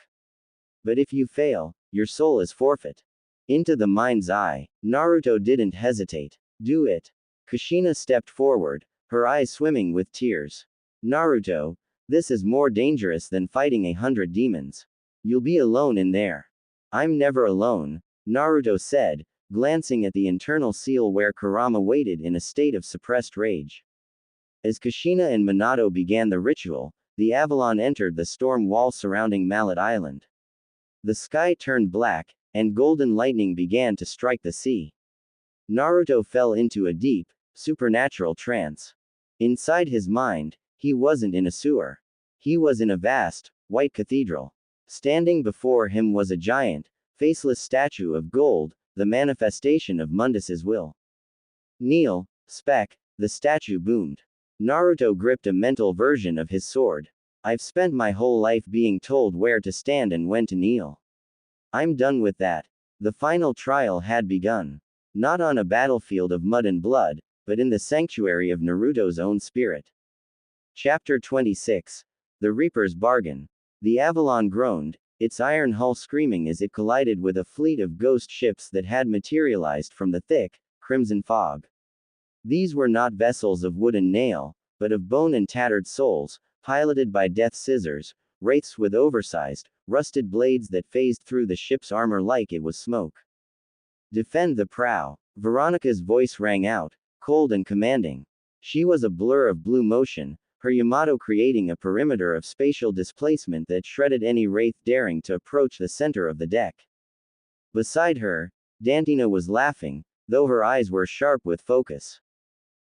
But if you fail, your soul is forfeit. Into the mind's eye, Naruto didn't hesitate. Do it. Kushina stepped forward, her eyes swimming with tears. Naruto, this is more dangerous than fighting 100 demons. You'll be alone in there. I'm never alone, Naruto said, glancing at the internal seal where Kurama waited in a state of suppressed rage. As Kushina and Minato began the ritual, the Avalon entered the storm wall surrounding Mallet Island. The sky turned black, and golden lightning began to strike the sea. Naruto fell into a deep, supernatural trance. Inside his mind, he wasn't in a sewer. He was in a vast, white cathedral. Standing before him was a giant, faceless statue of gold, the manifestation of Mundus's will. Kneel, Spec, the statue boomed. Naruto gripped a mental version of his sword. I've spent my whole life being told where to stand and when to kneel. I'm done with that. The final trial had begun. Not on a battlefield of mud and blood, but in the sanctuary of Naruto's own spirit. Chapter 26. The Reaper's Bargain. The Avalon groaned, its iron hull screaming as it collided with a fleet of ghost ships that had materialized from the thick, crimson fog. These were not vessels of wood and nail, but of bone and tattered souls, piloted by death scissors, wraiths with oversized, rusted blades that phased through the ship's armor like it was smoke. Defend the prow. Veronica's voice rang out, cold and commanding. She was a blur of blue motion, her Yamato creating a perimeter of spatial displacement that shredded any wraith daring to approach the center of the deck. Beside her, Dantina was laughing, though her eyes were sharp with focus.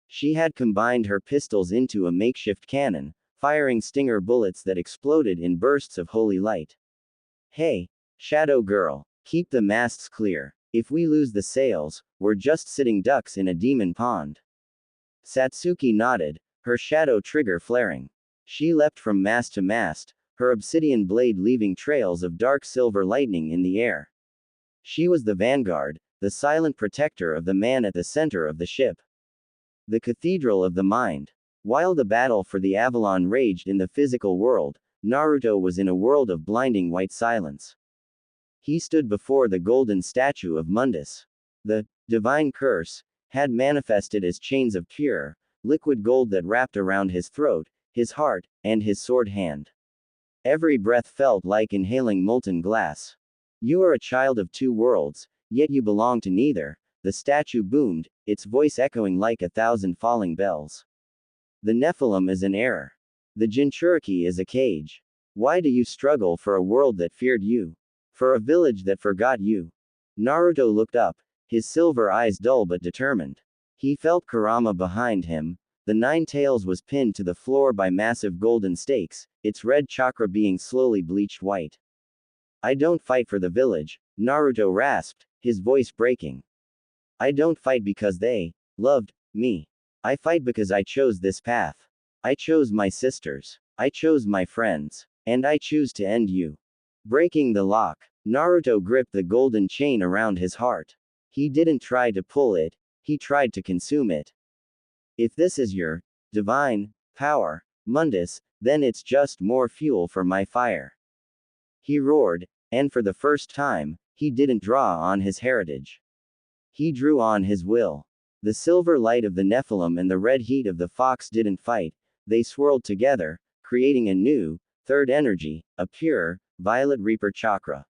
She had combined her pistols into a makeshift cannon, firing stinger bullets that exploded in bursts of holy light. Hey, Shadow Girl, keep the masts clear. If we lose the sails, we're just sitting ducks in a demon pond. Satsuki nodded, her shadow trigger flaring. She leapt from mast to mast, her obsidian blade leaving trails of dark silver lightning in the air. She was the vanguard, the silent protector of the man at the center of the ship. The Cathedral of the Mind. While the battle for the Avalon raged in the physical world, Naruto was in a world of blinding white silence. He stood before the golden statue of Mundus. The divine curse had manifested as chains of pure, liquid gold that wrapped around his throat, his heart, and his sword hand. Every breath felt like inhaling molten glass. You are a child of two worlds, yet you belong to neither, the statue boomed, its voice echoing like 1,000 falling bells. The Nephilim is an error. The Jinchuriki is a cage. Why do you struggle for a world that feared you? For a village that forgot you? Naruto looked up, his silver eyes dull but determined. He felt Kurama behind him. The Nine Tails was pinned to the floor by massive golden stakes, its red chakra being slowly bleached white. I don't fight for the village, Naruto rasped, his voice breaking. I don't fight because they loved me. I fight because I chose this path. I chose my sisters. I chose my friends. And I choose to end you. Breaking the lock, Naruto gripped the golden chain around his heart. He didn't try to pull it, he tried to consume it. If this is your divine power, Mundus, then it's just more fuel for my fire. He roared, and for the first time, he didn't draw on his heritage. He drew on his will. The silver light of the Nephilim and the red heat of the fox didn't fight, they swirled together, creating a new, third energy, a pure, violet reaper chakra.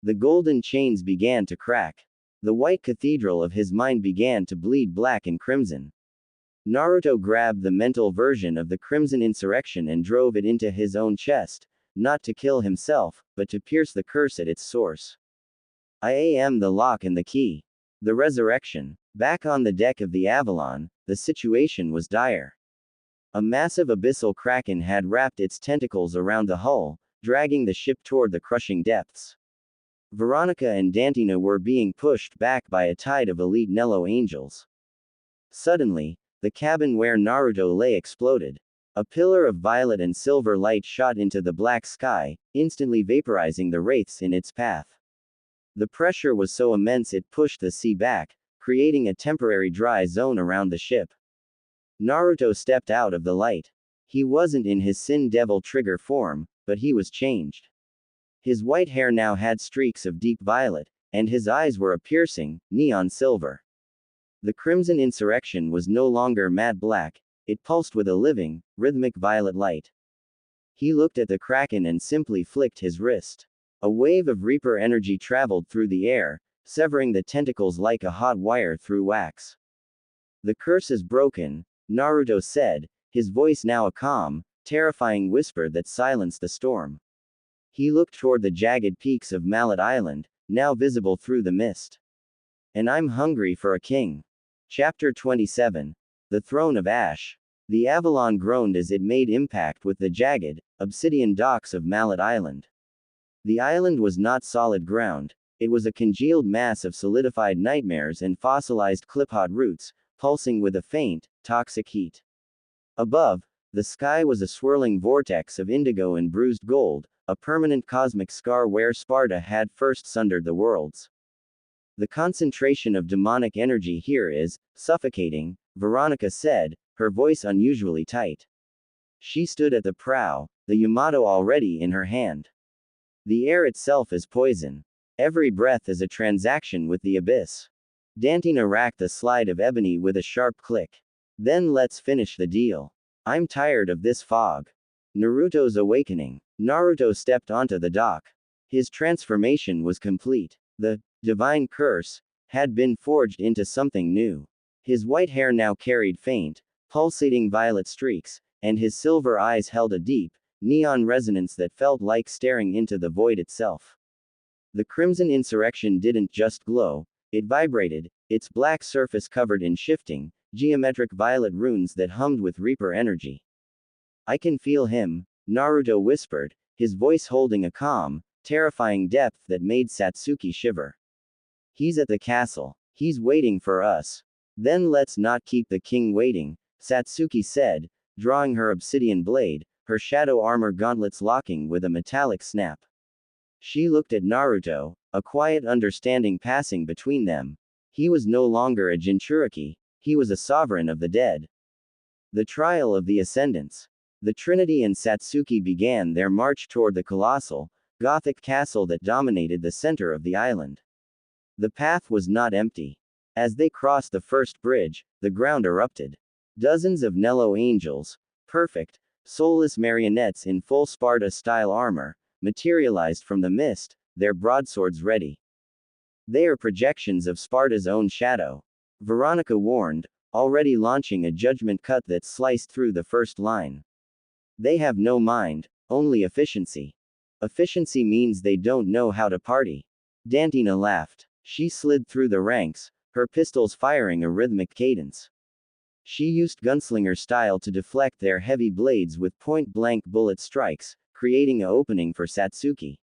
The golden chains began to crack. The white cathedral of his mind began to bleed black and crimson. Naruto grabbed the mental version of the crimson insurrection and drove it into his own chest, not to kill himself, but to pierce the curse at its source. I am the lock and the key. The resurrection. Back on the deck of the Avalon, the situation was dire. A massive abyssal kraken had wrapped its tentacles around the hull, dragging the ship toward the crushing depths. Veronica and Dantina were being pushed back by a tide of elite Nello angels. Suddenly, the cabin where Naruto lay exploded. A pillar of violet and silver light shot into the black sky, instantly vaporizing the wraiths in its path. The pressure was so immense it pushed the sea back, creating a temporary dry zone around the ship. Naruto stepped out of the light. He wasn't in his Sin Devil trigger form, but he was changed. His white hair now had streaks of deep violet, and his eyes were a piercing, neon silver. The crimson insurrection was no longer matte black, it pulsed with a living, rhythmic violet light. He looked at the kraken and simply flicked his wrist. A wave of reaper energy traveled through the air, severing the tentacles like a hot wire through wax. The curse is broken, Naruto said, his voice now a calm, terrifying whisper that silenced the storm. He looked toward the jagged peaks of Mallet Island, now visible through the mist. And I'm hungry for a king. Chapter 27. The Throne of Ash. The Avalon groaned as it made impact with the jagged, obsidian docks of Mallet Island. The island was not solid ground. It was a congealed mass of solidified nightmares and fossilized clipot roots, pulsing with a faint, toxic heat. Above, the sky was a swirling vortex of indigo and bruised gold, a permanent cosmic scar where Sparda had first sundered the worlds. The concentration of demonic energy here is suffocating, Veronica said, her voice unusually tight. She stood at the prow, the Yamato already in her hand. The air itself is poison. Every breath is a transaction with the abyss. Dantina racked the slide of ebony with a sharp click. Then let's finish the deal. I'm tired of this fog. Naruto's awakening. Naruto stepped onto the dock. His transformation was complete. The divine curse had been forged into something new. His white hair now carried faint, pulsating violet streaks, and his silver eyes held a deep, neon resonance that felt like staring into the void itself. The crimson insurrection didn't just glow, it vibrated, its black surface covered in shifting, geometric violet runes that hummed with Reaper energy. I can feel him, Naruto whispered, his voice holding a calm, terrifying depth that made Satsuki shiver. He's at the castle. He's waiting for us. Then let's not keep the king waiting, Satsuki said, drawing her obsidian blade, her shadow armor gauntlets locking with a metallic snap. She looked at Naruto, a quiet understanding passing between them. He was no longer a Jinchuriki, he was a sovereign of the dead. The trial of the ascendants. The Trinity and Satsuki began their march toward the colossal, Gothic castle that dominated the center of the island. The path was not empty. As they crossed the first bridge, the ground erupted. Dozens of Nello angels, perfect, soulless marionettes in full Sparda-style armor, materialized from the mist, their broadswords ready. They are projections of Sparda's own shadow. Veronica warned, already launching a judgment cut that sliced through the first line. They have no mind, only efficiency. Efficiency means they don't know how to party. Dantina laughed. She slid through the ranks, her pistols firing a rhythmic cadence. She used gunslinger style to deflect their heavy blades with point-blank bullet strikes, creating an opening for Satsuki.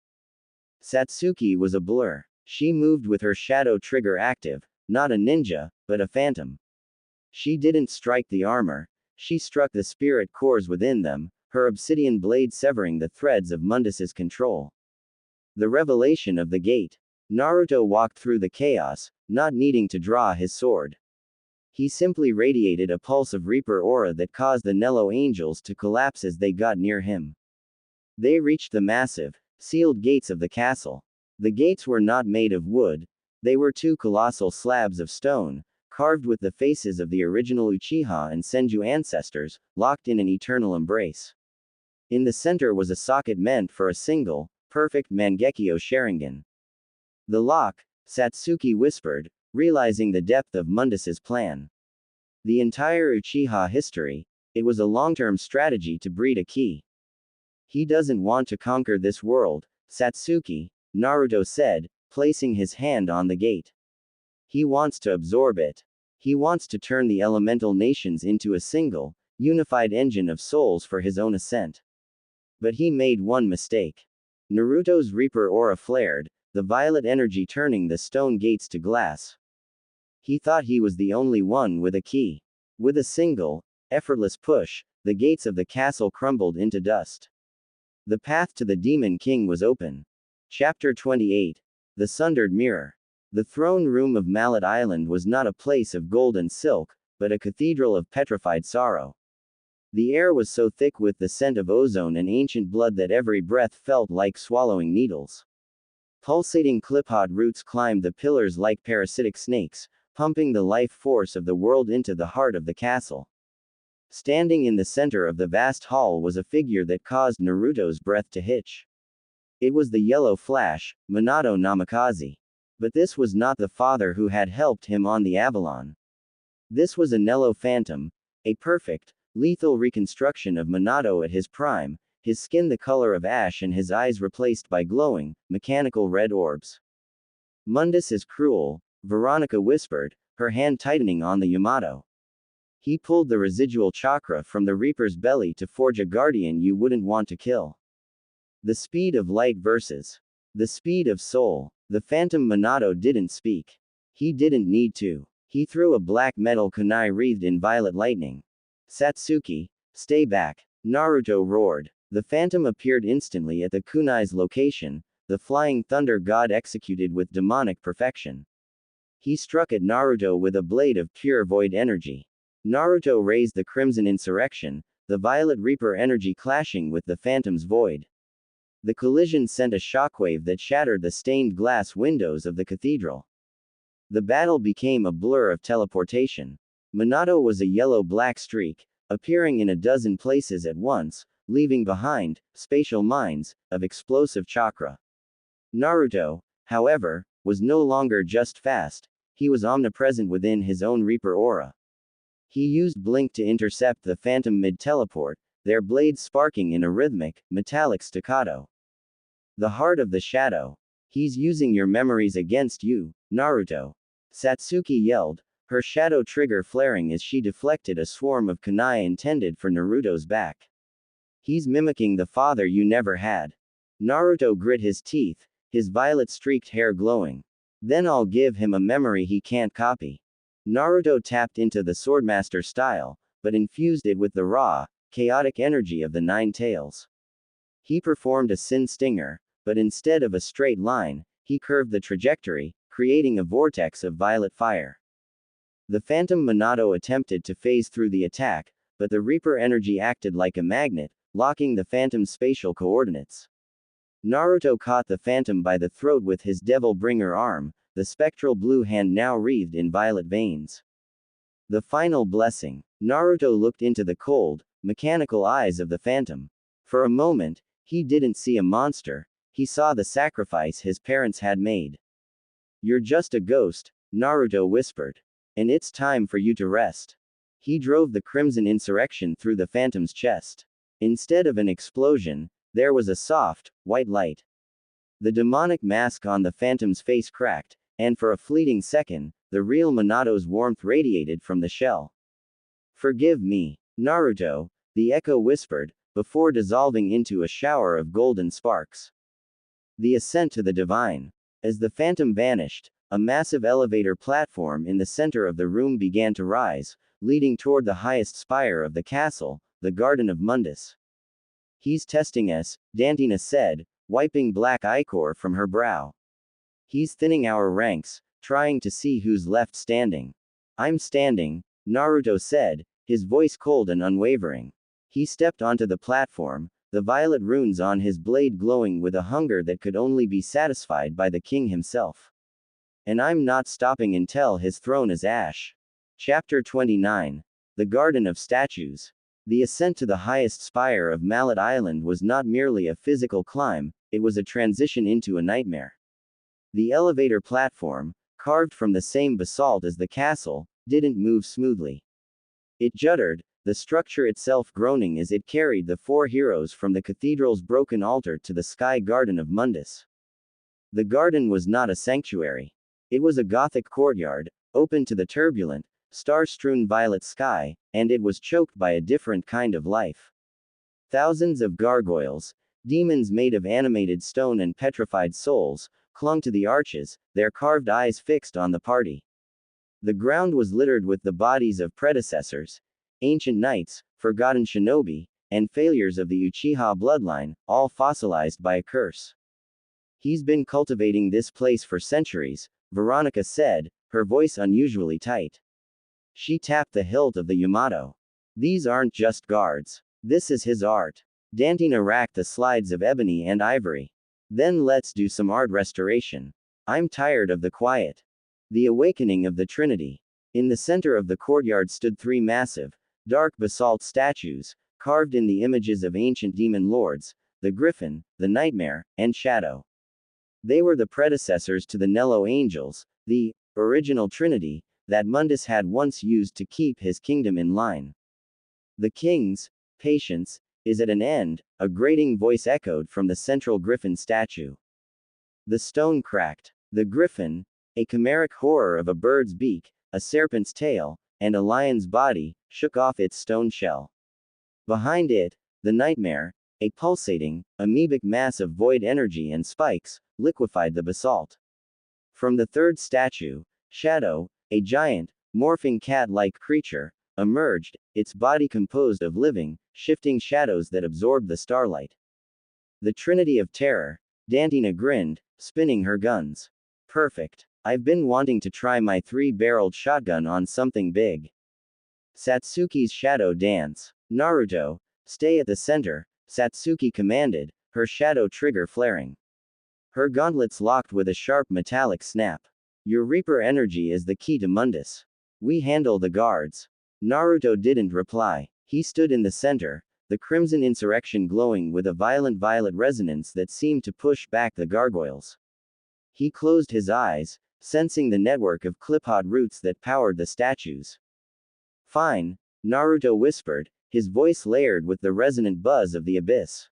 Satsuki was a blur. She moved with her shadow trigger active, not a ninja, but a phantom. She didn't strike the armor, she struck the spirit cores within them, her obsidian blade severing the threads of Mundus's control. The revelation of the gate. Naruto walked through the chaos, not needing to draw his sword. He simply radiated a pulse of Reaper aura that caused the Nello angels to collapse as they got near him. They reached the massive, sealed gates of the castle. The gates were not made of wood, they were two colossal slabs of stone, carved with the faces of the original Uchiha and Senju ancestors, locked in an eternal embrace. In the center was a socket meant for a single, perfect Mangekyo Sharingan. The lock, Satsuki whispered, realizing the depth of Mundus's plan. The entire Uchiha history, it was a long-term strategy to breed a key. He doesn't want to conquer this world, Satsuki, Naruto said, placing his hand on the gate. He wants to absorb it. He wants to turn the elemental nations into a single, unified engine of souls for his own ascent. But he made one mistake. Naruto's Reaper aura flared, the violet energy turning the stone gates to glass. He thought he was the only one with a key. With a single, effortless push, the gates of the castle crumbled into dust. The path to the Demon King was open. Chapter 28. The Sundered Mirror. The throne room of Mallet Island was not a place of gold and silk, but a cathedral of petrified sorrow. The air was so thick with the scent of ozone and ancient blood that every breath felt like swallowing needles. Pulsating clipot roots climbed the pillars like parasitic snakes, pumping the life force of the world into the heart of the castle. Standing in the center of the vast hall was a figure that caused Naruto's breath to hitch. It was the yellow flash, Minato Namikaze. But this was not the father who had helped him on the Avalon. This was a Nello phantom, a perfect, lethal reconstruction of Minato at his prime, his skin the color of ash and his eyes replaced by glowing, mechanical red orbs. Mundus is cruel, Veronica whispered, her hand tightening on the Yamato. He pulled the residual chakra from the Reaper's belly to forge a guardian you wouldn't want to kill. The speed of light versus the speed of soul. The Phantom Minato didn't speak. He didn't need to. He threw a black metal kunai wreathed in violet lightning. Satsuki, stay back. Naruto roared. The phantom appeared instantly at the kunai's location, the flying thunder god executed with demonic perfection. He struck at Naruto with a blade of pure void energy. Naruto raised the Crimson Insurrection, the Violet Reaper energy clashing with the Phantom's void. The collision sent a shockwave that shattered the stained glass windows of the cathedral. The battle became a blur of teleportation. Minato was a yellow-black streak, appearing in a dozen places at once, leaving behind spatial mines of explosive chakra. Naruto, however, was no longer just fast, he was omnipresent within his own Reaper aura. He used Blink to intercept the Phantom mid-teleport, their blades sparking in a rhythmic, metallic staccato. The heart of the shadow. He's using your memories against you, Naruto. Satsuki yelled, her shadow trigger flaring as she deflected a swarm of kunai intended for Naruto's back. He's mimicking the father you never had. Naruto grit his teeth, his violet-streaked hair glowing. Then I'll give him a memory he can't copy. Naruto tapped into the Swordmaster style, but infused it with the raw, chaotic energy of the Nine Tails. He performed a Sin Stinger, but instead of a straight line, he curved the trajectory, creating a vortex of violet fire. The Phantom Minato attempted to phase through the attack, but the Reaper energy acted like a magnet, locking the Phantom's spatial coordinates. Naruto caught the Phantom by the throat with his Devil Bringer arm, the spectral blue hand now wreathed in violet veins. The final blessing. Naruto looked into the cold, mechanical eyes of the Phantom. For a moment, he didn't see a monster, he saw the sacrifice his parents had made. You're just a ghost, Naruto whispered. And it's time for you to rest. He drove the Crimson Insurrection through the Phantom's chest. Instead of an explosion, there was a soft, white light. The demonic mask on the Phantom's face cracked, and for a fleeting second, the real Minato's warmth radiated from the shell. Forgive me, Naruto, the echo whispered, before dissolving into a shower of golden sparks. The ascent to the divine. As the Phantom vanished, a massive elevator platform in the center of the room began to rise, leading toward the highest spire of the castle, the Garden of Mundus. He's testing us, Dantina said, wiping black ichor from her brow. He's thinning our ranks, trying to see who's left standing. I'm standing, Naruto said, his voice cold and unwavering. He stepped onto the platform, the violet runes on his blade glowing with a hunger that could only be satisfied by the king himself. And I'm not stopping until his throne is ash. Chapter 29. The Garden of Statues. The ascent to the highest spire of Mallet Island was not merely a physical climb, it was a transition into a nightmare. The elevator platform, carved from the same basalt as the castle, didn't move smoothly. It juddered, the structure itself groaning as it carried the four heroes from the cathedral's broken altar to the sky garden of Mundus. The garden was not a sanctuary. It was a Gothic courtyard, open to the turbulent, star-strewn violet sky, and it was choked by a different kind of life. Thousands of gargoyles, demons made of animated stone and petrified souls, clung to the arches, their carved eyes fixed on the party. The ground was littered with the bodies of predecessors, ancient knights, forgotten shinobi, and failures of the Uchiha bloodline, all fossilized by a curse. He's been cultivating this place for centuries, Veronica said, her voice unusually tight. She tapped the hilt of the Yamato. These aren't just guards. This is his art. Dantina racked the slides of ebony and ivory. Then let's do some art restoration. I'm tired of the quiet. The awakening of the Trinity. In the center of the courtyard stood three massive, dark basalt statues, carved in the images of ancient demon lords, the Griffin, the Nightmare, and Shadow. They were the predecessors to the Nello angels, the original Trinity, that Mundus had once used to keep his kingdom in line. The king's patience is at an end, a grating voice echoed from the central griffin statue. The stone cracked. The griffin, a chimeric horror of a bird's beak, a serpent's tail, and a lion's body, shook off its stone shell. Behind it, the nightmare, a pulsating, amoebic mass of void energy and spikes, liquefied the basalt. From the third statue, Shadow, a giant, morphing cat-like creature, emerged, its body composed of living, shifting shadows that absorbed the starlight. The Trinity of Terror, Dantina grinned, spinning her guns. Perfect. I've been wanting to try my 3-barreled shotgun on something big. Satsuki's shadow dance. Naruto, stay at the center, Satsuki commanded, her shadow trigger flaring. Her gauntlets locked with a sharp metallic snap. Your Reaper energy is the key to Mundus. We handle the guards. Naruto didn't reply. He stood in the center, the crimson insurrection glowing with a violent violet resonance that seemed to push back the gargoyles. He closed his eyes, sensing the network of clipod roots that powered the statues. Fine, Naruto whispered, his voice layered with the resonant buzz of the abyss.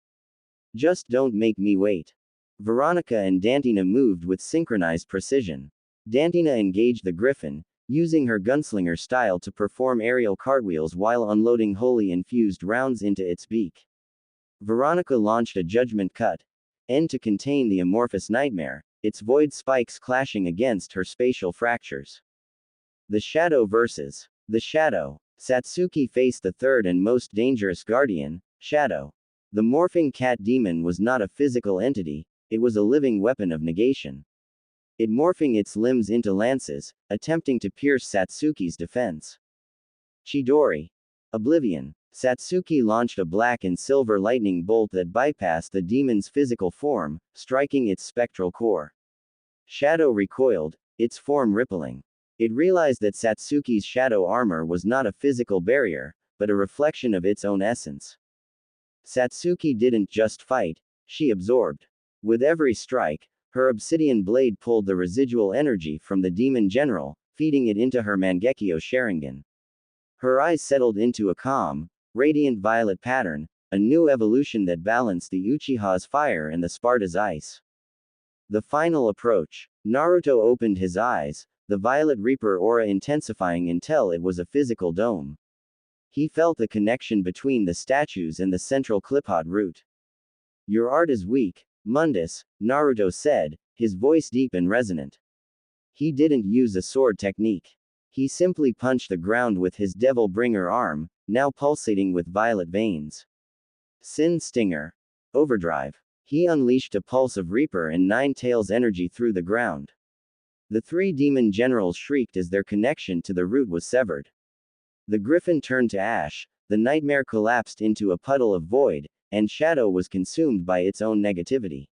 Just don't make me wait. Veronica and Dantina moved with synchronized precision. Dantina engaged the griffin, using her gunslinger style to perform aerial cartwheels while unloading holy infused rounds into its beak. Veronica launched a judgment cut, end to contain the amorphous nightmare, its void spikes clashing against her spatial fractures. The Shadow versus the Shadow. Satsuki faced the third and most dangerous guardian, Shadow. The morphing cat demon was not a physical entity, it was a living weapon of negation. It morphing its limbs into lances, attempting to pierce Satsuki's defense. Chidori. Oblivion. Satsuki launched a black and silver lightning bolt that bypassed the demon's physical form, striking its spectral core. Shadow recoiled, its form rippling. It realized that Satsuki's shadow armor was not a physical barrier, but a reflection of its own essence. Satsuki didn't just fight, she absorbed. With every strike, her obsidian blade pulled the residual energy from the demon general, feeding it into her Mangekyo Sharingan. Her eyes settled into a calm, radiant violet pattern, a new evolution that balanced the Uchiha's fire and the Sparda's ice. The final approach. Naruto opened his eyes, the Violet Reaper aura intensifying until it was a physical dome. He felt the connection between the statues and the central clipod root. Your art is weak, Mundus, Naruto said, his voice deep and resonant. He didn't use a sword technique. He simply punched the ground with his Devil Bringer arm, now pulsating with violet veins. Sin Stinger. Overdrive. He unleashed a pulse of Reaper and Nine Tails energy through the ground. The three demon generals shrieked as their connection to the root was severed. The griffin turned to ash, the nightmare collapsed into a puddle of void, and Shadow was consumed by its own negativity.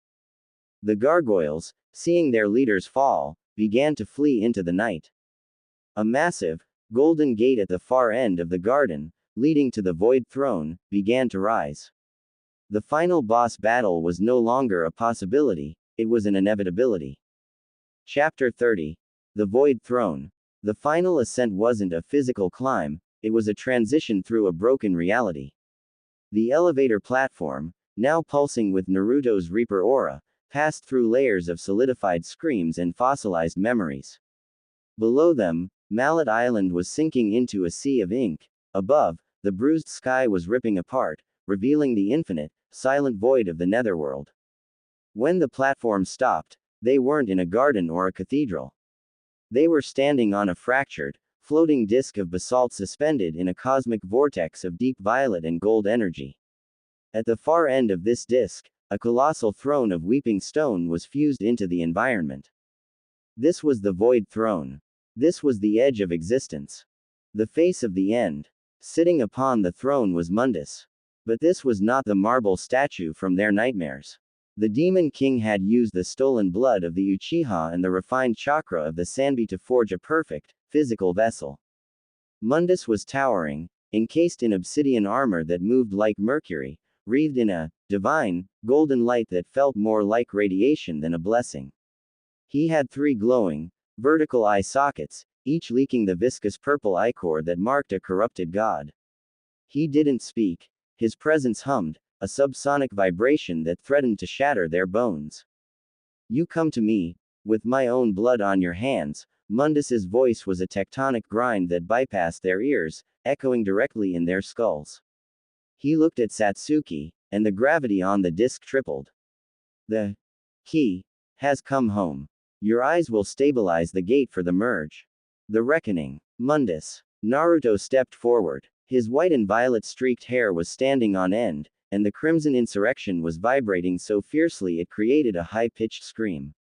The gargoyles, seeing their leaders fall, began to flee into the night. A massive, golden gate at the far end of the garden, leading to the Void Throne, began to rise. The final boss battle was no longer a possibility, it was an inevitability. Chapter 30. The Void Throne. The final ascent wasn't a physical climb, it was a transition through a broken reality. The elevator platform, now pulsing with Naruto's Reaper aura, passed through layers of solidified screams and fossilized memories. Below them, Mallet Island was sinking into a sea of ink. Above, the bruised sky was ripping apart, revealing the infinite, silent void of the netherworld. When the platform stopped, they weren't in a garden or a cathedral. They were standing on a fractured, floating disk of basalt suspended in a cosmic vortex of deep violet and gold energy. At the far end of this disk, a colossal throne of weeping stone was fused into the environment. This was the Void Throne. This was the edge of existence. The face of the end. Sitting upon the throne was Mundus. But this was not the marble statue from their nightmares. The Demon King had used the stolen blood of the Uchiha and the refined chakra of the Sanbi to forge a perfect, physical vessel. Mundus was towering, encased in obsidian armor that moved like mercury, wreathed in a divine, golden light that felt more like radiation than a blessing. He had 3 glowing, vertical eye sockets, each leaking the viscous purple ichor that marked a corrupted god. He didn't speak. His presence hummed, a subsonic vibration that threatened to shatter their bones. You come to me, with my own blood on your hands, Mundus's voice was a tectonic grind that bypassed their ears, echoing directly in their skulls. He looked at Satsuki, and the gravity on the disc tripled. The key has come home. Your eyes will stabilize the gate for the merge. The reckoning. Mundus. Naruto stepped forward. His white and violet streaked hair was standing on end, and the crimson insurrection was vibrating so fiercely it created a high-pitched scream.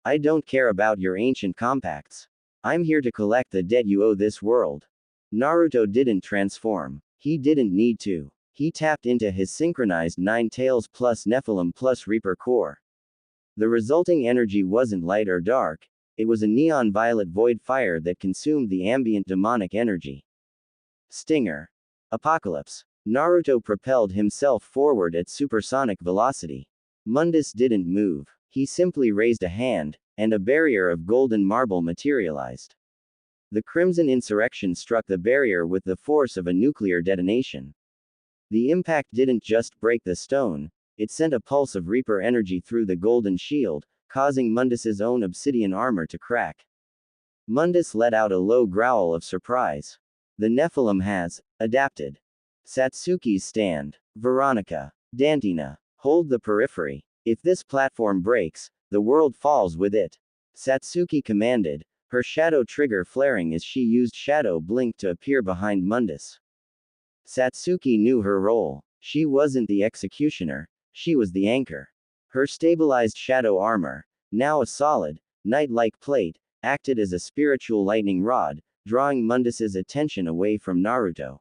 I don't care about your ancient compacts. I'm here to collect the debt you owe this world. Naruto didn't transform. He didn't need to. He tapped into his synchronized Nine Tails plus Nephilim plus Reaper core. The resulting energy wasn't light or dark, it was a neon violet void fire that consumed the ambient demonic energy. Stinger. Apocalypse. Naruto propelled himself forward at supersonic velocity. Mundus didn't move. He simply raised a hand, and a barrier of golden marble materialized. The crimson insurrection struck the barrier with the force of a nuclear detonation. The impact didn't just break the stone, it sent a pulse of Reaper energy through the golden shield, causing Mundus's own obsidian armor to crack. Mundus let out a low growl of surprise. The Nephilim has adapted. Satsuki's stand. Veronica. Dantina. Hold the periphery. If this platform breaks, the world falls with it. Satsuki commanded, her shadow trigger flaring as she used Shadow Blink to appear behind Mundus. Satsuki knew her role. She wasn't the executioner, she was the anchor. Her stabilized shadow armor, now a solid, knight-like plate, acted as a spiritual lightning rod, drawing Mundus's attention away from Naruto.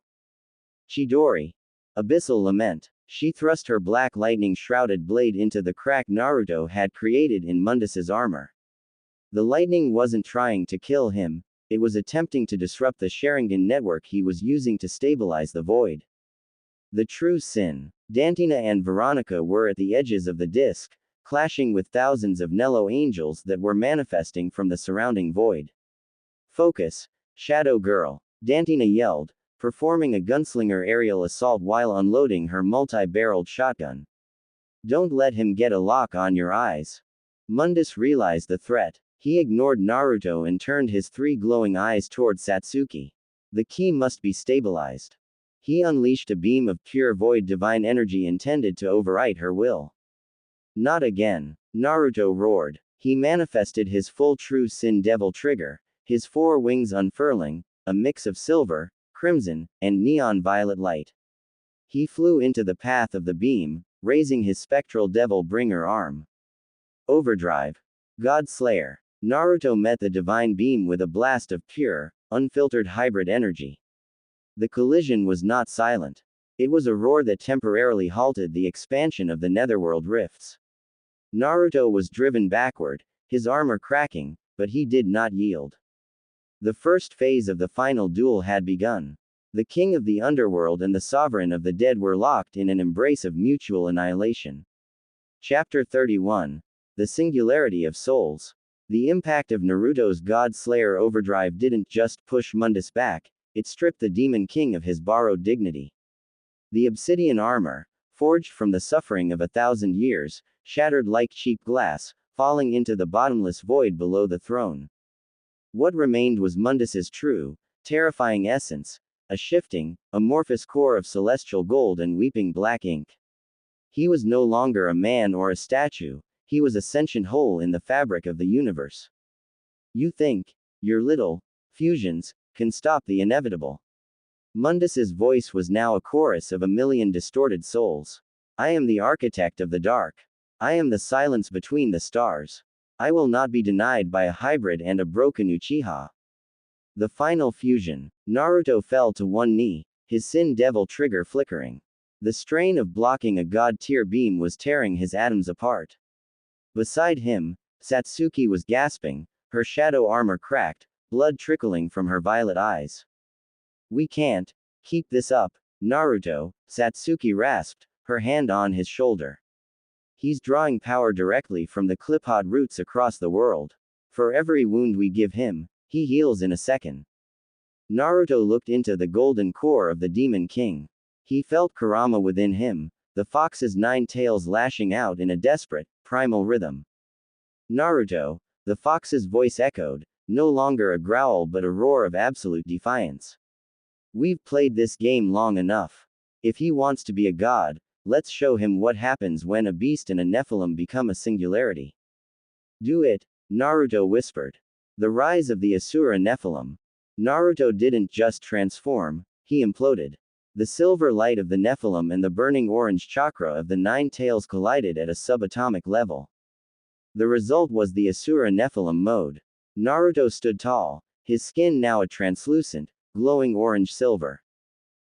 Chidori. Abyssal Lament. She thrust her black lightning-shrouded blade into the crack Naruto had created in Mundus's armor. The lightning wasn't trying to kill him, it was attempting to disrupt the Sharingan network he was using to stabilize the void. The true sin. Dantina and Veronica were at the edges of the disc, clashing with thousands of Nello angels that were manifesting from the surrounding void. Focus, Shadow Girl. Dantina yelled, performing a gunslinger aerial assault while unloading her multi-barreled shotgun. Don't let him get a lock on your eyes. Mundus realized the threat. He ignored Naruto and turned his three glowing eyes toward Satsuki. The key must be stabilized. He unleashed a beam of pure void divine energy intended to override her will. Not again. Naruto roared. He manifested his full true sin devil trigger, his four wings unfurling, a mix of silver, crimson, and neon violet light. He flew into the path of the beam, raising his spectral devil bringer arm. Overdrive. God Slayer. Naruto met the divine beam with a blast of pure, unfiltered hybrid energy. The collision was not silent. It was a roar that temporarily halted the expansion of the netherworld rifts. Naruto was driven backward, his armor cracking, but he did not yield. The first phase of the final duel had begun. The king of the underworld and the sovereign of the dead were locked in an embrace of mutual annihilation. Chapter 31. The Singularity of Souls. The impact of Naruto's God Slayer overdrive didn't just push Mundus back, it stripped the Demon King of his borrowed dignity. The obsidian armor, forged from the suffering of 1,000 years, shattered like cheap glass, falling into the bottomless void below the throne. What remained was Mundus's true, terrifying essence, a shifting, amorphous core of celestial gold and weeping black ink. He was no longer a man or a statue, he was a sentient whole in the fabric of the universe. You think your little fusions can stop the inevitable. Mundus's voice was now a chorus of 1,000,000 distorted souls. I am the architect of the dark. I am the silence between the stars. I will not be denied by a hybrid and a broken Uchiha. The final fusion. Naruto fell to one knee, his sin devil trigger flickering. The strain of blocking a god-tier beam was tearing his atoms apart. Beside him, Satsuki was gasping, her shadow armor cracked, blood trickling from her violet eyes. We can't keep this up, Naruto, Satsuki rasped, her hand on his shoulder. He's drawing power directly from the clipod roots across the world. For every wound we give him, he heals in a second. Naruto looked into the golden core of the Demon King. He felt Kurama within him, the fox's 9 tails lashing out in a desperate, primal rhythm. Naruto, the fox's voice echoed, no longer a growl but a roar of absolute defiance. We've played this game long enough. If he wants to be a god, let's show him what happens when a beast and a Nephilim become a singularity. Do it, Naruto whispered. The rise of the Asura Nephilim. Naruto didn't just transform, he imploded. The silver light of the Nephilim and the burning orange chakra of the nine tails collided at a subatomic level. The result was the Asura Nephilim mode. Naruto stood tall, his skin now a translucent, glowing orange-silver.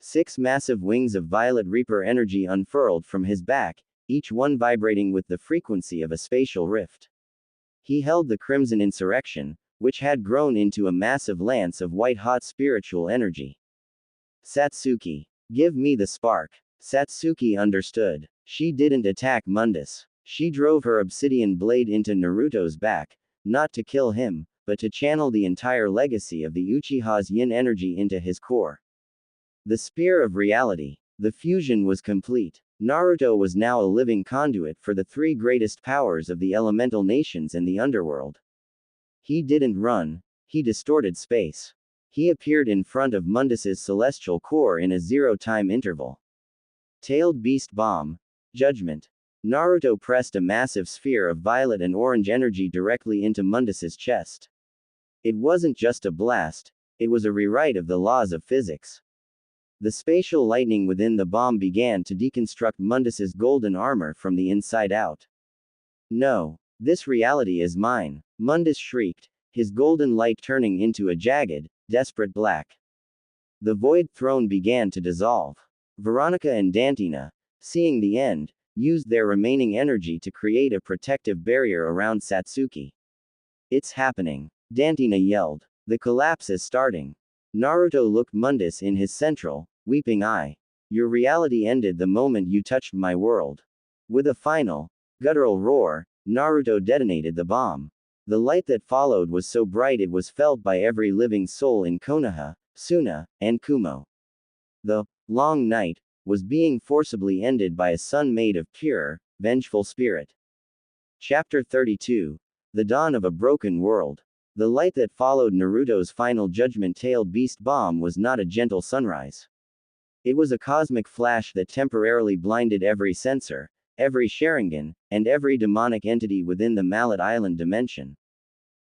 6 massive wings of violet reaper energy unfurled from his back, each one vibrating with the frequency of a spatial rift. He held the Crimson Insurrection, which had grown into a massive lance of white-hot spiritual energy. Satsuki. Give me the spark. Satsuki understood. She didn't attack Mundus. She drove her obsidian blade into Naruto's back, not to kill him, but to channel the entire legacy of the Uchiha's yin energy into his core. The spear of reality. The fusion was complete. Naruto was now a living conduit for the 3 greatest powers of the elemental nations and the underworld. He didn't run, he distorted space. He appeared in front of Mundus's celestial core in a 0-time interval. Tailed Beast Bomb. Judgment. Naruto pressed a massive sphere of violet and orange energy directly into Mundus's chest. It wasn't just a blast, it was a rewrite of the laws of physics. The spatial lightning within the bomb began to deconstruct Mundus's golden armor from the inside out. No, this reality is mine, Mundus shrieked, his golden light turning into a jagged, desperate black. The void throne began to dissolve. Veronica and Dantina, seeing the end, used their remaining energy to create a protective barrier around Satsuki. It's happening, Dantina yelled. The collapse is starting. Naruto looked Mundus in his central, weeping eye. Your reality ended the moment you touched my world. With a final, guttural roar, Naruto detonated the bomb. The light that followed was so bright it was felt by every living soul in Konoha, Suna, and Kumo. The long night was being forcibly ended by a sun made of pure, vengeful spirit. Chapter 32. The Dawn of a Broken World. The light that followed Naruto's final judgment-tailed beast bomb was not a gentle sunrise. It was a cosmic flash that temporarily blinded every sensor, every Sharingan, and every demonic entity within the Mallet Island dimension.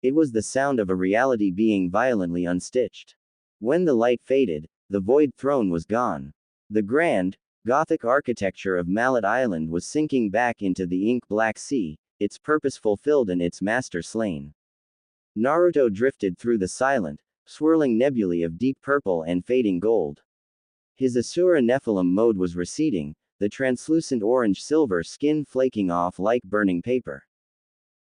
It was the sound of a reality being violently unstitched. When the light faded, the void throne was gone. The grand, Gothic architecture of Mallet Island was sinking back into the ink-black sea, its purpose fulfilled and its master slain. Naruto drifted through the silent, swirling nebulae of deep purple and fading gold. His Asura Nephilim mode was receding, the translucent orange-silver skin flaking off like burning paper.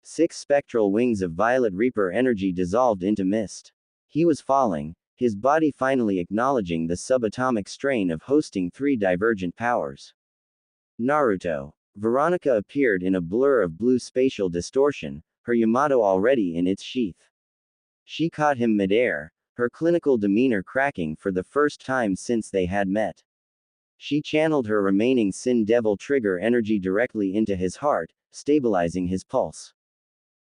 6 spectral wings of violet reaper energy dissolved into mist. He was falling, his body finally acknowledging the subatomic strain of hosting 3 divergent powers. Naruto. Veronica appeared in a blur of blue spatial distortion, her Yamato already in its sheath. She caught him midair, her clinical demeanor cracking for the first time since they had met. She channeled her remaining Sin Devil trigger energy directly into his heart, stabilizing his pulse.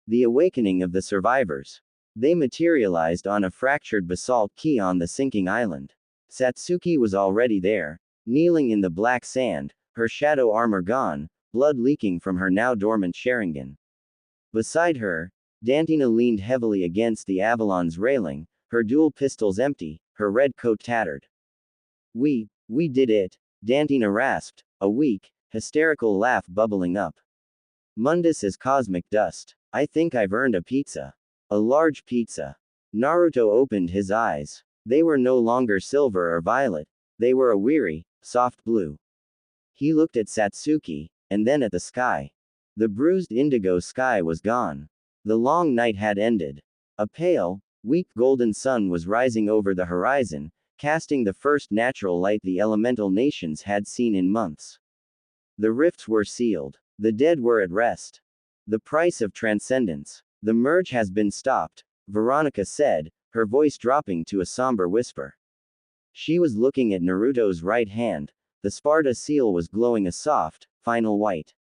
The awakening of the survivors. They materialized on a fractured basalt quay on the sinking island. Satsuki was already there, kneeling in the black sand, her shadow armor gone, blood leaking from her now dormant Sharingan. Beside her, Dantina leaned heavily against the Avalon's railing, her dual pistols empty, her red coat tattered. We did it, Dantina rasped, a weak, hysterical laugh bubbling up. Mundus is cosmic dust. I think I've earned a pizza. A large pizza. Naruto opened his eyes. They were no longer silver or violet, they were a weary, soft blue. He looked at Satsuki, and then at the sky. The bruised indigo sky was gone. The long night had ended. A pale, weak golden sun was rising over the horizon, casting the first natural light the elemental nations had seen in months. The rifts were sealed. The dead were at rest. The price of transcendence. The merge has been stopped, Veronica said, her voice dropping to a somber whisper. She was looking at Naruto's right hand, the Sparda seal was glowing a soft, final white.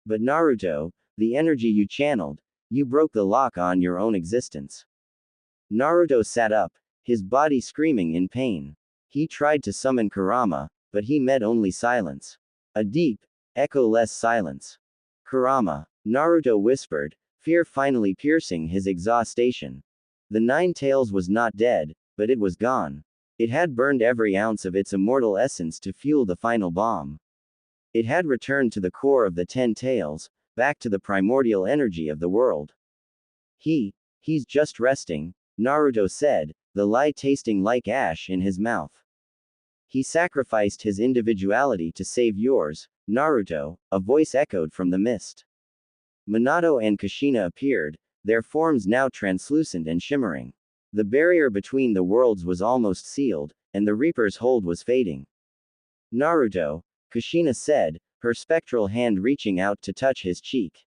But Naruto, the energy you channeled, you broke the lock on your own existence. Naruto sat up, his body screaming in pain. He tried to summon Kurama, but he met only silence. A deep, echo-less silence. Kurama, Naruto whispered, fear finally piercing his exhaustion. The Nine Tails was not dead, but it was gone. It had burned every ounce of its immortal essence to fuel the final bomb. It had returned to the core of the 10 Tails, back to the primordial energy of the world. He's just resting, Naruto said, the light tasting like ash in his mouth. He sacrificed his individuality to save yours, Naruto, a voice echoed from the mist. Minato and Kushina appeared, their forms now translucent and shimmering. The barrier between the worlds was almost sealed, and the Reaper's hold was fading. Naruto, Kushina said, her spectral hand reaching out to touch his cheek.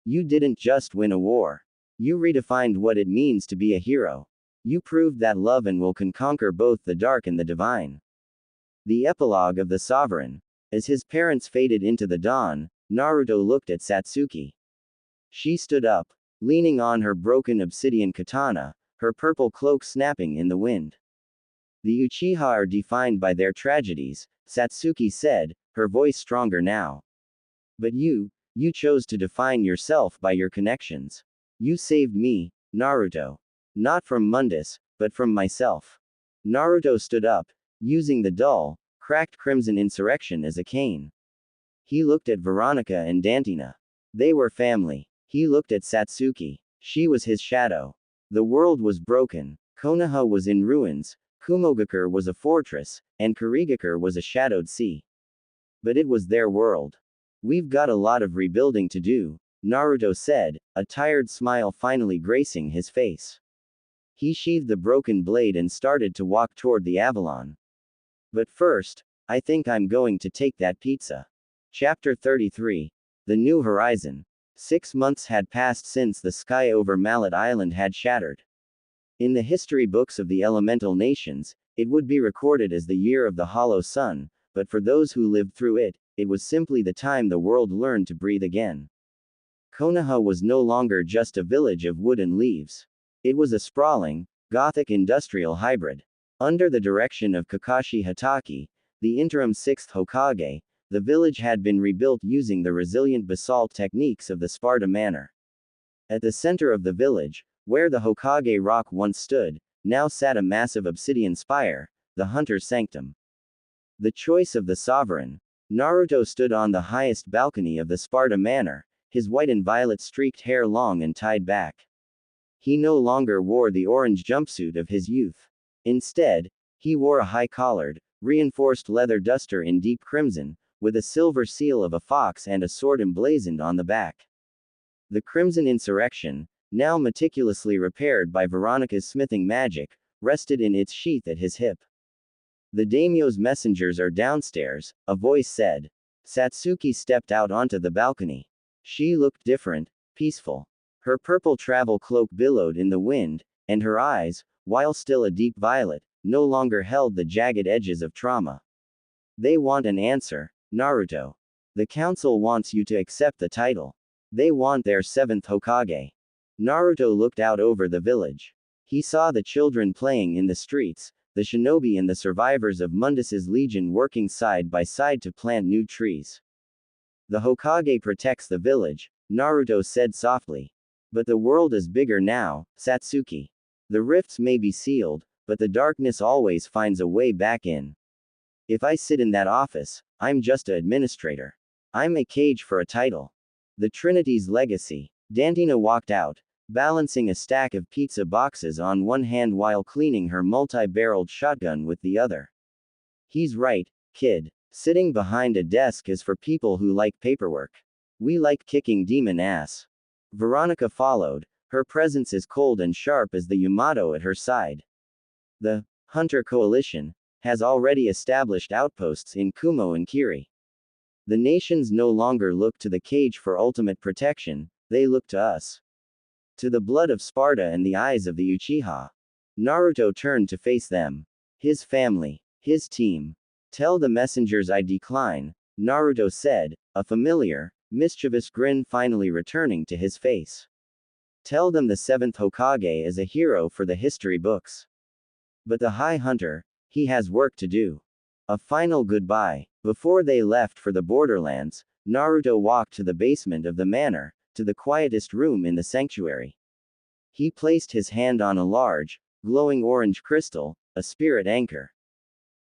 You didn't just win a war. You redefined what it means to be a hero. You proved that love and will can conquer both the dark and the divine. The epilogue of the Sovereign. As his parents faded into the dawn, Naruto looked at Satsuki. She stood up, leaning on her broken obsidian katana, her purple cloak snapping in the wind. The Uchiha are defined by their tragedies, Satsuki said, her voice stronger now. But you chose to define yourself by your connections. You saved me, Naruto. Not from Mundus, but from myself. Naruto stood up, using the dull, cracked crimson insurrection as a cane. He looked at Veronica and Dantina. They were family. He looked at Satsuki. She was his shadow. The world was broken. Konoha was in ruins, Kumogakure was a fortress, and Kurigakure was a shadowed sea. But it was their world. We've got a lot of rebuilding to do, Naruto said, a tired smile finally gracing his face. He sheathed the broken blade and started to walk toward the Avalon. But first, I think I'm going to take that pizza. Chapter 33. The New Horizon. 6 months had passed since the sky over Mallet Island had shattered. In the history books of the elemental nations, it would be recorded as the year of the hollow sun, but for those who lived through it, it was simply the time the world learned to breathe again. Konoha was no longer just a village of wood and leaves. It was a sprawling, Gothic industrial hybrid. Under the direction of Kakashi Hatake, the interim 6th Hokage, the village had been rebuilt using the resilient basalt techniques of the Sparda manor. At the center of the village, where the Hokage rock once stood, now sat a massive obsidian spire, the Hunter's Sanctum. The choice of the sovereign. Naruto stood on the highest balcony of the Sparda manor, his white and violet streaked hair long and tied back. He no longer wore the orange jumpsuit of his youth. Instead, he wore a high-collared, reinforced leather duster in deep crimson, with a silver seal of a fox and a sword emblazoned on the back. The crimson insurrection, now meticulously repaired by Veronica's smithing magic, rested in its sheath at his hip. The daimyo's messengers are downstairs, a voice said. Satsuki stepped out onto the balcony. She looked different, peaceful. Her purple travel cloak billowed in the wind, and her eyes, while still a deep violet, no longer held the jagged edges of trauma. They want an answer, Naruto. The council wants you to accept the title. They want their 7th Hokage. Naruto looked out over the village. He saw the children playing in the streets, the shinobi and the survivors of Mundus's legion working side by side to plant new trees. The Hokage protects the village, Naruto said softly. But the world is bigger now, Satsuki. The rifts may be sealed, but the darkness always finds a way back in. If I sit in that office, I'm just an administrator. I'm a cage for a title. The Trinity's legacy. Dantina walked out, balancing a stack of pizza boxes on one hand while cleaning her multi-barreled shotgun with the other. He's right, kid. Sitting behind a desk is for people who like paperwork. We like kicking demon ass. Veronica followed, her presence as cold and sharp as the Yamato at her side. The Hunter Coalition has already established outposts in Kumo and Kiri. The nations no longer look to the cage for ultimate protection, they look to us. To the blood of Sparda and the eyes of the Uchiha. Naruto turned to face them. His family. His team. Tell the messengers I decline, Naruto said, a familiar, mischievous grin finally returning to his face. Tell them the 7th Hokage is a hero for the history books. But the High Hunter, he has work to do. A final goodbye. Before they left for the borderlands, Naruto walked to the basement of the manor, to the quietest room in the sanctuary. He placed his hand on a large, glowing orange crystal, a spirit anchor.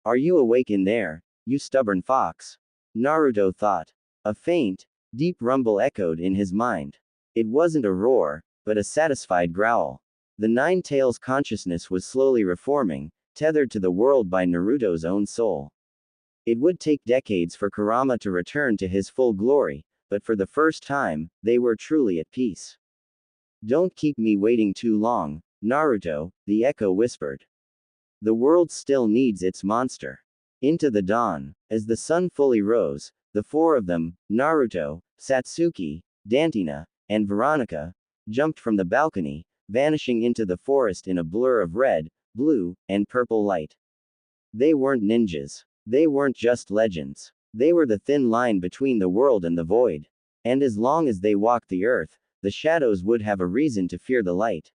Are you awake in there, you stubborn fox? Naruto thought. A faint, deep rumble echoed in his mind. It wasn't a roar, but a satisfied growl. The Nine Tails consciousness was slowly reforming, tethered to the world by Naruto's own soul. It would take decades for Kurama to return to his full glory, but for the first time, they were truly at peace. Don't keep me waiting too long, Naruto, the echo whispered. The world still needs its monster. Into the dawn. As the sun fully rose, the four of them, Naruto, Satsuki, Dantina, and Veronica, jumped from the balcony, vanishing into the forest in a blur of red, blue, and purple light. They weren't ninjas. They weren't just legends. They were the thin line between the world and the void. And as long as they walked the earth, the shadows would have a reason to fear the light.